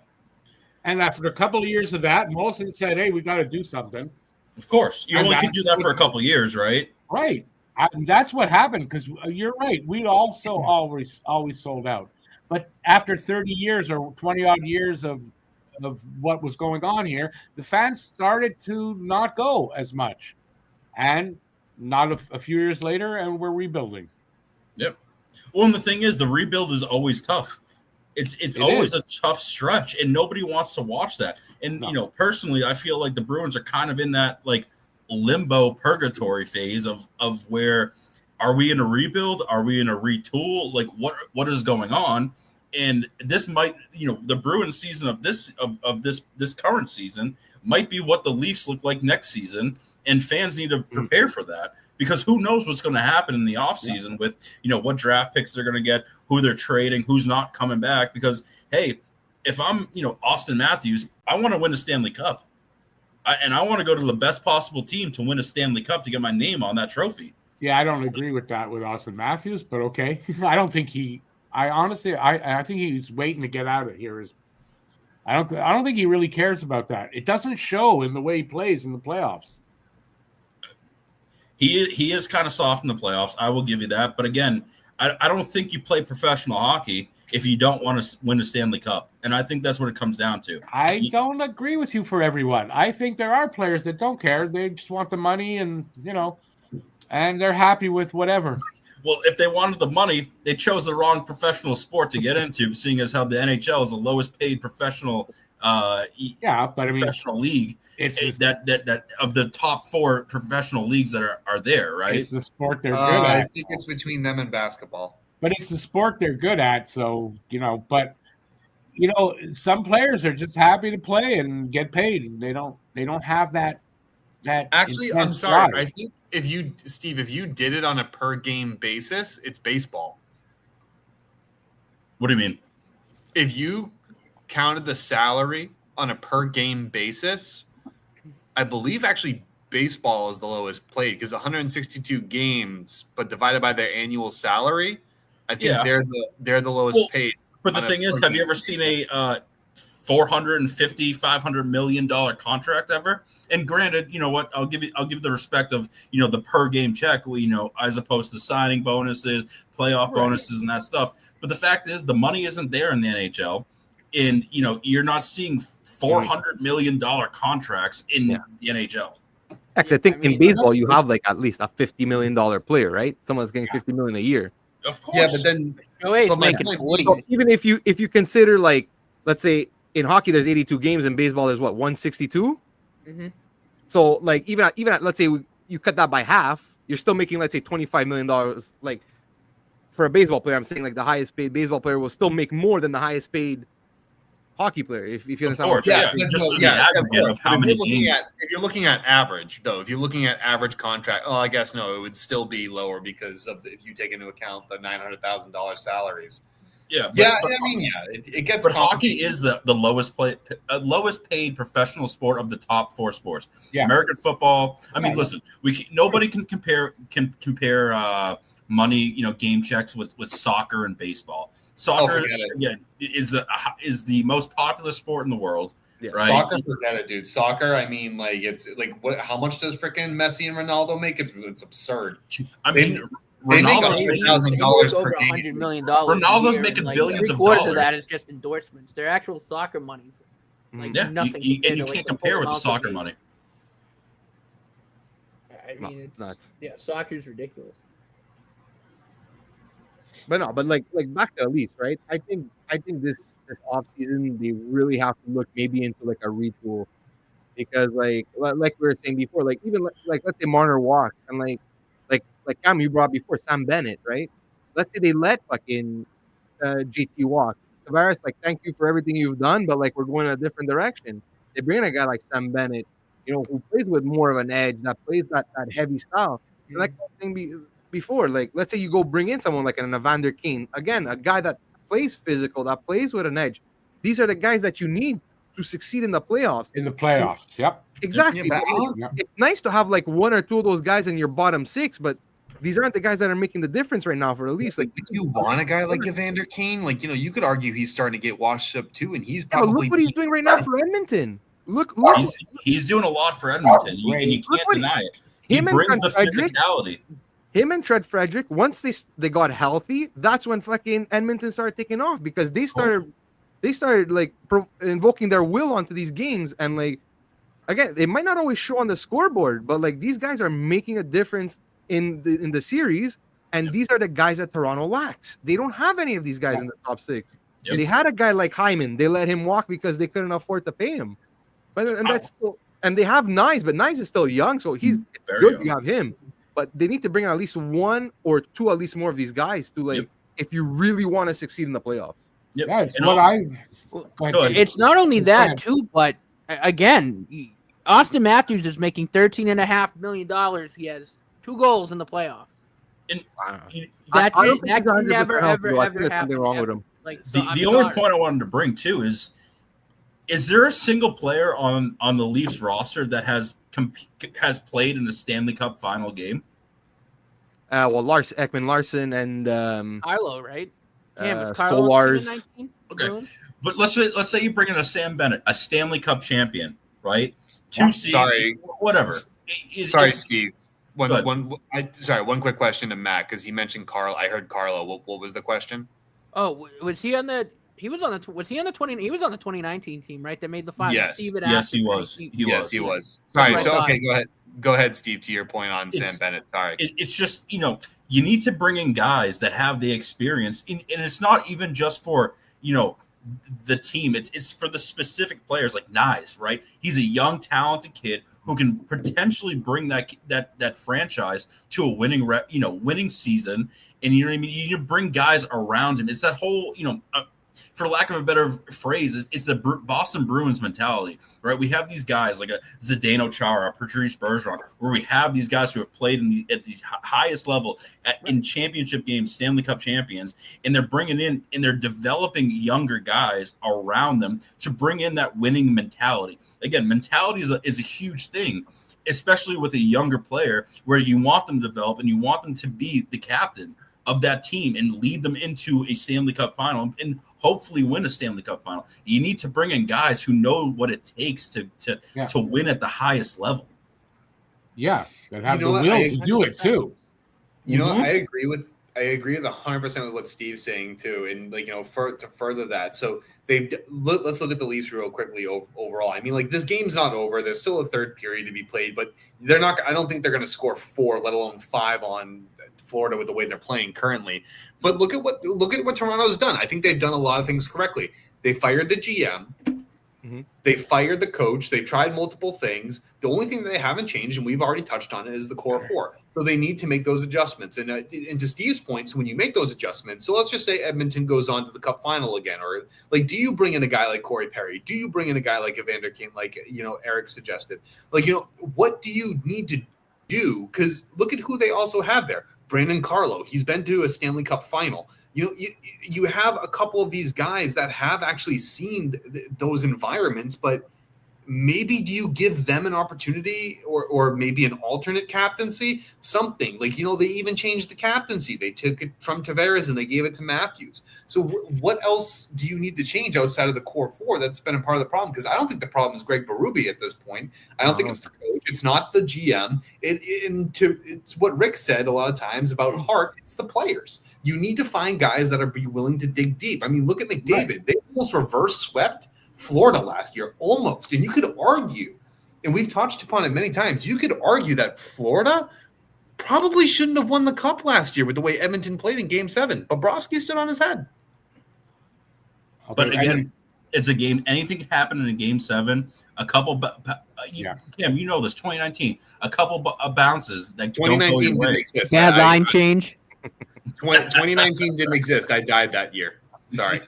And after a couple of years of that, Molson said, hey, we got to do something. Of course. You only could do that for a couple of years, right? Right. That's what happened, because you're right. We also always sold out. But after 30 years or 20-odd years of what was going on here, the fans started to not go as much. And not a few years later, and we're rebuilding. Yep. Well, and the thing is, the rebuild is always tough. It's always a tough stretch, and nobody wants to watch that. And, personally, I feel like the Bruins are kind of in that, like, limbo purgatory phase of where are we in a rebuild? Are we in a retool? Like, what is going on? And this might, the Bruins season of this current season might be what the Leafs look like next season, and fans need to prepare for that. Because who knows what's going to happen in the offseason with, what draft picks they're going to get, who they're trading, who's not coming back. Because, hey, if I'm, Austin Matthews, I want to win a Stanley Cup. And I want to go to the best possible team to win a Stanley Cup to get my name on that trophy. Yeah, I don't agree with that with Austin Matthews, but okay. I think he's waiting to get out of here. I don't think he really cares about that. It doesn't show in the way he plays in the playoffs. He is kind of soft in the playoffs. I will give you that. But again, I don't think you play professional hockey if you don't want to win a Stanley Cup. And I think that's what it comes down to. I don't agree with you for everyone. I think there are players that don't care. They just want the money and, and they're happy with whatever. Well, if they wanted the money, they chose the wrong professional sport to get into, seeing as how the NHL is the lowest paid professional professional league. It's that of the top 4 professional leagues that are there, right? It's the sport they're good at. I think it's between them and basketball. But it's the sport they're good at, so some players are just happy to play and get paid, and they don't have that. Actually, I'm sorry. I think if you did it on a per game basis, it's baseball. What do you mean? If you counted the salary on a per game basis, I believe actually baseball is the lowest played, because 162 games, but divided by their annual salary, I think they're the lowest paid. But the thing is, have you ever seen a $450-500 million contract ever? And granted, you know what? I'll give the respect of the per game check, as opposed to signing bonuses, playoff bonuses, and that stuff. But the fact is, the money isn't there in the NHL. And you're not seeing $400 million contracts in the NHL. Actually, I think in baseball you have like at least a $50 million player, right? Someone's getting $50 million a year. Of course. Yeah, but then so even if you consider, like, let's say in hockey there's 82 games, in baseball there's 162. Mm-hmm. So like even at, let's say you cut that by half, you're still making, let's say, $25 million. Like for a baseball player, I'm saying like the highest paid baseball player will still make more than the highest paid hockey player, if you understand. Of how many games. If you're looking at average, though, if you're looking at average contract, I guess no, it would still be lower because of if you take into account the $900,000 salaries. Yeah, it gets. But hockey is the lowest paid professional sport of the top 4 sports. Yeah. American football. I mean, listen, nobody can compare money, game checks with soccer and baseball. Soccer again is the most popular sport in the world. Yes. Right? Soccer, forget it, dude. Soccer, I mean, like it's like what? How much does freaking Messi and Ronaldo make? It's absurd. I mean, they make Ronaldo's $100,000 over per game. $100 million. Ronaldo's making billions of $3/4 dollars. of that is just endorsements. Their actual soccer money's nothing. And you can't compare with the soccer money. I mean, it's nuts. Yeah, soccer's ridiculous. But like back to the Leafs, right? I think this offseason they really have to look maybe into like a retool, because like we were saying before, like even like let's say Marner walks, and like Cam, you brought before, Sam Bennett, right? Let's say they let fucking JT walk. Tavares, like, thank you for everything you've done, but like we're going in a different direction. They bring in a guy like Sam Bennett, who plays with more of an edge, that plays that heavy style. And like I was saying before, like let's say you go bring in someone like an Evander Kane, again, a guy that plays physical, that plays with an edge. These are the guys that you need to succeed in the playoffs. Yep. Exactly. Yeah, it's nice to have like 1 or 2 of those guys in your bottom 6, but these aren't the guys that are making the difference right now for the Leafs. Like, do you want a guy like Evander Kane? Like, you could argue he's starting to get washed up too, and he's probably. But look what he's doing right now for Edmonton. Look. He's doing a lot for Edmonton, and you can't deny it. He brings the physicality. Him and Tread Frederick, once they got healthy, that's when fucking Edmonton started taking off, because they started like invoking their will onto these games, and like again, it might not always show on the scoreboard, but like these guys are making a difference in the series, and these are the guys that Toronto lacks. They don't have any of these guys in the top 6. Yep. They had a guy like Hyman, they let him walk because they couldn't afford to pay him. And they have Nyes, but Nyes is still young, so it's good you have him. But they need to bring in at least 1 or 2, at least more of these guys to if you really want to succeed in the playoffs. Yep. Yeah, it's not only that too, but again, Austin Matthews is making $13.5 million. He has 2 goals in the playoffs. And that can never ever happen. Something wrong with him. Like, so the only point I wanted to bring too is there a single player on the Leafs roster that has played in a Stanley Cup final game? Ekman Larson and Carlo, right? Stolars. Okay, but let's say you bring in a Sam Bennett, a Stanley Cup champion, right? Whatever. Steve. One quick question to Matt, because he mentioned Carl. I heard Carlo. What was the question? Oh, was he on the 2019 team, right? That made the final. Yes. He was. He was. Sorry. So okay, go ahead. Go ahead, Steve. To your point on Sam Bennett. Sorry. It's just you need to bring in guys that have the experience, and it's not even just for the team. It's for the specific players like Nyes, right? He's a young, talented kid who can potentially bring that franchise to a winning season. And you know what I mean? You bring guys around him. It's that whole, for lack of a better phrase, it's the Boston Bruins mentality, right? We have these guys like a Zdeno Chara, Patrice Bergeron, where we have these guys who have played at the highest level in championship games, Stanley Cup champions, and they're bringing in and they're developing younger guys around them to bring in that winning mentality. Again, mentality is a huge thing, especially with a younger player, where you want them to develop and you want them to be the captain of that team and lead them into a Stanley Cup final and hopefully win a Stanley Cup final. You need to bring in guys who know what it takes to win at the highest level. Yeah, that have the will to do it too. I agree with 100% with what Steve's saying too, and to further that. So let's look at the Leafs real quickly overall. I mean, like, this game's not over. There's still a third period to be played, but they're not. I don't think they're going to score 4, let alone 5 on Florida with the way they're playing currently. But look at what Toronto's done. I think they've done a lot of things correctly. They fired the GM. Mm-hmm. They fired the coach. They tried multiple things. The only thing that they haven't changed, and we've already touched on it, is the core 4. So they need to make those adjustments. And to Steve's point, so when you make those adjustments, so let's just say Edmonton goes on to the Cup final again, or like, do you bring in a guy like Corey Perry? Do you bring in a guy like Evander Kane, like Eric suggested? Like, what do you need to do? Because look at who they also have there. Brandon Carlo. He's been to a Stanley Cup final. You have a couple of these guys that have actually seen those environments, but maybe do you give them an opportunity or maybe an alternate captaincy? Something like, they even changed the captaincy. They took it from Tavares and they gave it to Matthews. So what else do you need to change outside of the core four? That's been a part of the problem, because I don't think the problem is Greg Berube at this point. I don't think it's the coach. It's not the GM. It's what Rick said a lot of times about Hart. It's the players. You need to find guys that are be willing to dig deep. I mean, look at McDavid. Right. They almost reverse swept Florida last year, almost. And you could argue, and we've touched upon it many times, you could argue that Florida probably shouldn't have won the cup last year with the way Edmonton played in Game 7. Bobrovsky stood on his head. But again, it's a game. Anything can happen in a Game 7. A couple, Kim, you know this, 2019, a couple of bounces that 2019 didn't exist. Bad line change. 2019 didn't exist. I died that year. Sorry.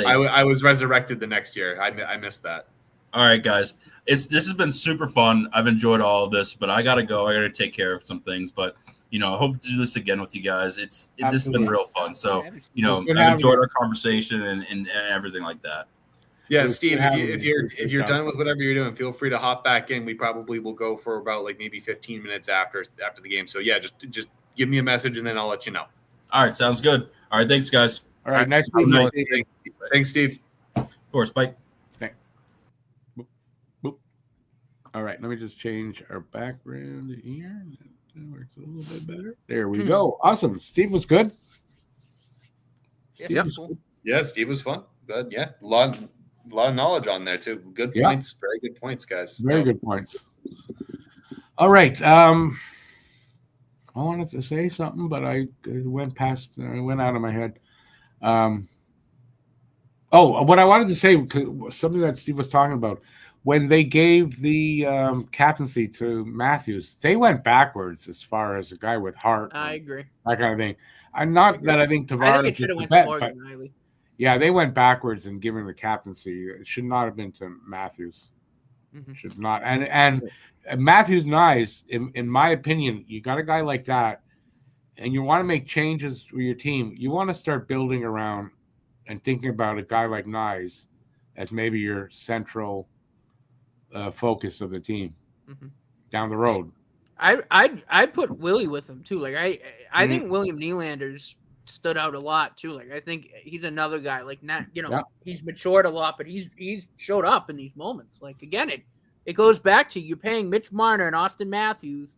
I was resurrected the next year. I missed that. All right, guys. This has been super fun. I've enjoyed all of this, but I got to go. I got to take care of some things. But, I hope to do this again with you guys. This has been real fun. So, I've enjoyed our conversation and everything like that. Yeah, Steve, if you're done with whatever you're doing, feel free to hop back in. We probably will go for about maybe 15 minutes after the game. So, yeah, just give me a message and then I'll let you know. All right, sounds good. All right, thanks, guys. All right, nice meeting you. Thanks, Steve. Of course, bye. Thanks. Boop. Boop. All right, let me just change our background here. That works a little bit better. There we go. Awesome. Steve was good. Yep. Yeah, Steve was fun. Good. Yeah, a lot of knowledge on there too. Good points. Very good points, guys. Very good points. All right. I wanted to say something, but I went out of my head. What I wanted to say, something that Steve was talking about, when they gave the captaincy to Matthews, they went backwards as far as a guy with heart. I agree. That kind of thing. I think Tavares is the bet, but yeah, they went backwards in giving the captaincy. It should not have been to Matthews. Mm-hmm. Should not. And Matthews and Nyes, in my opinion, you got a guy like that, and you want to make changes with your team, you want to start building around and thinking about a guy like Nyes as maybe your central focus of the team down the road. I put Willie with him too. Like I think William Nylander's stood out a lot too. Like I think he's another guy. Like he's matured a lot, but he's showed up in these moments. Like again, it goes back to you're paying Mitch Marner and Austin Matthews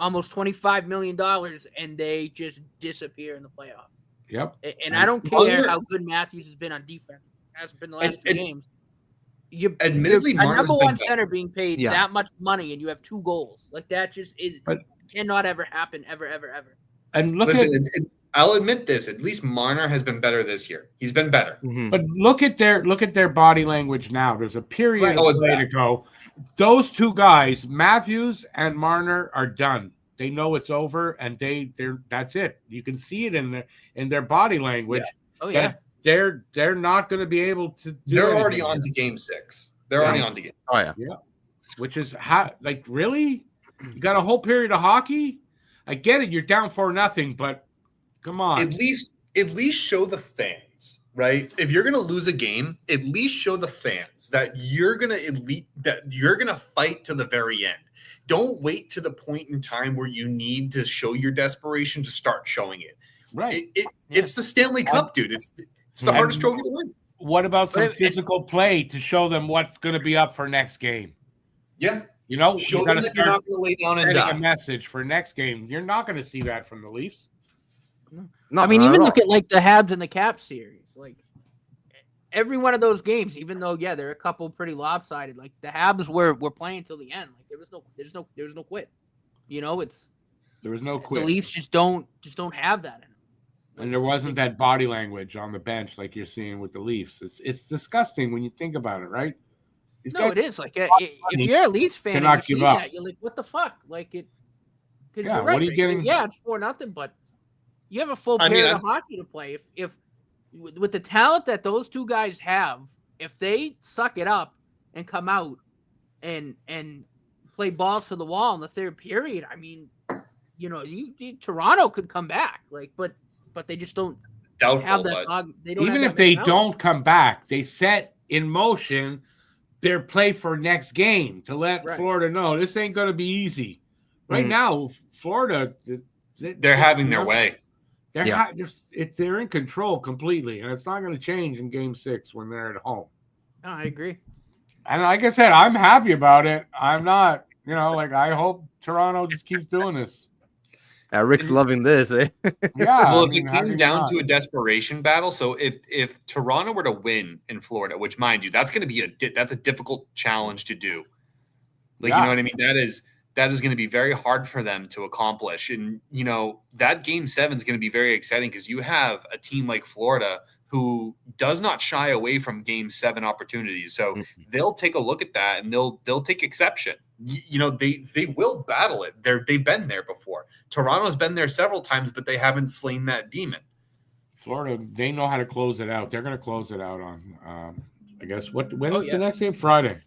almost $25 million, and they just disappear in the playoffs. Yep. And I don't care how good Matthews has been on defense. It hasn't been the last two games. Admittedly, a number one center being paid that much money, and you have 2 goals. Like that just cannot ever happen, ever. And I'll admit this. At least Marner has been better this year. He's been better. Mm-hmm. But look at their body language now. There's a period of play to go. Those 2 guys, Matthews and Marner, are done. They know it's over, and they're that's it. You can see it in their body language. Yeah. Oh yeah. They're not going to be able to do They're already on to Game 6. They're already on to Game. Oh yeah. Yeah. Which is really? You got a whole period of hockey? I get it, you're down 4-0, but come on. At least show the fans, right? If you're going to lose a game, at least show the fans that you're going to fight to the very end. Don't wait to the point in time where you need to show your desperation to start showing it. Right. It's the Stanley Cup, dude. It's the hardest trophy to win. What about some physical play to show them what's going to be up for next game? Yeah. Show them that you're not going to lay down and die. A message for next game. You're not going to see that from the Leafs. No, I mean, even look at the Habs and the Cap series. Like every one of those games, even though they're a couple pretty lopsided. Like the Habs were playing till the end. Like there was no quit. There was no quit. The Leafs just don't have that in them. And there wasn't that body language on the bench like you're seeing with the Leafs. It's disgusting when you think about it, right? No, it is. Like if you're a Leafs fan and you see that, you're like, what the fuck? Like it. Because you're right. What are you getting? Yeah, it's 4-0, but you have a full period of hockey to play. If with the talent that those 2 guys have, if they suck it up and come out and play balls to the wall in the third period, I mean, Toronto could come back. Like, but they just don't Doubtful, that but they don't even have if that they mentality. don't come back, they set in motion their play for next game to let Right. Florida know this ain't going to be easy. Right now, Florida, they're having their way. They're in control completely, and it's not going to change in Game 6 when they're at home. No, I agree. And like I said, I'm happy about it. I'm not, I hope Toronto just keeps doing this. Rick's loving this, eh? Yeah. Well, if it came down to a desperation battle, so if Toronto were to win in Florida, which mind you, that's going to be that's a difficult challenge to do. You know what I mean? That is going to be very hard for them to accomplish. And that Game 7 is going to be very exciting because you have a team like Florida who does not shy away from Game 7 opportunities. So they'll take a look at that and they'll take exception. They will battle it. They've been there before. Toronto's been there several times, but they haven't slain that demon. Florida, they know how to close it out. They're going to close it out on, I guess, when is the next game? Friday.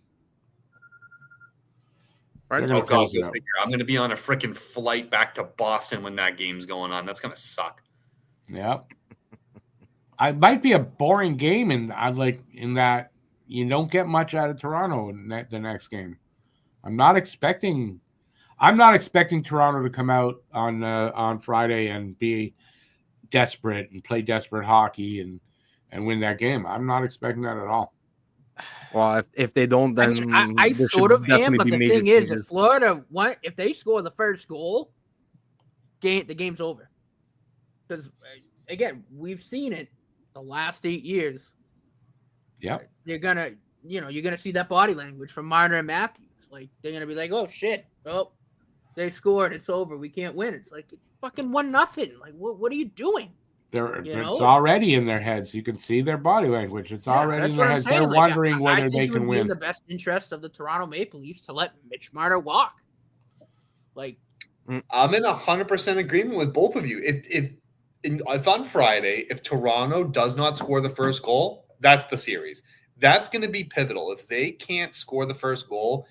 Oh, God, go figure. I'm going to be on a freaking flight back to Boston when that game's going on. That's going to suck. Yeah. It might be a boring game, and in that you don't get much out of Toronto in the next game. I'm not expecting Toronto to come out on Friday and be desperate and play desperate hockey and win that game. I'm not expecting that at all. Well, if they don't, then I sort of am. But the thing is, if Florida if they score the first goal, the game's over. Because again, we've seen it the last 8 years. Yeah, you're gonna see that body language from Marner and Matthews. Like they're gonna be like, "Oh shit! Oh, they scored. It's over. We can't win." It's like it's fucking 1-0. Like what are you doing? It's already in their heads. You can see their body language. It's already in their heads. They're wondering whether they can win. Be in the best interest of the Toronto Maple Leafs to let Mitch Marner walk. Like, I'm in 100% agreement with both of you. If on Friday, if Toronto does not score the first goal, that's the series. That's going to be pivotal. If they can't score the first goal,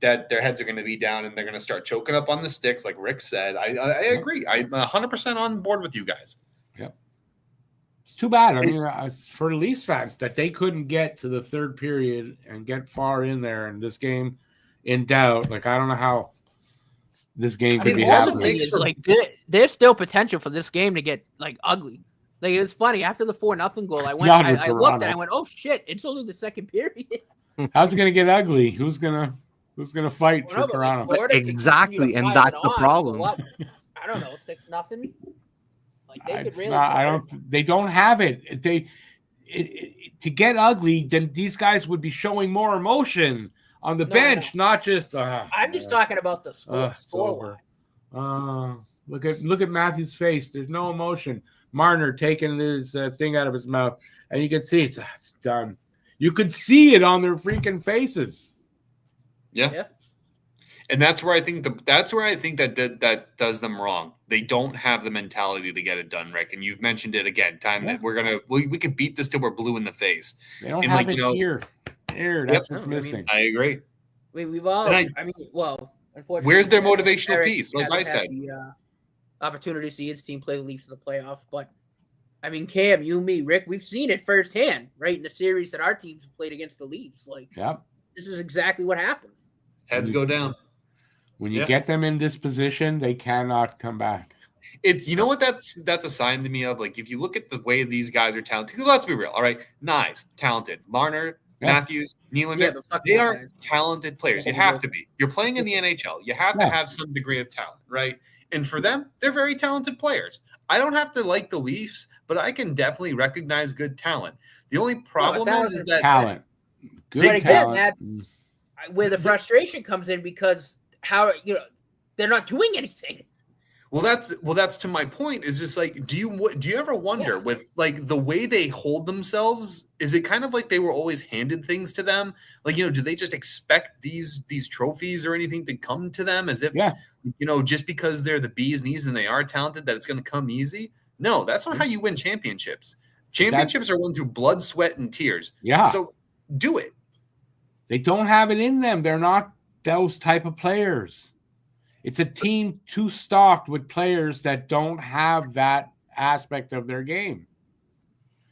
that their heads are going to be down and they're going to start choking up on the sticks, like Rick said. I agree. I'm 100% on board with you guys. Yep. It's too bad. I mean, for the Leafs fans that they couldn't get to the third period and get far in there, and this game in doubt. Like I don't know how this game could be happening. There's still potential for this game to get ugly. Like it was funny after the 4-0 goal. I looked and I went, "Oh shit! It's only the second period." How's it gonna get ugly? Who's gonna fight for Toronto? Exactly, and that's the problem. I don't know, 6-0. Like they could really. They don't have it. To get ugly, then these guys would be showing more emotion on the bench, not just. I'm just talking about the score. Look at Matthews' face. There's no emotion. Marner taking his thing out of his mouth, and you can see it's done. You could see it on their freaking faces. Yeah. And that's where I think that does them wrong. They don't have the mentality to get it done, Rick. And you've mentioned it again. We could beat this till we're blue in the face. They don't have it here. That's what's missing. I agree. We've all. Unfortunately, where's their motivational piece? Like I said, the opportunity to see his team play the Leafs in the playoffs, but I mean, Cam, you, me, Rick, we've seen it firsthand, right? In the series that our teams have played against the Leafs. This is exactly what happens. Heads go down. When you get them in this position, they cannot come back. What that's a sign to me of? Like, if you look at the way these guys are talented, let's be real, all right? Nice, talented. Marner, Matthews, Nylander, they are talented players. You have to be. You're playing in the NHL. You have to have some degree of talent, right? And for them, they're very talented players. I don't have to like the Leafs, but I can definitely recognize good talent. The only problem is that talent. Good talent. That's where the frustration comes in because they're not doing anything. Well, that's to my point. Is just like, do you ever wonder with like the way they hold themselves? Is it kind of like they were always handed things to them? Like, do they just expect these trophies or anything to come to them as if just because they're the bee's knees and they are talented that it's going to come easy? No, that's not how you win championships. Championships are won through blood, sweat, and tears. Yeah. So do it. They don't have it in them. They're not those type of players. It's a team too stocked with players that don't have that aspect of their game.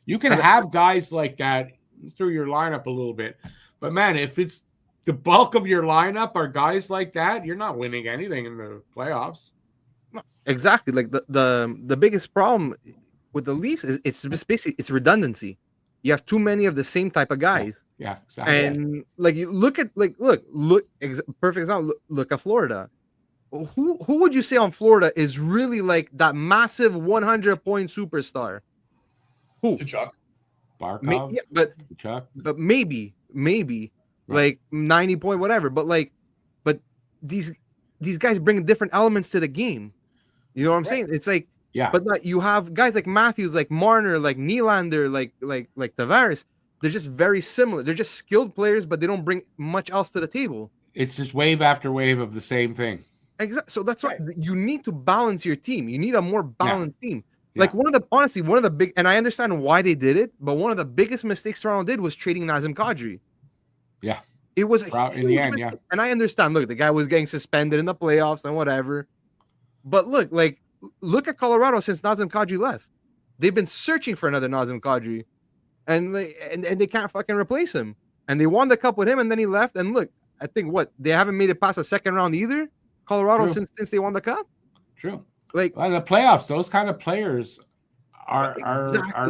You can have guys like that through your lineup a little bit, but man, if it's the bulk of your lineup are guys like that, you're not winning anything in the playoffs. Exactly. Like the biggest problem with the Leafs is it's just basically it's redundancy. You have too many of the same type of guys. Yeah, exactly. And like you look at perfect example. Look at Florida. Who would you say on Florida is really like that massive 100-point superstar? Who? Tkachuk. Barkov. But Tkachuk. but maybe like 90-point whatever. But these guys bring different elements to the game. You know what I'm saying? It's like but you have guys like Matthews, like Marner, like Nylander, like Tavares. They're just very similar. They're just skilled players, but they don't bring much else to the table. It's just wave after wave of the same thing. Exactly. So that's why you need to balance your team. You need a more balanced team. Like one of the big, and I understand why they did it, but one of the biggest mistakes Toronto did was trading Nazem Kadri. Yeah. It was in the end, yeah. And I understand. Look, the guy was getting suspended in the playoffs and whatever. But look at Colorado since Nazem Kadri left. They've been searching for another Nazem Kadri, and they can't fucking replace him. And they won the cup with him, and then he left. And look, I think they haven't made it past the second round either. Colorado since they won the cup. True. Like the playoffs, those kind of players are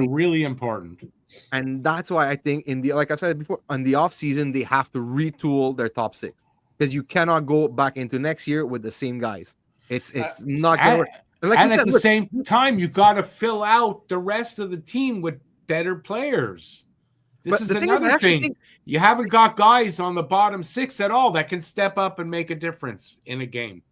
really important. And that's why I think like I said before, on the offseason, they have to retool their top six because you cannot go back into next year with the same guys. It's not going to work. And at the same time, you got to fill out the rest of the team with better players. This is another thing. You haven't got guys on the bottom six at all that can step up and make a difference in a game.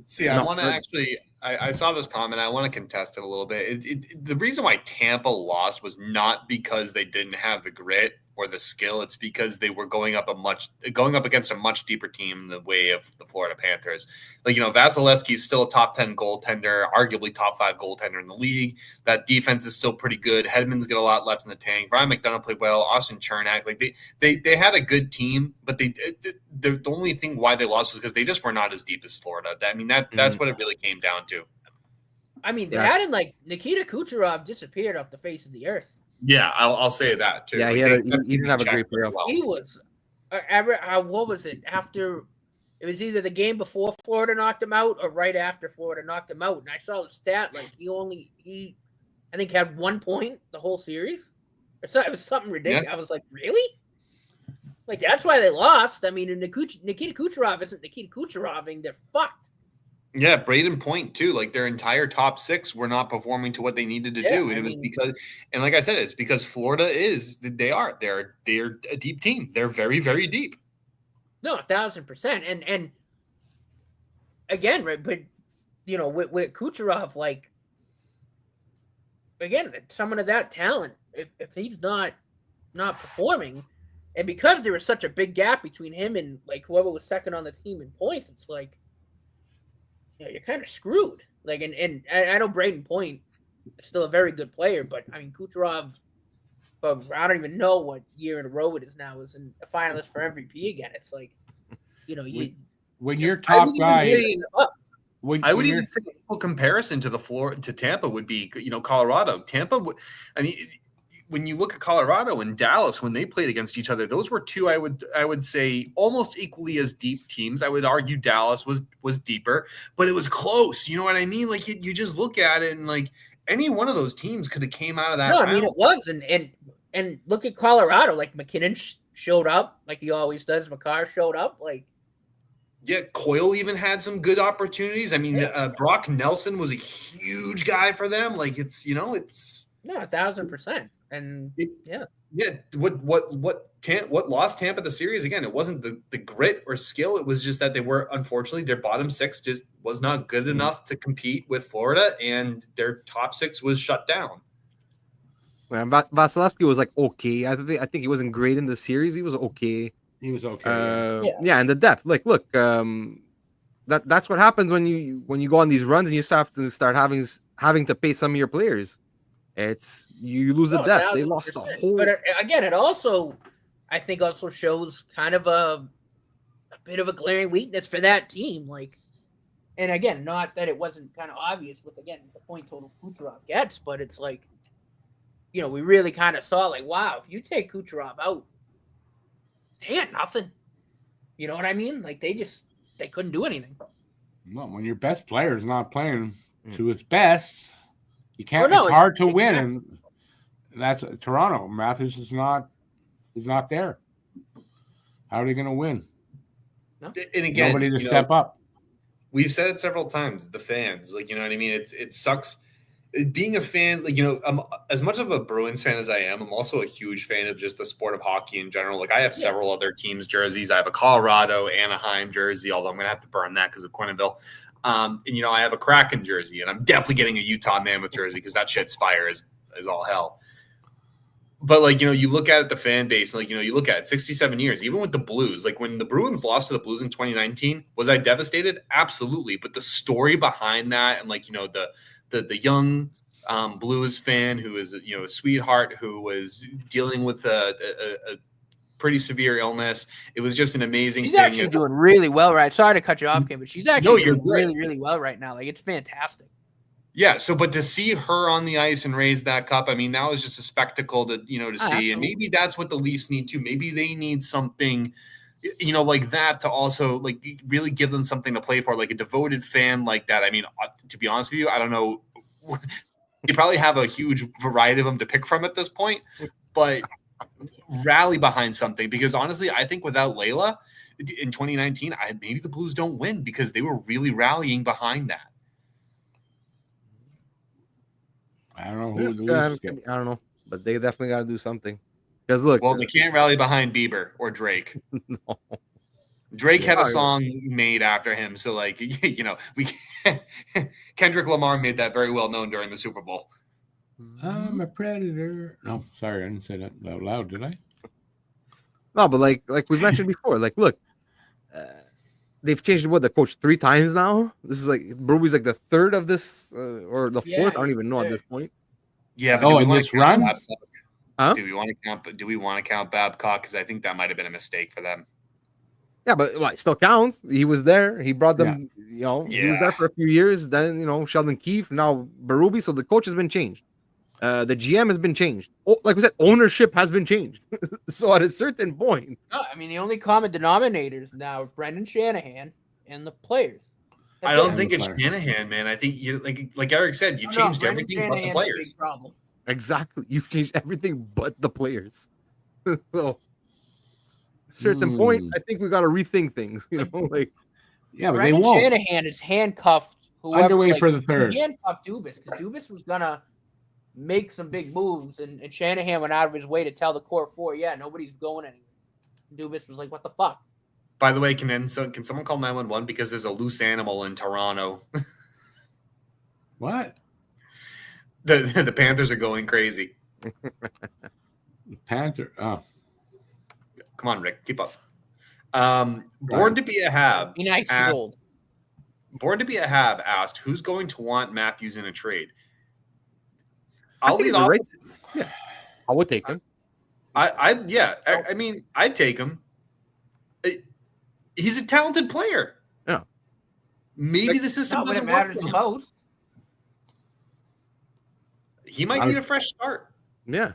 See, I want to actually – I saw this comment. I want to contest it a little bit. The reason why Tampa lost was not because they didn't have the grit or the skill. It's because they were going up against a much deeper team the way of the Florida Panthers. Like, Vasilevsky's still a top 10 goaltender, arguably top 5 goaltender in the league. That defense is still pretty good. Hedman's got a lot left in the tank. Ryan McDonough played well. Austin Chernak. Like they had a good team, but the only thing why they lost was because they just were not as deep as Florida. I mean, that's what it really came down to. I mean, they hadn't Nikita Kucherov disappeared off the face of the earth. Yeah, I'll say that too. Yeah, he didn't have a great playoff. He was, what was it? After it was either the game before Florida knocked him out or right after Florida knocked him out. And I saw the stat he I think had 1 point the whole series. Or so it was something ridiculous. Yeah. I was like, really? Like that's why they lost. I mean, Nikita Kucherov isn't Nikita Kucheroving. They're fucked. Yeah, Braden Point too. Like their entire top six were not performing to what they needed to do, and it was because, and like I said, it's because Florida they're a deep team. They're very, very deep. No, 1,000%, and again, right, but with Kucherov, like again, someone of that talent, if he's not performing, and because there was such a big gap between him and like whoever was second on the team in points, it's like. You're kind of screwed. Like, and I know Braden Point is still a very good player, but I mean Kucherov, but I don't even know what year in a row it is now. Is in a finalist for MVP again. It's like, when your top guy. I would even say a comparison to Tampa would be Colorado. Tampa, I mean. When you look at Colorado and Dallas, when they played against each other, those were two I would say almost equally as deep teams. I would argue Dallas was deeper, but it was close. You know what I mean? Like you just look at it and like any one of those teams could have came out of that. No, I mean it was, and look at Colorado. Like McKinnon showed up, like he always does. Makar showed up, like. Yeah, Coyle even had some good opportunities. I mean, Brock Nelson was a huge guy for them. Like it's. No, 1,000%. And what lost Tampa the series again? It wasn't the grit or skill. It was just that they were unfortunately their bottom six just was not good enough to compete with Florida, and their top six was shut down. Well, Vasilevsky was like okay. I think he wasn't great in the series. He was okay. He was okay. And the depth. Like, look, that's what happens when you go on these runs and you have to start having to pay some of your players. It's you lose the depth. They lost the whole. But again, it also, I think, also shows kind of a bit of a glaring weakness for that team. Like, and again, not that it wasn't kind of obvious with the point totals Kucherov gets, but it's like we really kind of saw like, wow, if you take Kucherov out, they had nothing. You know what I mean? Like they couldn't do anything. Well, when your best player is not playing to his best, you can't. Well, no, it's hard to exactly. win, and that's Toronto. Matthews is not there. How are they going to win? No. And again, nobody to step up. We've said it several times. The fans, like, you know what I mean. It sucks. Being a fan, like, I'm as much of a Bruins fan as I am. I'm also a huge fan of just the sport of hockey in general. Like I have several other teams' jerseys. I have a Colorado, Anaheim jersey, although I'm going to have to burn that because of Quenneville. And I have a Kraken jersey, and I'm definitely getting a Utah Mammoth jersey because that shit's fire is all hell. But like, you look at it, the fan base, and like, you look at it, 67 years, even with the Blues, like when the Bruins lost to the Blues in 2019, was I devastated? Absolutely. But the story behind that, and like, the young Blues fan who is, a sweetheart who was dealing with a pretty severe illness. It was just an amazing she's thing. She's actually doing really well, right? Sorry to cut you off, Kim, but she's actually doing really, really well right now. Like, it's fantastic. Yeah. So, but to see her on the ice and raise that cup, I mean, that was just a spectacle to see. Absolutely. And maybe that's what the Leafs need too. Maybe they need something, like that to also like really give them something to play for, like a devoted fan like that. I mean, to be honest with you, I don't know. You probably have a huge variety of them to pick from at this point, but rally behind something, because honestly, I think without Layla in 2019, maybe the Blues don't win because they were really rallying behind that. I don't know who the Leafs get. I don't know, but they definitely got to do something. Because look, well, they can't rally behind Bieber or Drake. No. Drake had a song made after him, so like we Kendrick Lamar made that very well known during the Super Bowl. I'm a predator. No, sorry, I didn't say that out loud, did I? No, but like we've mentioned before, like look, they've changed the coach 3 times now. This is like Broby's like the third of this or the fourth. I don't even know at this point. Yeah. But in this run, huh? Do we want to count Babcock? Because I think that might have been a mistake for them. Yeah, but it still counts. He was there. He brought them. He was there for a few years. Then Sheldon Keefe. Now Berube. So the coach has been changed. The GM has been changed. Like we said, ownership has been changed. So at a certain point, I mean, the only common denominators now are Brendan Shanahan and the players. I don't think it's Shanahan, man. I think you like Eric said, you changed everything but the players. Exactly, you've changed everything but the players. So, certain point, I think we got to rethink things. But they won't. Shanahan is handcuffed. Underway for the third. He handcuffed Dubas because Dubas was gonna make some big moves, and Shanahan went out of his way to tell the core 4, nobody's going anywhere. Dubas was like, "What the fuck?" By the way, can someone call 911 because there's a loose animal in Toronto? What? The Panthers are going crazy. Panther. Oh, come on, Rick, keep up. Born to be a Hab. Be nice, old. Born to be a Hab asked, "Who's going to want Matthews in a trade?" I'll lead off. Right. Yeah, I would take him. I mean, I'd take him. He's a talented player. Yeah. Maybe the system doesn't matter the most. He might need a fresh start. Yeah.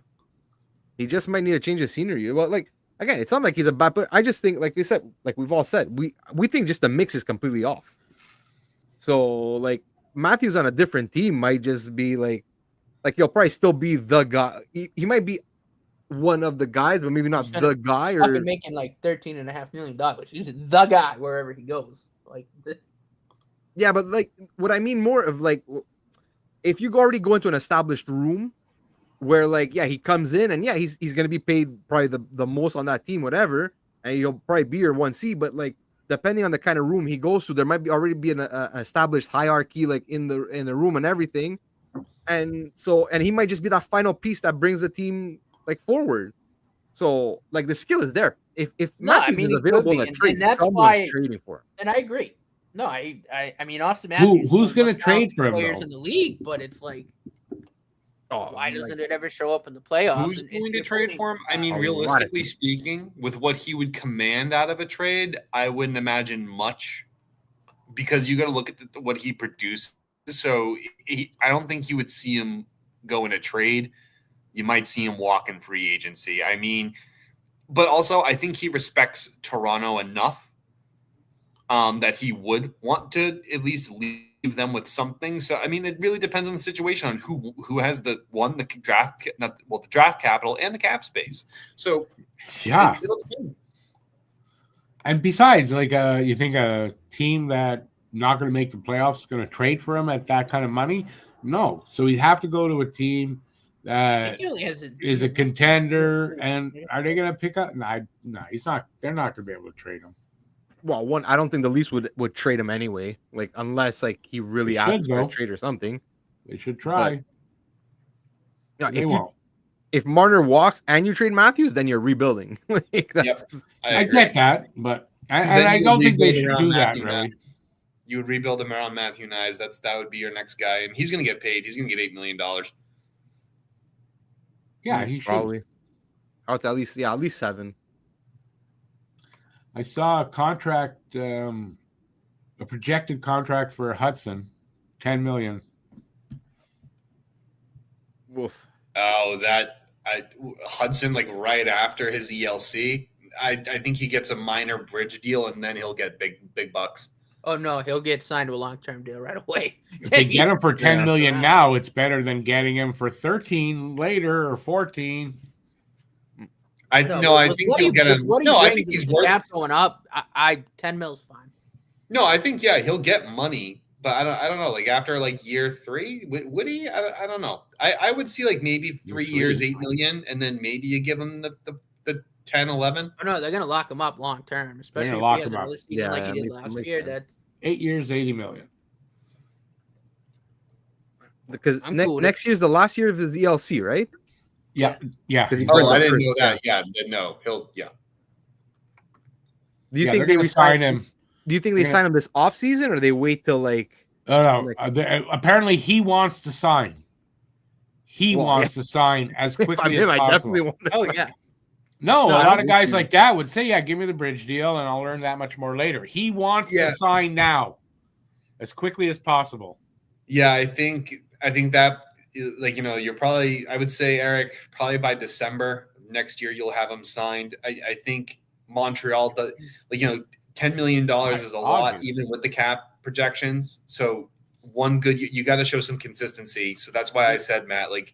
He just might need to change the scenery. Well, like again, it's not like he's a bad player. I just think, like we said, like we've all said, we think just the mix is completely off. So like Matthews on a different team might just be like he'll probably still be the guy. He might be one of the guys, but maybe not the guy. Or fucking making like $13.5 million. He's the guy wherever he goes. Yeah, but like what I mean more of like if you already go into an established room where like he comes in and he's gonna be paid probably the most on that team, whatever, and he'll probably be your 1C, but like depending on the kind of room he goes to, there might be already be an established hierarchy like in the room and everything. And he might just be that final piece that brings the team like forward. So like the skill is there. If Matthews is available in a trade, and that's why trading for him. And I agree. No, I mean Austin Matthews. Who's going to trade for him? Players in the league, but it's like, why doesn't it ever show up in the playoffs? Who's going to trade for him? I mean, realistically speaking, with what he would command out of a trade, I wouldn't imagine much, because you got to look at what he produced. So I don't think you would see him go in a trade. You might see him walk in free agency. I mean, but also I think he respects Toronto enough that he would want to at least leave them with something. So I mean, it really depends on the situation on who has the draft capital and the cap space. So yeah. And besides, like, you think a team that not going to make the playoffs is going to trade for him at that kind of money? No. So he'd have to go to a team that is a contender. And are they going to pick up? No, he's not. They're not going to be able to trade him. Well, I don't think the Leafs would trade him anyway. Like, unless like he really asks for a trade or something. They should try. But, they won't. If Marner walks and you trade Matthews, then you're rebuilding. Like, I get that, but I don't think they should do that. Really, you would rebuild him around Matthew Nyes. That would be your next guy, and he's going to get paid. He's going to get $8 million. Yeah, he should. Probably. Oh, it's at least 7. I saw a contract, a projected contract for Hudson, $10 million. Woof. Oh, Hudson, like right after his ELC, I think he gets a minor bridge deal and then he'll get big bucks. Oh no, he'll get signed to a long-term deal right away. If they get him for $10 million now, it's better than getting him for 13 later or 14. I think he'll get him. No, I think he's worth cap going up. 10 mil's fine. No, I think he'll get money. But I don't know. Like after like year 3, would he? I don't know. I would see like maybe 3 years, $8 million, and then maybe you give him the 10, 11. Oh no, they're gonna lock him up long term, especially if he has another season like he did last year. That's 8 years, $80 million. Because next year's the last year of his ELC, right? Yeah. Oh, I didn't know that. Yeah, no, he'll. Yeah. Do you think they resign him? Do you think they sign him this offseason or they wait till like? No. Apparently, he wants to sign. He wants to sign as quickly as possible. I definitely want to. Oh yeah. No, a lot of guys like that would say, "Yeah, give me the bridge deal, and I'll earn that much more later." He wants to sign now, as quickly as possible. Yeah, I think that, like, you're probably. I would say, Eric, probably by December next year you'll have him signed. I think Montreal does, like, $10 million is a lot, even with the cap projections. So you got to show some consistency. So that's why I said, Matt, like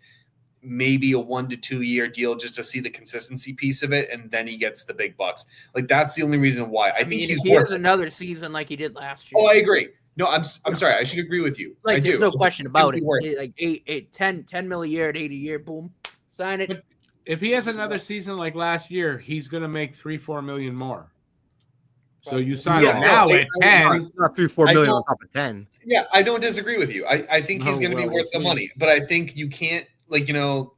maybe a 1 to 2 year deal just to see the consistency piece of it, and then he gets the big bucks. Like that's the only reason why. I think he has another season like he did last year. Oh, I agree. No, I'm sorry. I should agree with you. Like there's no question about it. Like 10 mil a year at 80 a year, boom, sign it. But if he has another season like last year, he's going to make $3-4 million more. So you sign him now at 10, not $3-4 million on top of 10. Yeah, I don't disagree with you. I think he's going to be worth the money, but I think you can't, like,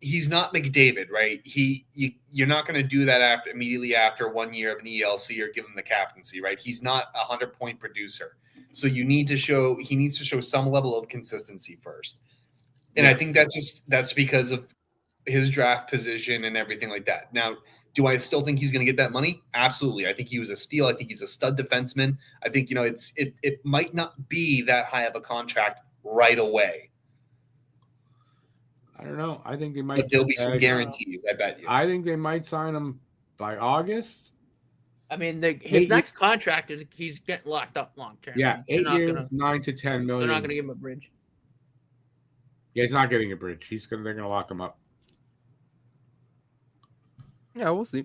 he's not McDavid, right? You're not going to do that immediately after 1 year of an ELC or give him the captaincy, right? He's not a 100-point producer, so he needs to show some level of consistency first, and I think that's because of his draft position and everything like that. Now, do I still think he's going to get that money? Absolutely. I think he was a steal. I think he's a stud defenseman. I think, it might not be that high of a contract right away. I don't know. I think they might. But there'll be some guarantees, I bet you. I think they might sign him by August. I mean, his next contract is he's getting locked up long term. Yeah, 8 years, $9 to $10 million. They're not going to give him a bridge. Yeah, he's not getting a bridge. They're going to lock him up. Yeah, we'll see.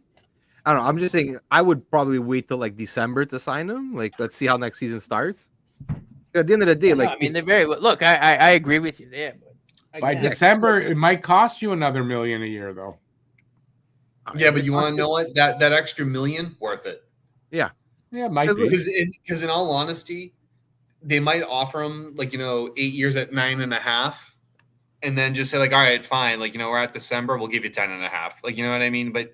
I don't know. I'm just saying I would probably wait till like December to sign him. Like, let's see how next season starts. At the end of the day, I mean, they're very look. I agree with you there, but by December it might cost you another $1 million a year, though. Yeah, but you want to know what that extra $1 million worth it? Yeah, it might be. Because in all honesty, they might offer him 8 years at 9.5. And then just say, like, all right, fine. Like, we're at December, we'll give you 10.5. Like, you know what I mean? But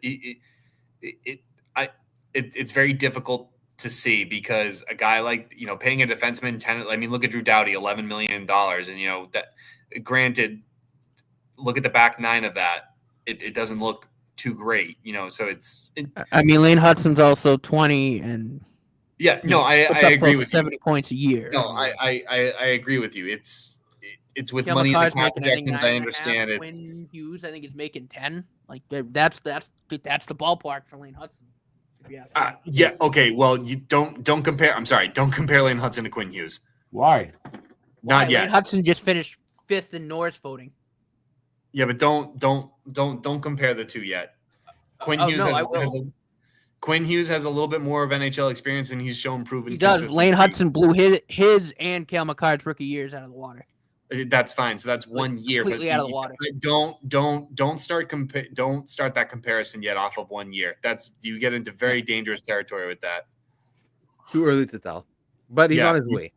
it's very difficult to see because a guy like, paying a defenseman 10. I mean, look at Drew Doughty, $11 million. And, that granted, look at the back 9 of that. It doesn't look too great, so I mean, Lane Hudson's also 20 and. Yeah, no, I agree with 70 points a year. No, I agree with you. it's with Cale money in the Makar's cap making, I think, projections. I 9.5. understand it's. Quinn Hughes, I think, is making 10. Like that's the ballpark for Lane Hudson. if you ask me. Yeah. Okay. Well, you don't compare. I'm sorry. Don't compare Lane Hudson to Quinn Hughes. Why? Not Lane yet. Hudson just finished 5th in Norris voting. Yeah, but don't compare the two yet. Quinn Hughes Quinn Hughes has a little bit more of NHL experience, and he's shown proven. He does. Consistency. Lane Hudson blew his and Cale Makar's rookie years out of the water. That's fine. So that's 1 year, Completely but out of the water. Don't start that comparison yet off of 1 year. You get into very dangerous territory with that. Too early to tell, but he's on his way.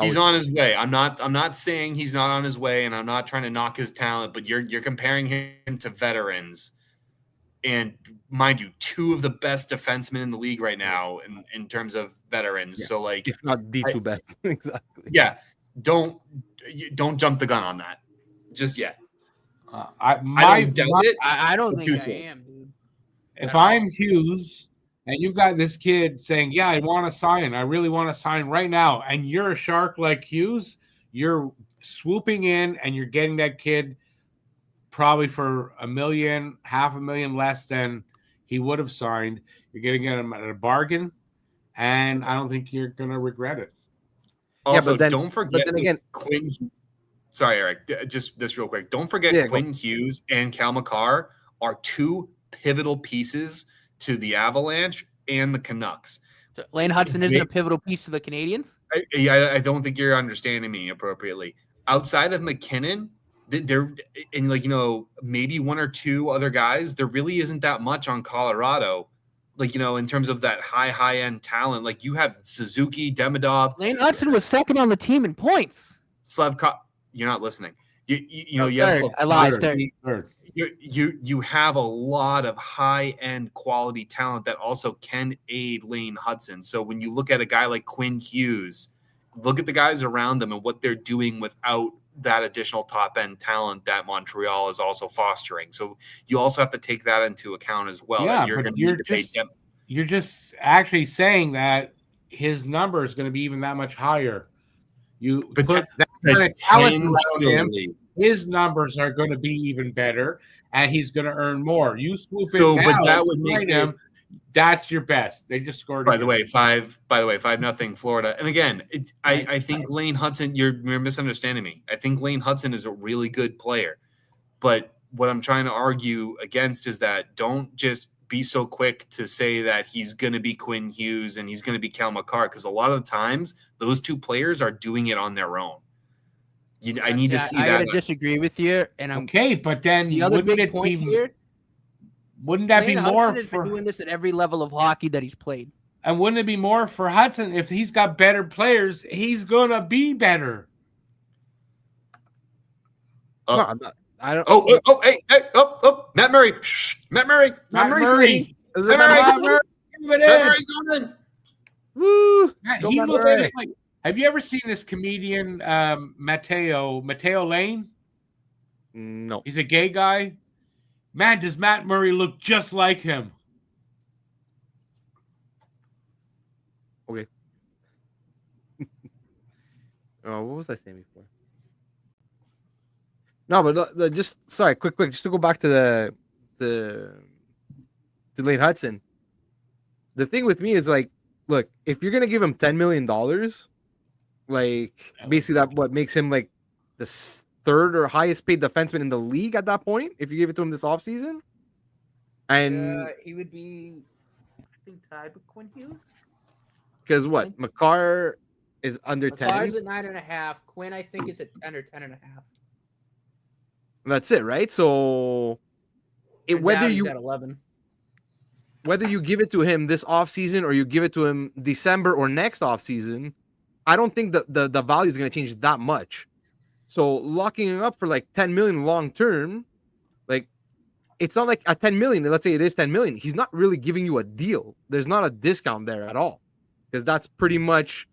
He's on his way. I'm not saying he's not on his way, and I'm not trying to knock his talent, but you're comparing him to veterans, and mind you, 2 of the best defensemen in the league right now in terms of veterans. Yeah. So like, if not the 2 best, exactly. Yeah, don't jump the gun on that just yet. I don't think I am, dude. If I'm Hughes and you've got this kid saying, yeah, I want to sign. I really want to sign right now. And you're a shark like Hughes, you're swooping in and you're getting that kid probably for $1 million, $500,000 less than he would have signed. You're going to get him at a bargain. And I don't think you're going to regret it. Also, but then, don't forget again, Quinn. Sorry, Eric. Just this real quick. Don't forget Quinn Hughes and Cale Makar are 2 pivotal pieces to the Avalanche and the Canucks. Lane Hudson isn't a pivotal piece to the Canadians? I don't think you're understanding me appropriately. Outside of McKinnon, there and maybe 1 or 2 other guys, there really isn't that much on Colorado. In terms of that high end talent, like you have Suzuki, Demidov. Lane Hudson was second on the team in points. Slevkov, you're not listening. You have I lied. You have a lot of high end quality talent that also can aid Lane Hudson. So when you look at a guy like Quinn Hughes, look at the guys around them and what they're doing without that additional top end talent that Montreal is also fostering. So you also have to take that into account as well. Yeah, you're just actually saying that his number is going to be even that much higher. You put that kind of talent around him, his numbers are going to be even better, and he's going to earn more. You swoop in now, but that would make him. That's your best. They just scored. By the way, 5-0 Florida. And again, I think Lane Hudson. You're misunderstanding me. I think Lane Hudson is a really good player, but what I'm trying to argue against is that don't just be so quick to say that he's going to be Quinn Hughes and he's going to be Cale Makar, because a lot of the times those 2 players are doing it on their own. I need to see that. I gotta disagree with you, and I'm okay. But then the other big point here. Wouldn't that be more Hudson for doing this at every level of hockey that he's played? And wouldn't it be more for Hudson if he's got better players? He's gonna be better. I don't. Matt Murray. Matt Murray's going in. Woo! He looks like. Have you ever seen this comedian Mateo Lane? No. He's a gay guy. Man, does Matt Murray look just like him? Okay. What was I saying before? No, but just sorry, quick, just to go back to to Lane Hudson. The thing with me is like, look, if you're gonna give him $10 million, like basically that what makes him like the 3rd or highest paid defenseman in the league at that point, if you give it to him this offseason. And he would be, I think, tied with Quinn Hughes. Because what? Makar is under 10. Makar's at 9.5. Quinn, I think, is at 10 or 10.5. That's it, right? So whether you at 11. Whether you give it to him this offseason or you give it to him December or next offseason, I don't think the value is going to change that much. So locking him up for like 10 million long term, like it's not like at 10 million, let's say it is 10 million. He's not really giving you a deal. There's not a discount there at all, because that's pretty much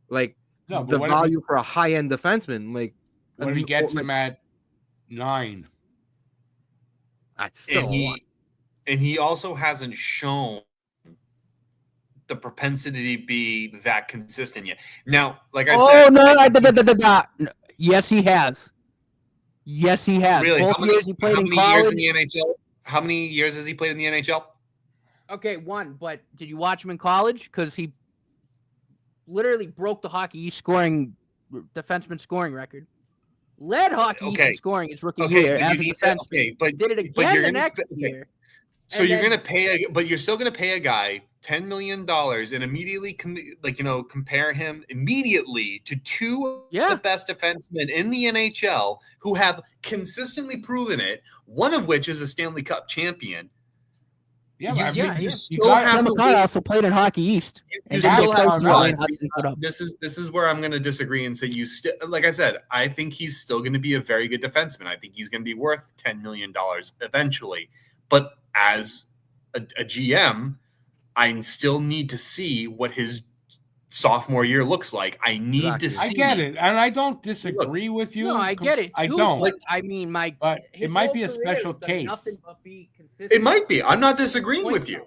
like the value for a high end defenseman. Like when he gets him at 9, that's still and he also hasn't shown the propensity to be that consistent yet. Now, like I said, no, yes, he has. Yes, he has. Really? Both years he played in college. Years in the NHL? How many years has he played in the NHL? Okay, one. But did you watch him in college? Because he literally broke the Hockey East defenseman scoring record. Led Hockey East in scoring his rookie year as a defenseman. But did it again the next year. So you're going to pay, but you're still going to pay a guy $10 million and immediately, compare him immediately to two of the best defensemen in the NHL who have consistently proven it. One of which is a Stanley Cup champion. Yeah, you still have to wait. Also played in Hockey East. You still have to. This is where I'm going to disagree and say like I said, I think he's still going to be a very good defenseman. I think he's going to be worth $10 million eventually. But as a GM, I still need to see what his sophomore year looks like. I need to see. I get it, and I don't disagree with you. No, I get it. I don't. But, I mean, but it might be a special case. Nothing but be consistent. It might be. I'm not disagreeing with you.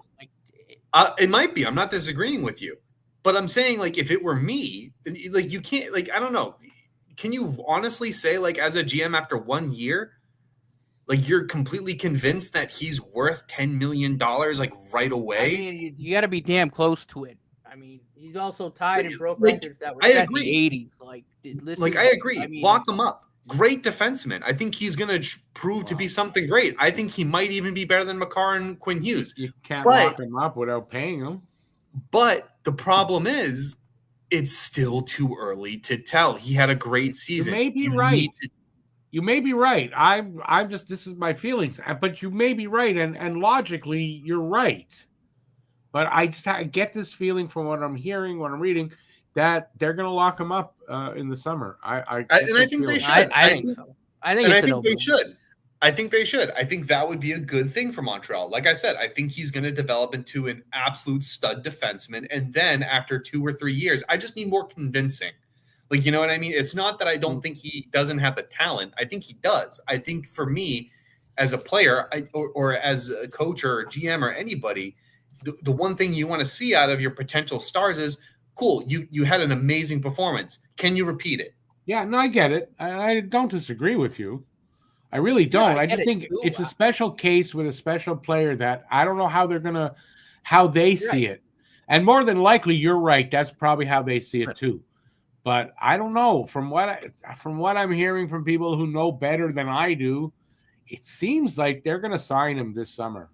It might be. I'm not disagreeing with you. But I'm saying, like, if it were me, like, you can't, like, I don't know. Can you honestly say, like, as a GM after 1 year, like, you're completely convinced that he's worth $10 million, like, right away? I mean, you got to be damn close to it. I mean, he's also tied and broke records that were set in the 80s. I agree. Lock him up. Great defenseman. I think he's going to prove to be something great. I think he might even be better than Makar and Quinn Hughes. You can't lock him up without paying him. But the problem is, it's still too early to tell. He had a great season. You may be right. You may be right. I'm just, this is my feelings. But you may be right, and logically, you're right. But I get this feeling from what I'm hearing, what I'm reading, that they're going to lock him up in the summer. I think they should. I think so. I think they should. I think they should. I think that would be a good thing for Montreal. Like I said, I think he's going to develop into an absolute stud defenseman. And then after 2 or 3 years, I just need more convincing. Like, you know what I mean? It's not that I don't think he doesn't have the talent. I think he does. I think for me, as a player or as a coach or a GM or anybody, the one thing you want to see out of your potential stars is, cool, you had an amazing performance. Can you repeat it? Yeah, no, I get it. I don't disagree with you. I really don't. I just think it's a special case with a special player that I don't know how they see it. And more than likely, you're right. That's probably how they see it too. But I don't know. From what I'm hearing from people who know better than I do, it seems like they're going to sign him this summer.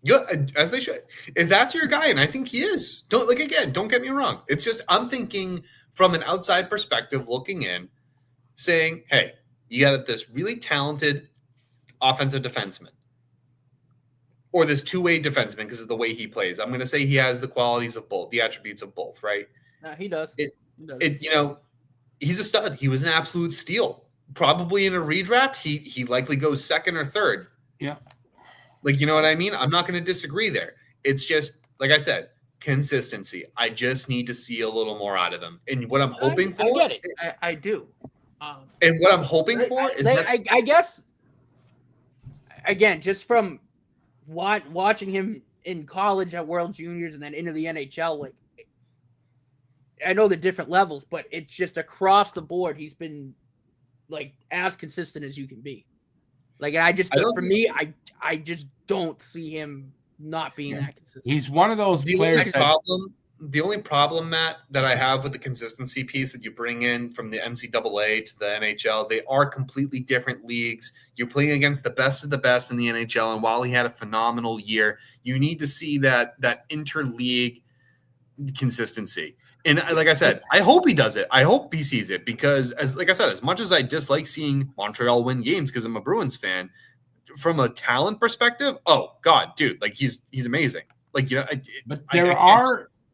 Yeah, as they should. If that's your guy, and I think he is. Don't get me wrong. It's just I'm thinking from an outside perspective, looking in, saying, "Hey, you got this really talented offensive defenseman, or this two-way defenseman because of the way he plays. I'm going to say he has the qualities of both, the attributes of both, right? He does. He's a stud. He was an absolute steal. Probably in a redraft, he likely goes second or third. Yeah." Like, you know what I mean? I'm not going to disagree there. It's just, like I said, consistency. I just need to see a little more out of him. And what I'm hoping for... I get it. I do. And what I'm hoping for is that... I guess, again, just from watching him in college at World Juniors and then into the NHL, like, I know the different levels, but it's just across the board. He's been, like, as consistent as you can be. Like, I just don't see him not being that consistent. He's one of those players. The only problem, Matt, that I have with the consistency piece that you bring in from the NCAA to the NHL, they are completely different leagues. You're playing against the best of the best in the NHL, and while he had a phenomenal year, you need to see that interleague consistency. And like I said, I hope he does it. I hope he sees it because, as much as I dislike seeing Montreal win games because I'm a Bruins fan, from a talent perspective, oh God, dude, like he's amazing. Like, you know, but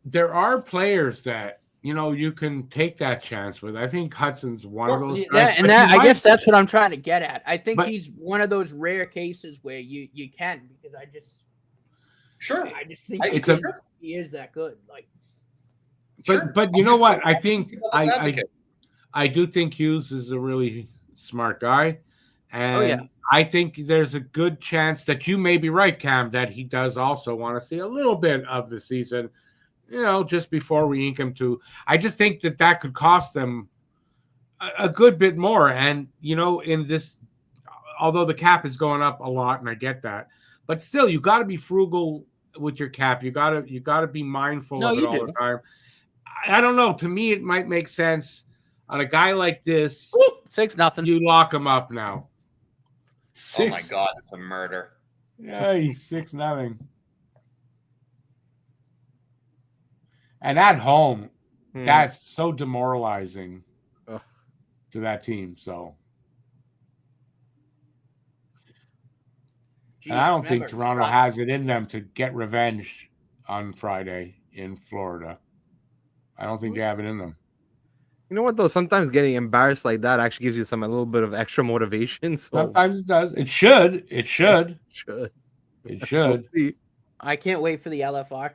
there are players that, you know, you can take that chance with. I think Hudson's one of those guys. I guess that's what I'm trying to get at. I think he's one of those rare cases where you can, because I just think he is that good. Like. But you know what? I think I do think Hughes is a really smart guy, and I think there's a good chance that you may be right, Cam, that he does also want to see a little bit of the season, you know, just before we ink him to. I just think that could cost them a good bit more. And in this, although the cap is going up a lot, and I get that, but still, you got to be frugal with your cap. You gotta be mindful of it all the time. I don't know. To me, it might make sense on a guy like this. 6-0. You lock him up now. Oh my God, it's a murder. Yeah, he's 6-0. And at home, that's so demoralizing to that team. So, and I don't think Toronto has it in them to get revenge on Friday in Florida. I don't think they have it in them. You know what, though? Sometimes getting embarrassed like that actually gives you a little bit of extra motivation. So. Sometimes it does. It should. It should. It should. I can't wait for the LFR.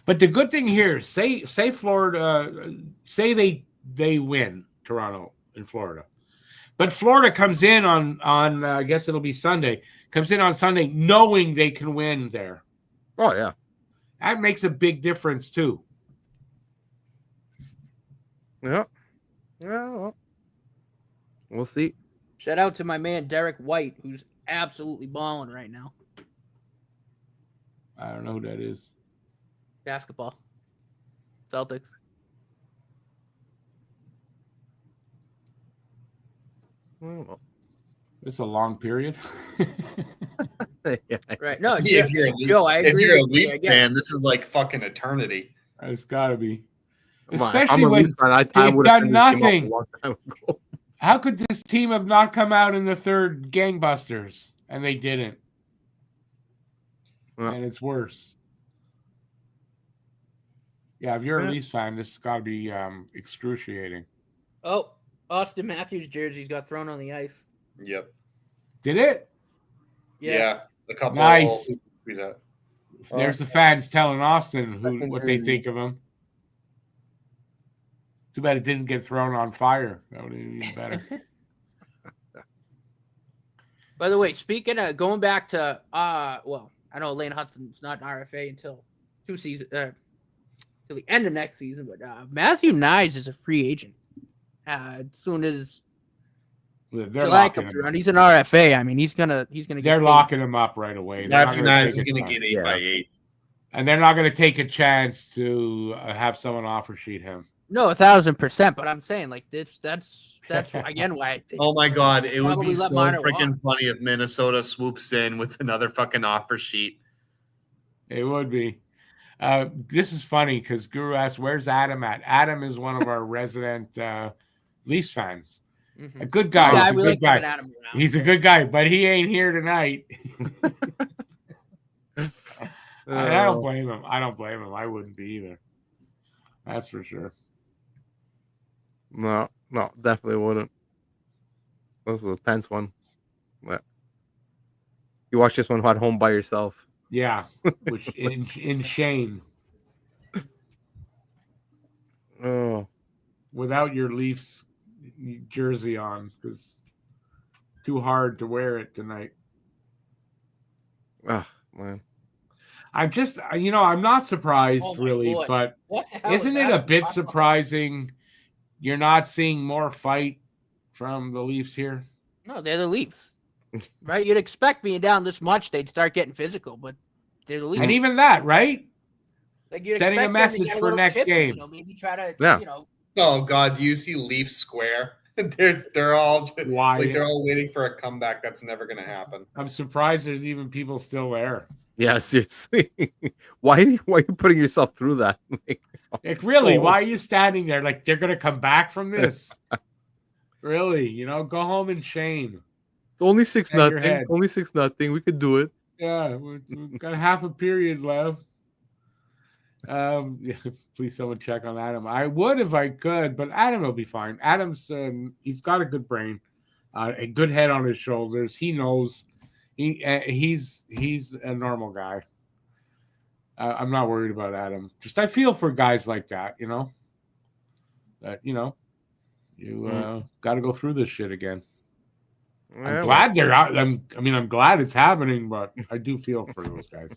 But the good thing here, say Florida, say they win Toronto in Florida, but Florida comes in on I guess it'll be Sunday. Comes in on Sunday knowing they can win there. Oh yeah, that makes a big difference too. Yeah. Well, we'll see. Shout out to my man Derek White, who's absolutely balling right now. I don't know who that is. Basketball. Celtics. Well, it's a long period. Yeah. Right. No, if you're a Leafs fan, this is like fucking eternity. It's got to be. Especially when they've done nothing. How could this team have not come out in the third gangbusters? And they didn't. And it's worse. Yeah, if you're a Leafs fan, this has got to be excruciating. Oh, Austin Matthews' jersey's got thrown on the ice. Yep. Did it? Yeah. A couple. Nice. There's the fans telling Austin what they think of him. Too bad it didn't get thrown on fire. That would have been even better. By the way, speaking of going back to, well, I know Lane Hudson's not an RFA until till the end of next season, but Matthew Knies is a free agent. As soon as July comes around, he's an RFA. I mean, he's gonna. They're locking him up right away. Matthew Knies is gonna get 8x8, and they're not gonna take a chance to have someone offer sheet him. No, 1,000%. But I'm saying, like, that's again why. I think oh my God, it would be so freaking funny if Minnesota swoops in with another fucking offer sheet. It would be. This is funny because Guru asked, "Where's Adam at?" Adam is one of our resident Leafs fans. Mm-hmm. A good guy. Yeah, he's a good guy. He's a good guy, but he ain't here tonight. I don't blame him. I wouldn't be either. That's for sure. No, definitely wouldn't. This was a tense one. But you watch this one at home by yourself. Yeah, which in shame. Oh, without your Leafs jersey on, because too hard to wear it tonight. Oh man, I'm just, I'm not surprised really, but isn't it a bit surprising you're not seeing more fight from the Leafs here? No, they're the Leafs. Right? You'd expect being down this much, they'd start getting physical, but they're the Leafs. And even that, right? Like setting a message for next game. Maybe try to, Oh God, do you see Leafs Square? they're all they're all waiting for a comeback that's never going to happen. I'm surprised there's even people still there. Yeah, seriously. Why are you putting yourself through that? Like really, why are you standing there? Like they're going to come back from this? Really? Go home in shame. It's only 6-0. Only 6-0. We could do it. Yeah, we've got half a period left. Please someone check on Adam. I would if I could, but Adam will be fine. Adam's he's got a good brain, a good head on his shoulders. He knows he's a normal guy. I'm not worried about Adam. Just I feel for guys like that, that you got to go through this shit again. I'm glad they're out. I'm glad it's happening, but I do feel for those guys.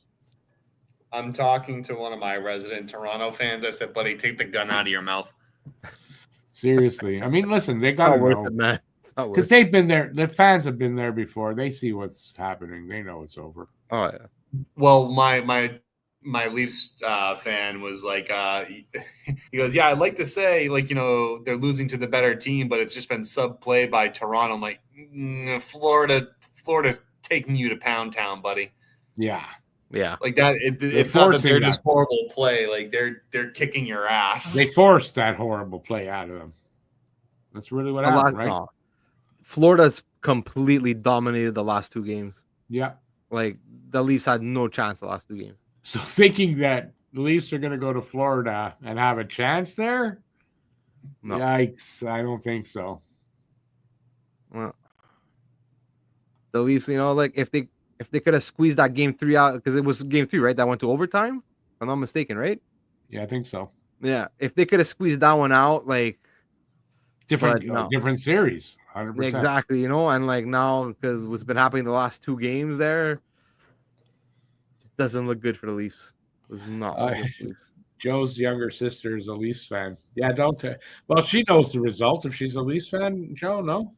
I'm talking to one of my resident Toronto fans. I said, buddy, take the gun out of your mouth. Seriously. I mean, listen, they got Not to worth know it, man. It's not worth because it. they've been there. The fans have been there before. They see what's happening. They know it's over. Oh yeah. Well, my Leafs fan was like, he goes, yeah, I'd like to say, like, they're losing to the better team, but it's just been sub play by Toronto. I'm like, Florida's taking you to Pound Town, buddy. Yeah. Yeah. Like that. It's not that they're just horrible play. Like they're kicking your ass. They forced that horrible play out of them. That's really what happened, right? No. Florida's completely dominated the last 2 games. Yeah. Like the Leafs had no chance the last 2 games. So thinking that the Leafs are going to go to Florida and have a chance there? No. Yikes. I don't think so. Well, the Leafs, like if they could have squeezed that game 3 out, because it was game 3, right? That went to overtime, if I'm not mistaken, right? Yeah, I think so. Yeah. If they could have squeezed that one out, like different series, 100%. Exactly, and like now, because what's been happening the last 2 games there, just doesn't look good for the Leafs. It was not good for the Leafs. Joe's younger sister is a Leafs fan. Yeah, well, she knows the result if she's a Leafs fan, Joe, no?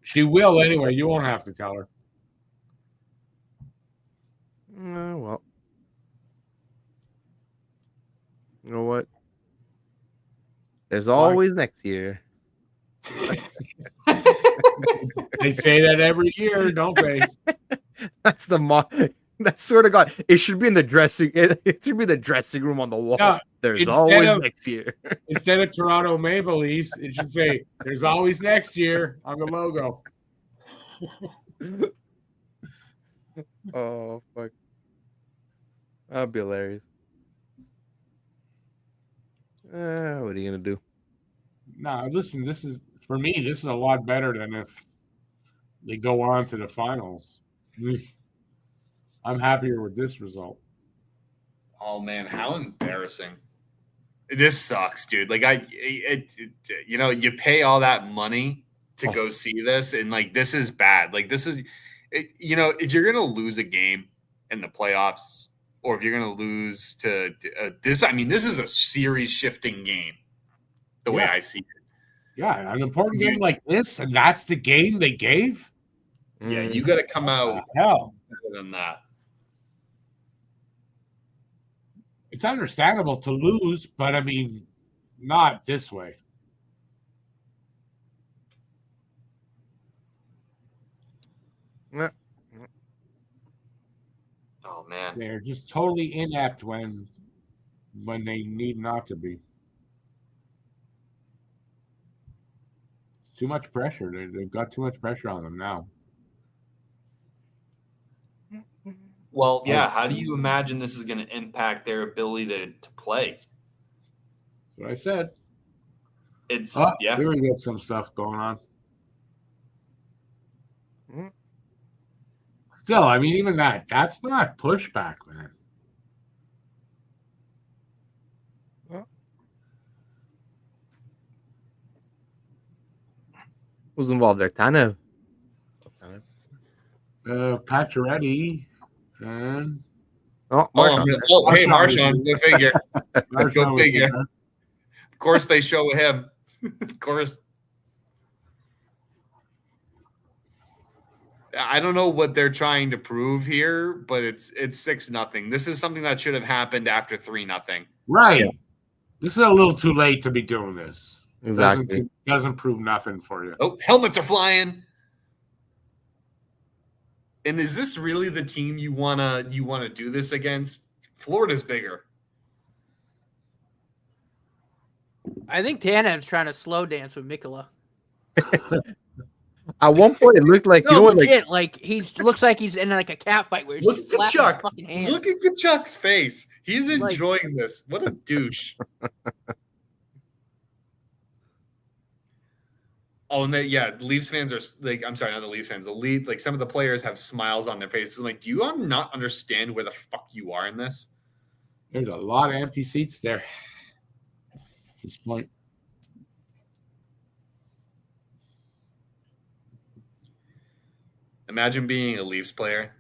She will anyway. You won't have to tell her. Well, you know what? There's always next year. They say that every year, don't they? That's that's sort of God. It should be in the dressing. It should be the dressing room on the wall. No, there's always next year. Instead of Toronto Maple Leafs, it should say "There's always next year" on the logo. Oh fuck! That'd be hilarious. What are you gonna do? Nah, listen. This is for me. This is a lot better than if they go on to the finals. I'm happier with this result. Oh man, how embarrassing! This sucks, dude. Like you pay all that money to go see this, and like this is bad. Like this is, if you're gonna lose a game in the playoffs, or if you're gonna lose to this, I mean, this is a series shifting game. The way I see it. Yeah, an important game like this, and that's the game they gave. Yeah, you got to come out hell better than that. It's understandable to lose, but I mean, not this way. Oh man, they're just totally inept when they need not to be. Too much pressure. They've got too much pressure on them now. Well, yeah. How do you imagine this is going to impact their ability to play? That's what I said. It's Here we get some stuff going on. Still, I mean, even that's not pushback, man. Who's involved there? Tanev. Pacioretty and hey, Marchand, go figure. Go figure. Of course, they show him. Of course. I don't know what they're trying to prove here, but it's 6-0. This is something that should have happened after 3-0. Right. Yeah. This is a little too late to be doing this. Exactly. Doesn't prove nothing for you. Oh, helmets are flying. And is this really the team you wanna do this against? Florida's bigger. I think Tanev's trying to slow dance with Mikkola. At one point, it looked like legit, like he looks like he's in like a cat fight where he's look at Kachuk. Fucking hands. Look at Kachuk's face. He's enjoying this. What a douche. Oh, and the Leafs fans are like, I'm sorry, not the Leafs fans. Like some of the players have smiles on their faces. I'm like, do you not understand where the fuck you are in this? There's a lot of empty seats there at this point. Imagine being a Leafs player.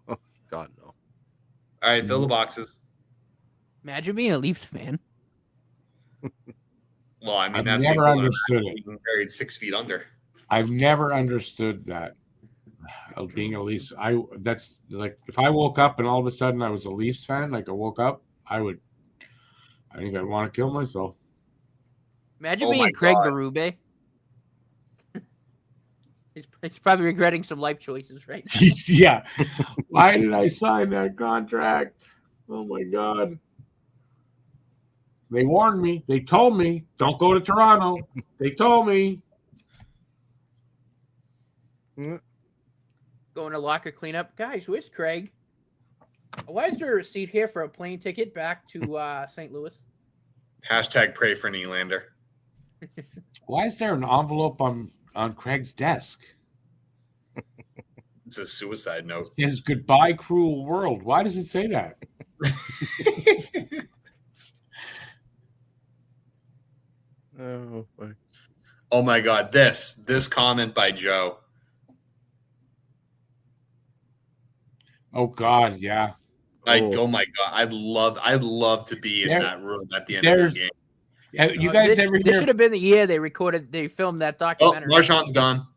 Oh God, no. All right, fill the boxes. Imagine being a Leafs fan. Well, I mean, I've that's never the understood it. being buried 6 feet under. I've never understood that. Of being a Leafs, that's like if I woke up and all of a sudden I was a Leafs fan, like I woke up, I think I'd want to kill myself. Imagine Oh my being Craig God. Berube. He's probably regretting some life choices right now. Yeah. Why did I sign that contract? Oh my God. They warned me. They told me, don't go to Toronto. They told me. Going to locker cleanup. Guys, where's Craig? Why is there a receipt here for a plane ticket back to St. Louis? Hashtag pray for Nylander. Why is there an envelope on Craig's desk? It's a suicide note. It says goodbye, cruel world. Why does it say that? Oh my God. This comment by Joe. Oh God, yeah. Oh my God. I'd love to be in that room at the end of this game. You guys ever This hear? should have been the year they filmed that Oh, documentary. Marchand's gone.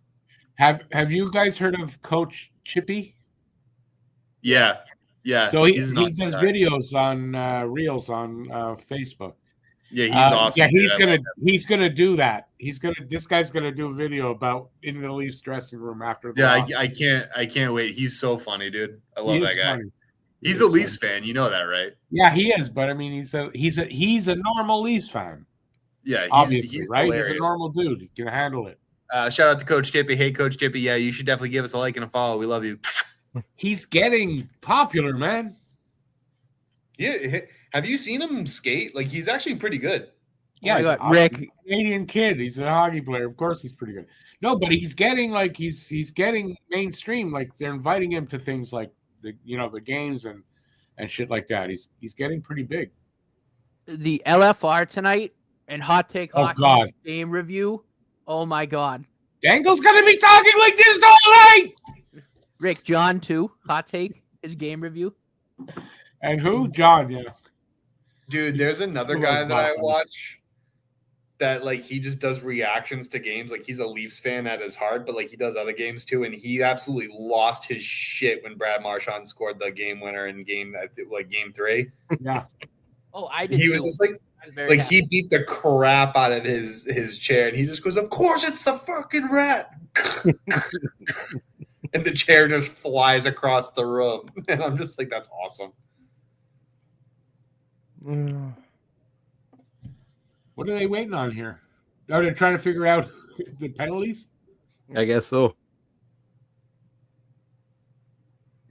Have you guys heard of Coach Chippy? Yeah. So he He's does an awesome guy. videos on Reels on Facebook. Yeah, he's awesome. Yeah, dude. he's gonna do that. This guy's gonna do a video about in the Leafs dressing room after the Yeah, loss. I can't wait. He's so funny, dude. I love He that is guy. funny. He's a Leafs fan. You know that, right? Yeah, he is. But I mean, he's a normal Leafs fan. Yeah, Obviously, he's right? hilarious. He's a normal dude. He can handle it. Shout out to Coach Tippy. Hey, Coach Tippy. Yeah, you should definitely give us a like and a follow. We love you. He's getting popular, man. Yeah, have you seen him skate? Like, he's actually pretty good. Yeah, my he's God, Rick. a Canadian kid. He's a hockey player. Of course, he's pretty good. No, but he's getting he's getting mainstream. Like they're inviting him to things like the games and shit like that. He's getting pretty big. The LFR tonight and Hot Take Oh, Hockey's God. game review. Oh my God. Dangle's gonna be talking like this all night. Rick, John too. Hot Take, his game review. And who? John, yeah. Dude, there's another Oh, guy that I God. watch that, like, he just does reactions to games. Like, he's a Leafs fan at his heart, but, like, he does other games too. And he absolutely lost his shit when Brad Marchand scored the game winner in game 3. Yeah. Oh, I did. He was too. just like I was very happy. he beat the crap out of his chair, and he just goes, "Of course, it's the fucking rat." And the chair just flies across the room. And I'm just like, that's awesome. What are they waiting on here? Oh, they're trying to figure out the penalties? I guess so.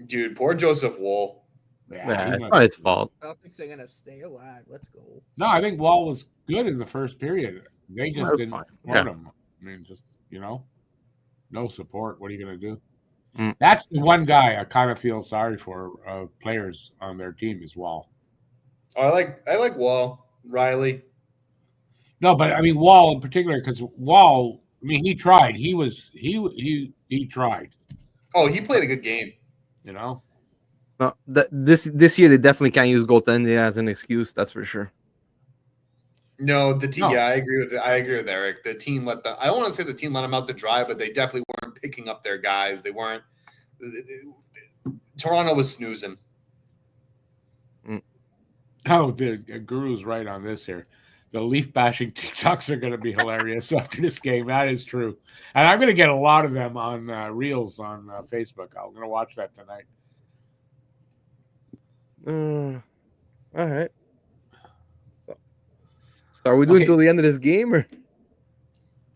Dude, poor Joseph Wool. Yeah, he's it's not his fault. Celtics are gonna stay alive. Let's go. No, I think Wall was good in the first period. They just That's didn't fine. support Yeah. him. I mean, just, no support. What are you going to do? Mm. That's the one guy I kind of feel sorry for players on their team is Wall. Oh, I like Wall, Riley. No, but I mean Wall in particular because Wall. I mean, he tried. He tried. Oh, he played a good game. You know. No, this year they definitely can't use goaltending as an excuse. That's for sure. No, the team. No. Yeah, I agree with Eric. The team I don't want to say the team let them out to dry, but they definitely weren't picking up their guys. They weren't. Toronto was snoozing. Oh, the Guru's right on this here. The Leaf bashing TikToks are going to be hilarious after this game. That is true, and I'm going to get a lot of them on Reels on Facebook. I'm going to watch that tonight. All right. So are we doing Okay. till the end of this game, or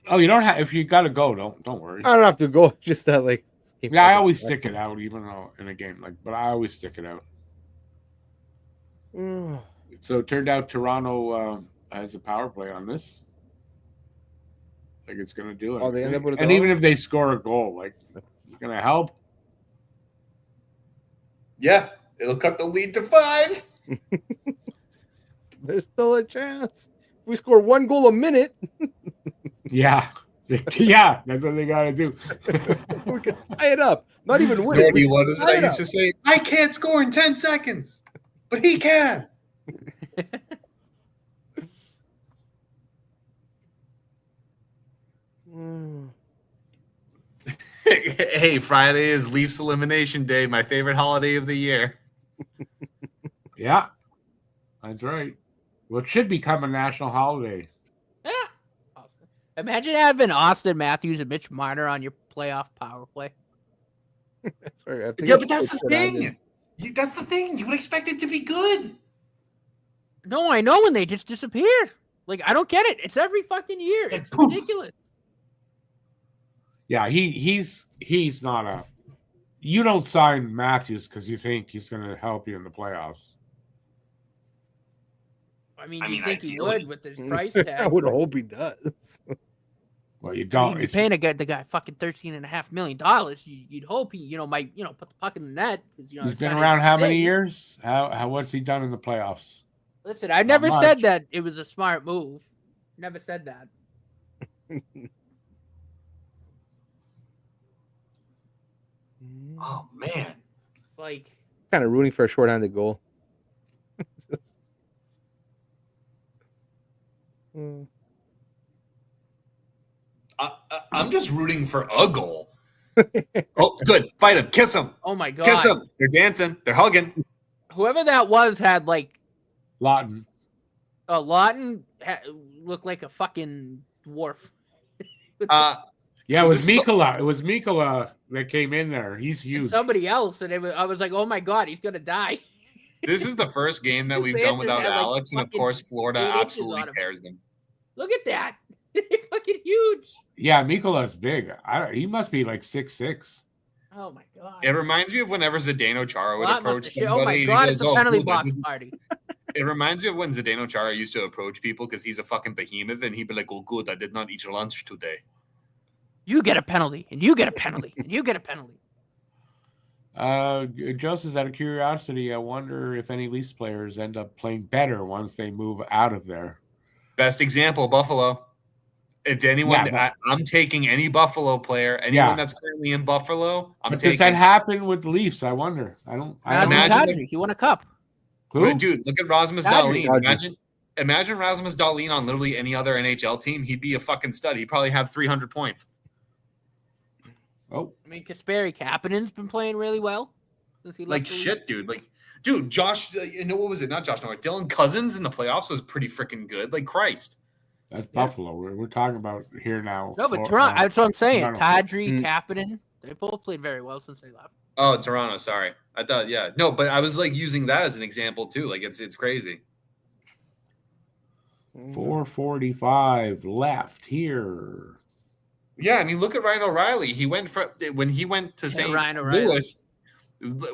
Oh, you don't have. If you got to go, don't worry. I don't have to go? Just that, like. Yeah, I always stick it out, even though in a game but I always stick it out. So it turned out Toronto has a power play on this. Like it's going to do it. Oh, they end up with a and draw? even if they score a goal, like it's going to help. Yeah, it'll cut the lead to 5. There's still a chance. If we score one goal a minute, Yeah. Yeah, that's what they got to do. we can tie it up. Not even win. Nordy, We what is it? tie I it used up. to say, I can't score in 10 seconds, but he can. Hey, Friday is Leafs Elimination Day, my favorite holiday of the year. Yeah, that's right. Well, it should become a national holiday. Yeah. Awesome. Imagine having Austin Matthews and Mitch Marner on your playoff power play. Sorry, I think Yeah, it's but that's the Pittsburgh thing. Island. That's the thing. You would expect it to be good. No, I know, when they just disappear. Like, I don't get it. It's every fucking year. It's like, It's poof. ridiculous. Yeah, he's not a. You don't sign Matthews because you think he's going to help you in the playoffs. I mean, I you mean, think he ideally. would with his price tag. I would but, hope he does. Well, you I don't. mean, you're It's- paying the guy fucking $13.5 million. You'd hope he, might, put the puck in the net because he's it's been kinda around his how many thing. years? How what's he done in the playoffs? Listen, I never much. said that it was a smart move. Never said that. Oh man. Like, Kind of rooting for a shorthanded goal. Mm. I'm just rooting for a goal. Oh, good. Fight him. Kiss him. oh my god, Kiss him. They're dancing. They're hugging. whoever that was had like Lawton. Lawton looked like a fucking dwarf. Yeah, So it was this is the- Mikola. It was Mikola that came in there. He's And huge. somebody else, and I was like, oh my god, he's gonna die. This is the first game that Two we've done Panthers without had, like, Alex, and of fucking course, Florida 8 inches absolutely on him. tears them. Look at that. They're fucking huge. Yeah, Mikola's big. He must be like 6'6". Oh my god. It reminds me of whenever Zdeno Chara would Lawton must approach have shit. somebody. Oh my and he god, goes, it's a "Oh, penalty good, I box didn't-" party. It reminds me of when Zdeno Chara used to approach people because he's a fucking behemoth, and he'd be like, "Oh, good, I did not eat your lunch today." You get a penalty, and you get a penalty, and you get a penalty. Joseph, out of curiosity, I wonder if any Leafs players end up playing better once they move out of there. Best example, Buffalo. If anyone, Yeah, I'm taking any Buffalo player, anyone Yeah. that's currently in Buffalo, I'm But taking. does that happen with the Leafs? I wonder. I don't Imagine Imagine Kadri, he won a cup. Who? Wait, dude, look at Rasmus Kadri. Dahlin. Imagine Rasmus Dahlin on literally any other NHL team. He'd be a fucking stud. He'd probably have 300 points. Oh, I mean, Kasperi Kapanen's been playing really well since he left Like the league. shit, dude. Like, dude, Josh. What was it? Not Josh Norris. Dylan Cousins in the playoffs was pretty freaking good. Like Christ. that's Buffalo. We're talking about here now. No, but Or- Toronto. That's what I'm saying. Toronto. Kadri, Mm. Kapanen, they both played very well since they left. Oh, Toronto. Sorry, I thought. Yeah, no, but I was like using that as an example too. Like it's crazy. 4:45 left here. Yeah, I mean, look at Ryan O'Reilly. When he went to St. Ryan O'Reilly. Louis.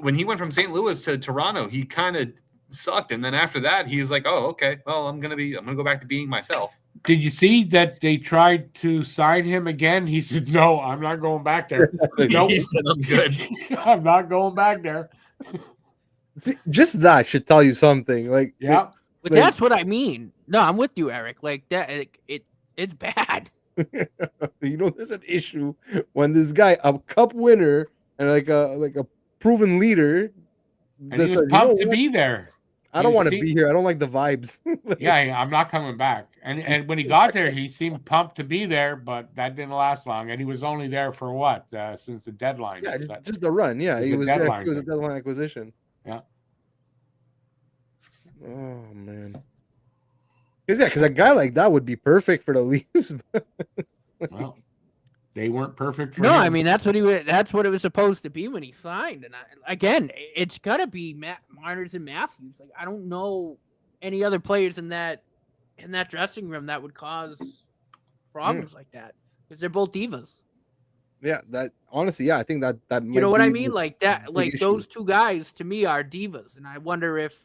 When he went from St. Louis to Toronto, he kind of sucked, and then after that, he's like, "Oh, okay. Well, I'm gonna go back to being myself." Did you see that they tried to sign him again? He said, "No, I'm not going back there. Nope. He said, "I'm good." I'm not going back there." See, just that should tell you something. Like, Yeah. But Like- that's what I mean. No, I'm with you, Eric. Like that, it's bad. you know, there's an issue when this guy, a cup winner and like a proven leader, And he decides, was "You know pumped to what? be there. I don't you want to see- be here. I don't like the vibes." Yeah, I'm not coming back. And when he got there, he seemed pumped to be there, but that didn't last long. And he was only there for what? Since the deadline. Yeah, That- just the run. Yeah, It's he a was there. deadline He was a thing. deadline acquisition. Yeah. Oh man. Because a guy like that would be perfect for the Leafs. well, they weren't perfect for No, him. I mean that's what it was supposed to be when he signed. And again, it's gotta be Marner's and Matthews. Like I don't know any other players in that dressing room that would cause problems like that because they're both divas. Yeah, that honestly, yeah, I think that You know what I mean? Like that, big like issue. those two guys to me are divas, and I wonder if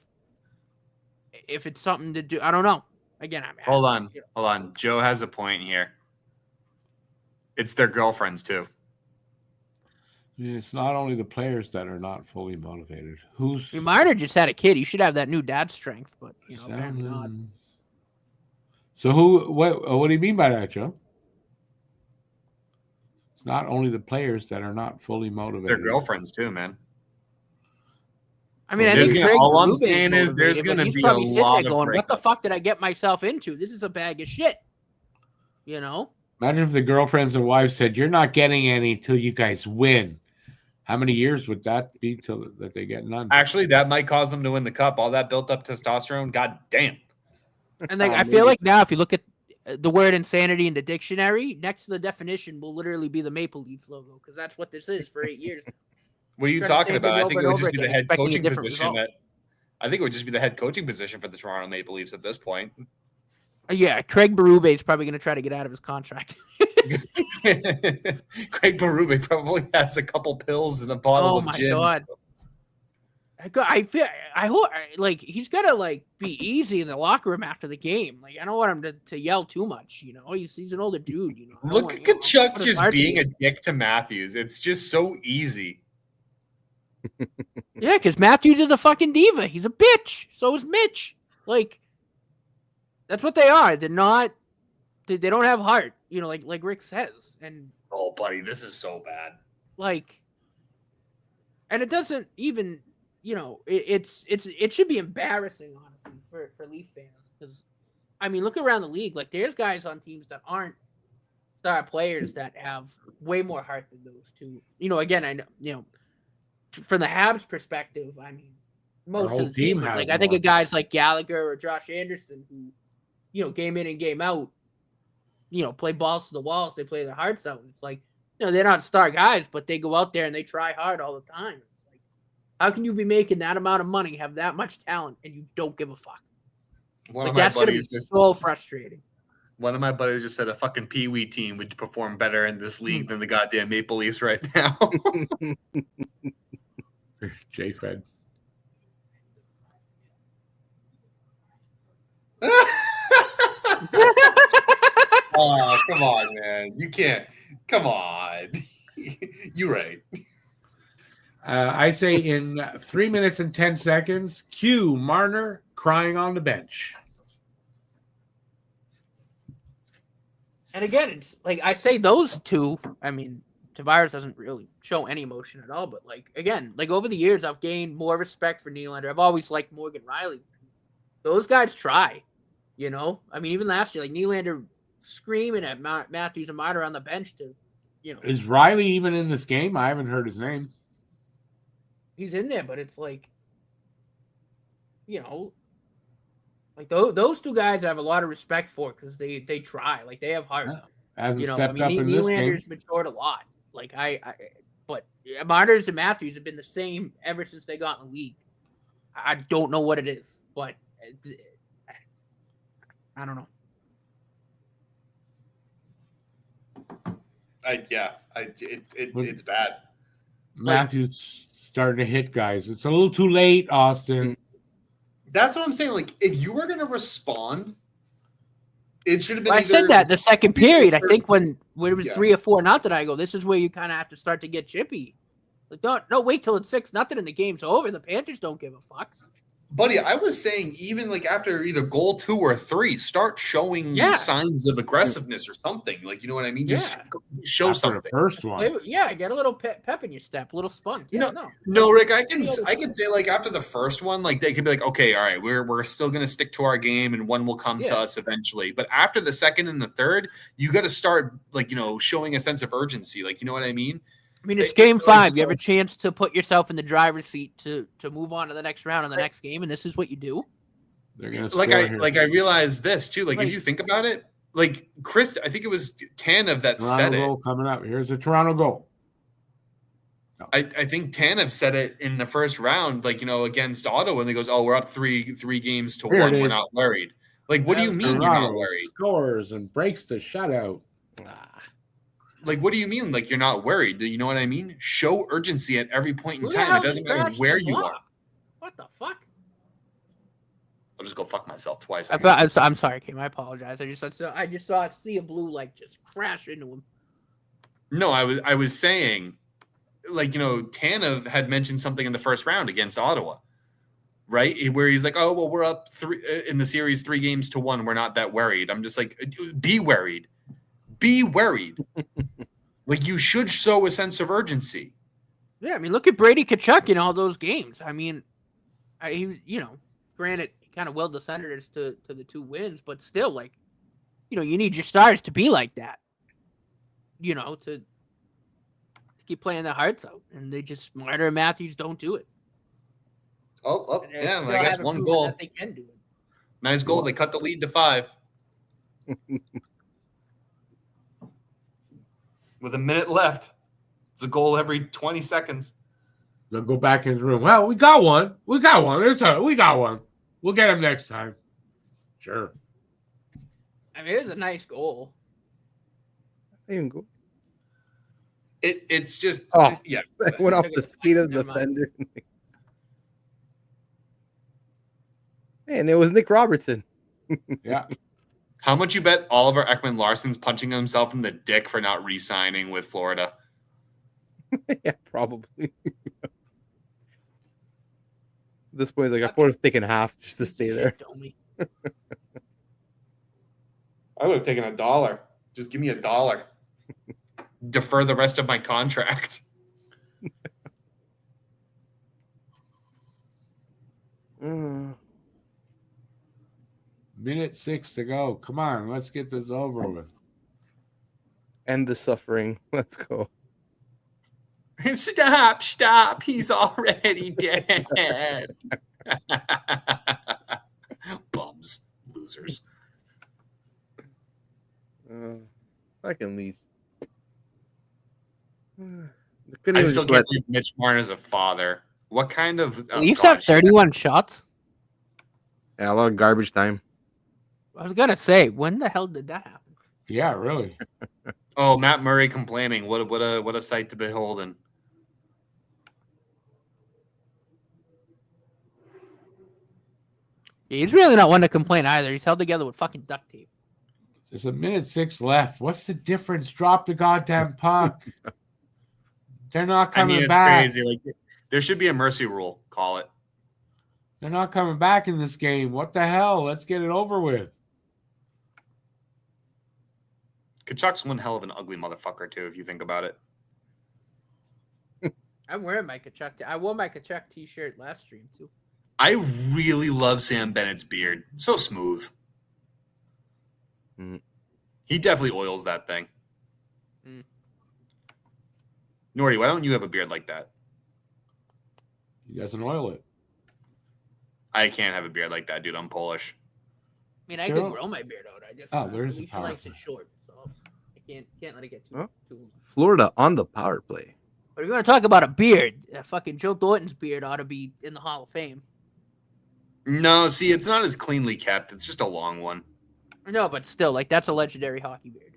it's something to do. I don't know. Again, I mean, Hold on. Joe has a point here. It's their girlfriends too. It's not only the players that are not fully motivated. Who's I mean, Marner just had a kid. He should have that new dad strength, but apparently not. So what do you mean by that, Joe? It's not only the players that are not fully It's motivated. their girlfriends too, man. I mean, I There's think gonna- Craig all I'm Berube's saying is there's motivated, but gonna he's be probably a sitting there lot of going, "What the breakups." fuck did I get myself into? This is a bag of shit." You know, Imagine if the girlfriends and wives said, "You're not getting any until you guys win." How many years would that be till that they get none? Actually, that might cause them to win the cup. All that built up testosterone, god damn. And like, I feel like now, if you look at the word insanity in the dictionary, next to the definition will literally be the Maple Leafs logo, because that's what this is for 8 years. What are you talking about? I think it would just be the head coaching position. I think it would just be the head coaching position for the Toronto Maple Leafs at this point. Yeah, Craig Berube is probably going to try to get out of his contract. Craig Berube probably has a couple pills and a bottle of gin. Oh my god! I hope like he's got to like be easy in the locker room after the game. Like, I don't want him to yell too much. You know, he's an older dude. You know, look at Kachuk just being a dick to Matthews. It's just so easy. Yeah, because Matthews is a fucking diva. He's a bitch. So is Mitch. Like, that's what they are. They're not. They don't have heart. You know, like Rick says. And oh, buddy, this is so bad. Like, and it doesn't even. You know, it should be embarrassing, honestly, for Leaf fans. Because, I mean, look around the league. Like, there's guys on teams that aren't star players that have way more heart than those two. You know, again, I know, you know, from the Habs perspective, I mean, most of the team, like, I think of guys like Gallagher or Josh Anderson who, you know, game in and game out, you know, play balls to the walls. They play their hearts out. It's like, you know, they're not star guys, but they go out there and they try hard all the time. It's like, how can you be making that amount of money, have that much talent, and you don't give a fuck? Like, that's going to be so frustrating. One of my buddies just said a fucking Pee-wee team would perform better in this league than the goddamn Maple Leafs right now. J-Fed. Oh, come on, man. You can't. Come on. You're right. I say in 3 minutes and 10 seconds, cue Marner crying on the bench. And again, it's like I say those two. I mean, Tavares doesn't really show any emotion at all. But like, again, like over the years, I've gained more respect for Nylander. I've always liked Morgan Rielly. Those guys try, you know. I mean, even last year, like Nylander screaming at Matthews and Marner on the bench to, you know. Is Rielly even in this game? I haven't heard his name. He's in there, but it's like, you know, like those two guys I have a lot of respect for because they try, like they have heart. Hasn't you know, stepped up in Nylander's this game. matured a lot. Like but Marner's and Matthews have been the same ever since they got in the league. I don't know what it is, but I don't know. It's bad. Matthews starting to hit guys. It's a little too late, Austin. That's what I'm saying. Like, if you were going to respond, it should have been. Well, I said that the second period. I think when it was 3 or 4 nothing, I go, this is where you kind of have to start to get chippy. Like, don't wait till it's 6-0 and the game's over. The Panthers don't give a fuck. Buddy, I was saying even like after either goal 2 or 3, start showing signs of aggressiveness or something. Like, you know what I mean? Just show after something. The first one. Yeah, get a little pep in your step, a little spunk. Yeah, no, Rick, I can say like after the first one, like they could be like, okay, all right, we're still gonna stick to our game and one will come to us eventually. But after the second and the third, you got to start like, you know, showing a sense of urgency. Like, you know what I mean? I mean, it's game 5. You have a chance to put yourself in the driver's seat to move on to the next round in the next game, and this is what you do. They're gonna I realized this too. Like, if you think about it, like Chris, I think it was Tanev that said it. Coming up. Here's a Toronto goal. No. I think Tanev said it in the first round, like, you know, against Ottawa, and he goes, "Oh, we're up three games to 1. We're not worried." Like, what do you mean Toronto you're not worried? Scores and breaks the shutout. Like, what do you mean? Like, you're not worried? Do you know what I mean? Show urgency at every point in time. It doesn't matter where you are. What the fuck? I'll just go fuck myself twice. I'm sorry, Kim. I apologize. I just saw a sea of blue like just crash into him. No, I was saying, like, you know, Tanev had mentioned something in the first round against Ottawa, right? Where he's like, "Oh, well, we're up 3 in the series, 3 games to 1. We're not that worried." I'm just like, be worried. Be worried. Like, you should show a sense of urgency. Yeah, I mean, look at Brady Tkachuk in all those games. I mean, he, you know, granted, he kind of willed the Senators to the 2 wins, but still, like, you know, you need your stars to be like that. to keep playing their hearts out, and they just Marner and Matthews don't do it. Oh, And they yeah. still I guess haven't one proven goal. that they can do it. Nice goal. They cut the lead to 5. With a minute left. It's a goal every 20 seconds. They'll go back in the room. Well, we got one. We got one. We got one. We'll get him next time. Sure. I mean, it was a nice goal. Even go. It's just yeah. It went off the skate of the Never mind. defender. And it was Nick Robertson. Yeah. How much you bet Oliver Ekman-Larsson's punching himself in the dick for not re-signing with Florida? Yeah, probably. This boy's like, I would have taken half just to stay there. I would have taken $1. Just give me $1. Defer the rest of my contract. Minute 6 to go. Come on, let's get this over with. End the suffering. Let's go. Stop. He's already dead. Bums. Losers. I can leave. I still can't believe Mitch Marner's a father. What kind of... Leafs have 31 shots? Yeah, a lot of garbage time. I was going to say, when the hell did that happen? Yeah, really. Oh, Matt Murray complaining. What a sight to behold. And He's really not one to complain either. He's held together with fucking duct tape. There's a minute 6 left. What's the difference? Drop the goddamn puck. They're not coming it's back. crazy. Like, there should be a mercy rule. Call it. They're not coming back in this game. What the hell? Let's get it over with. Kachuk's one hell of an ugly motherfucker, too, if you think about it. I'm wearing my Kachuk. I wore my Kachuk t-shirt last stream, too. I really love Sam Bennett's beard. So smooth. Mm. He definitely oils that thing. Mm. Nordy, why don't you have a beard like that? He doesn't oil it. I can't have a beard like that, dude. I'm Polish. I mean, I Sure. could grow my beard out. I just there's a Alicia power likes play. it short, so I can't let it get too. Oh. Too. Florida on the power play. But if you want to talk about a beard, fucking Joe Thornton's beard ought to be in the Hall of Fame. No, see, it's not as cleanly kept. It's just a long one. No, but still, like that's a legendary hockey beard.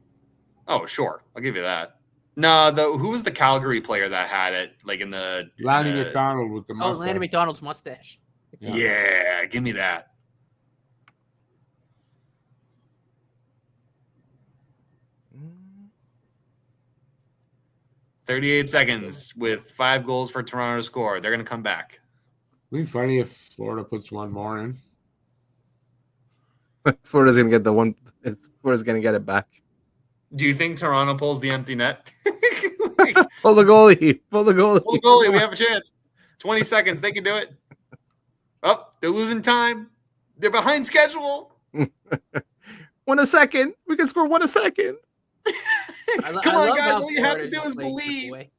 Oh, sure. I'll give you that. No, who was the Calgary player that had it? Like in the... Lanny McDonald with the Oh, mustache. Lanny McDonald's mustache. Yeah, give me that. Mm. 38 seconds with 5 goals for Toronto to score. They're going to come back. It'd be funny if Florida puts one more in. Florida's gonna get the one. Florida's gonna get it back. Do you think Toronto pulls the empty net? Pull the goalie. Pull the goalie. Pull the goalie. We have a chance. 20 seconds. They can do it. Oh, they're losing time. They're behind schedule. 1 second. We can score 1 second. Come on, guys. All you have to do is believe. A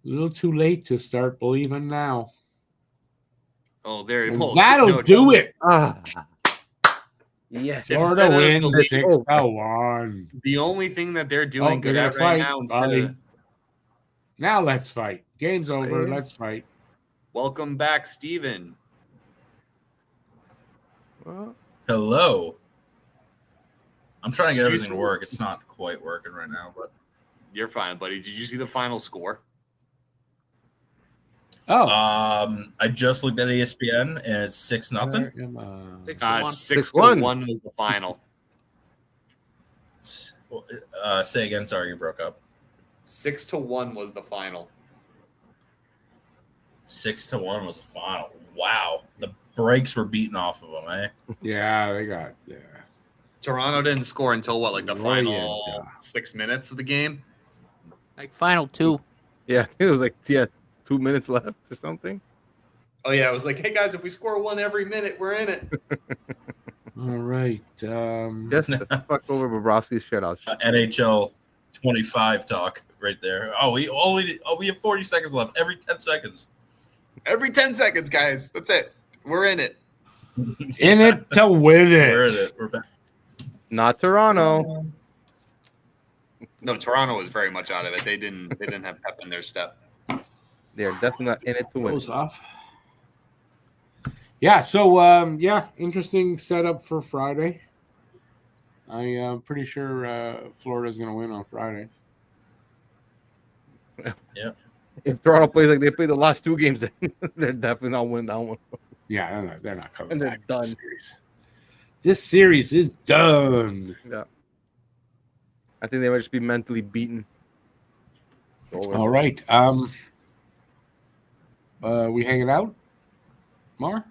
little too late to start believing now. Oh, there. And that'll do it. Yes. Florida wins Instead of 6-1. The only thing that they're doing good they're at gonna right fight, now, instead buddy. of Now let's fight. Game's over. Right. Let's fight. welcome back, Steven. Well, Hello. I'm trying to get Did you everything to see- work. It's not quite working right now, but You're fine, buddy. Did you see the final score? Oh. I just looked at ESPN and it's 6-0. Where am I? 6-1. It's 6-1. 6-1 was the final. Say again. Sorry, you broke up. 6-1 was the final. 6-1 was the final. Wow, the brakes were beaten off of them, eh? Yeah, they got Toronto didn't score until what, like the Brilliant, final yeah. 6 minutes of the game? Like final 2. yeah, I think it was like 2 minutes left or something. Oh yeah, it was like, hey guys, if we score 1 every minute, we're in it. All right. Just to fuck over Bobrovsky's shutout. NHL 25 talk right there. We have 40 seconds left. Every 10 seconds. Every 10 seconds, guys. That's it. We're in it. In it to win it. We're in it. We're back. Not Toronto. No, Toronto was very much out of it. They didn't have pep in their step. They're definitely not in it to win. Goes off. Yeah, so interesting setup for Friday. I'm pretty sure Florida's going to win on Friday. Yeah. If Toronto plays like they played the last 2 games, they're definitely not winning that one. Yeah, they're not coming And they're back. done. This series is done. Yeah. I think they might just be mentally beaten. All right. We hanging out? Mar?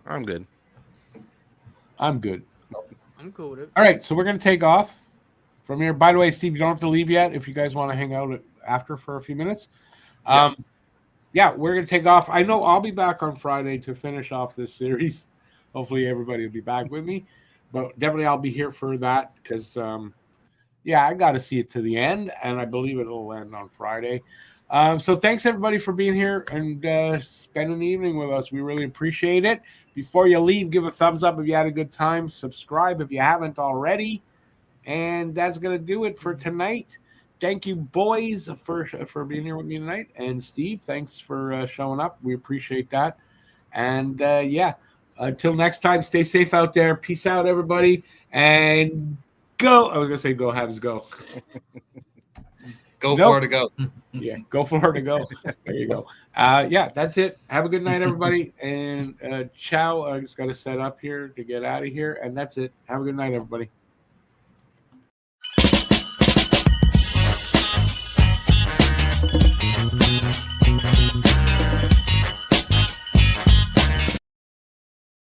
I'm good. I'm good. I'm cool with it. All right, so we're going to take off from here. By the way, Steve, you don't have to leave yet if you guys want to hang out after for a few minutes. Yeah, we're going to take off. I know I'll be back on Friday to finish off this series. Hopefully everybody will be back with me. But definitely I'll be here for that because, I got to see it to the end, and I believe it'll end on Friday. So thanks, everybody, for being here and spending the evening with us. We really appreciate it. Before you leave, give a thumbs up if you had a good time. Subscribe if you haven't already. And that's going to do it for tonight. Thank you, boys, for being here with me tonight. And Steve, thanks for showing up. We appreciate that. And, until next time, stay safe out there. Peace out, everybody. And go. I was going to say go Habs, go. Go Florida, go. Yeah, go Florida, go. There you go. That's it. Have a good night, everybody. And ciao. I just got to set up here to get out of here. And that's it. Have a good night, everybody. Thank you.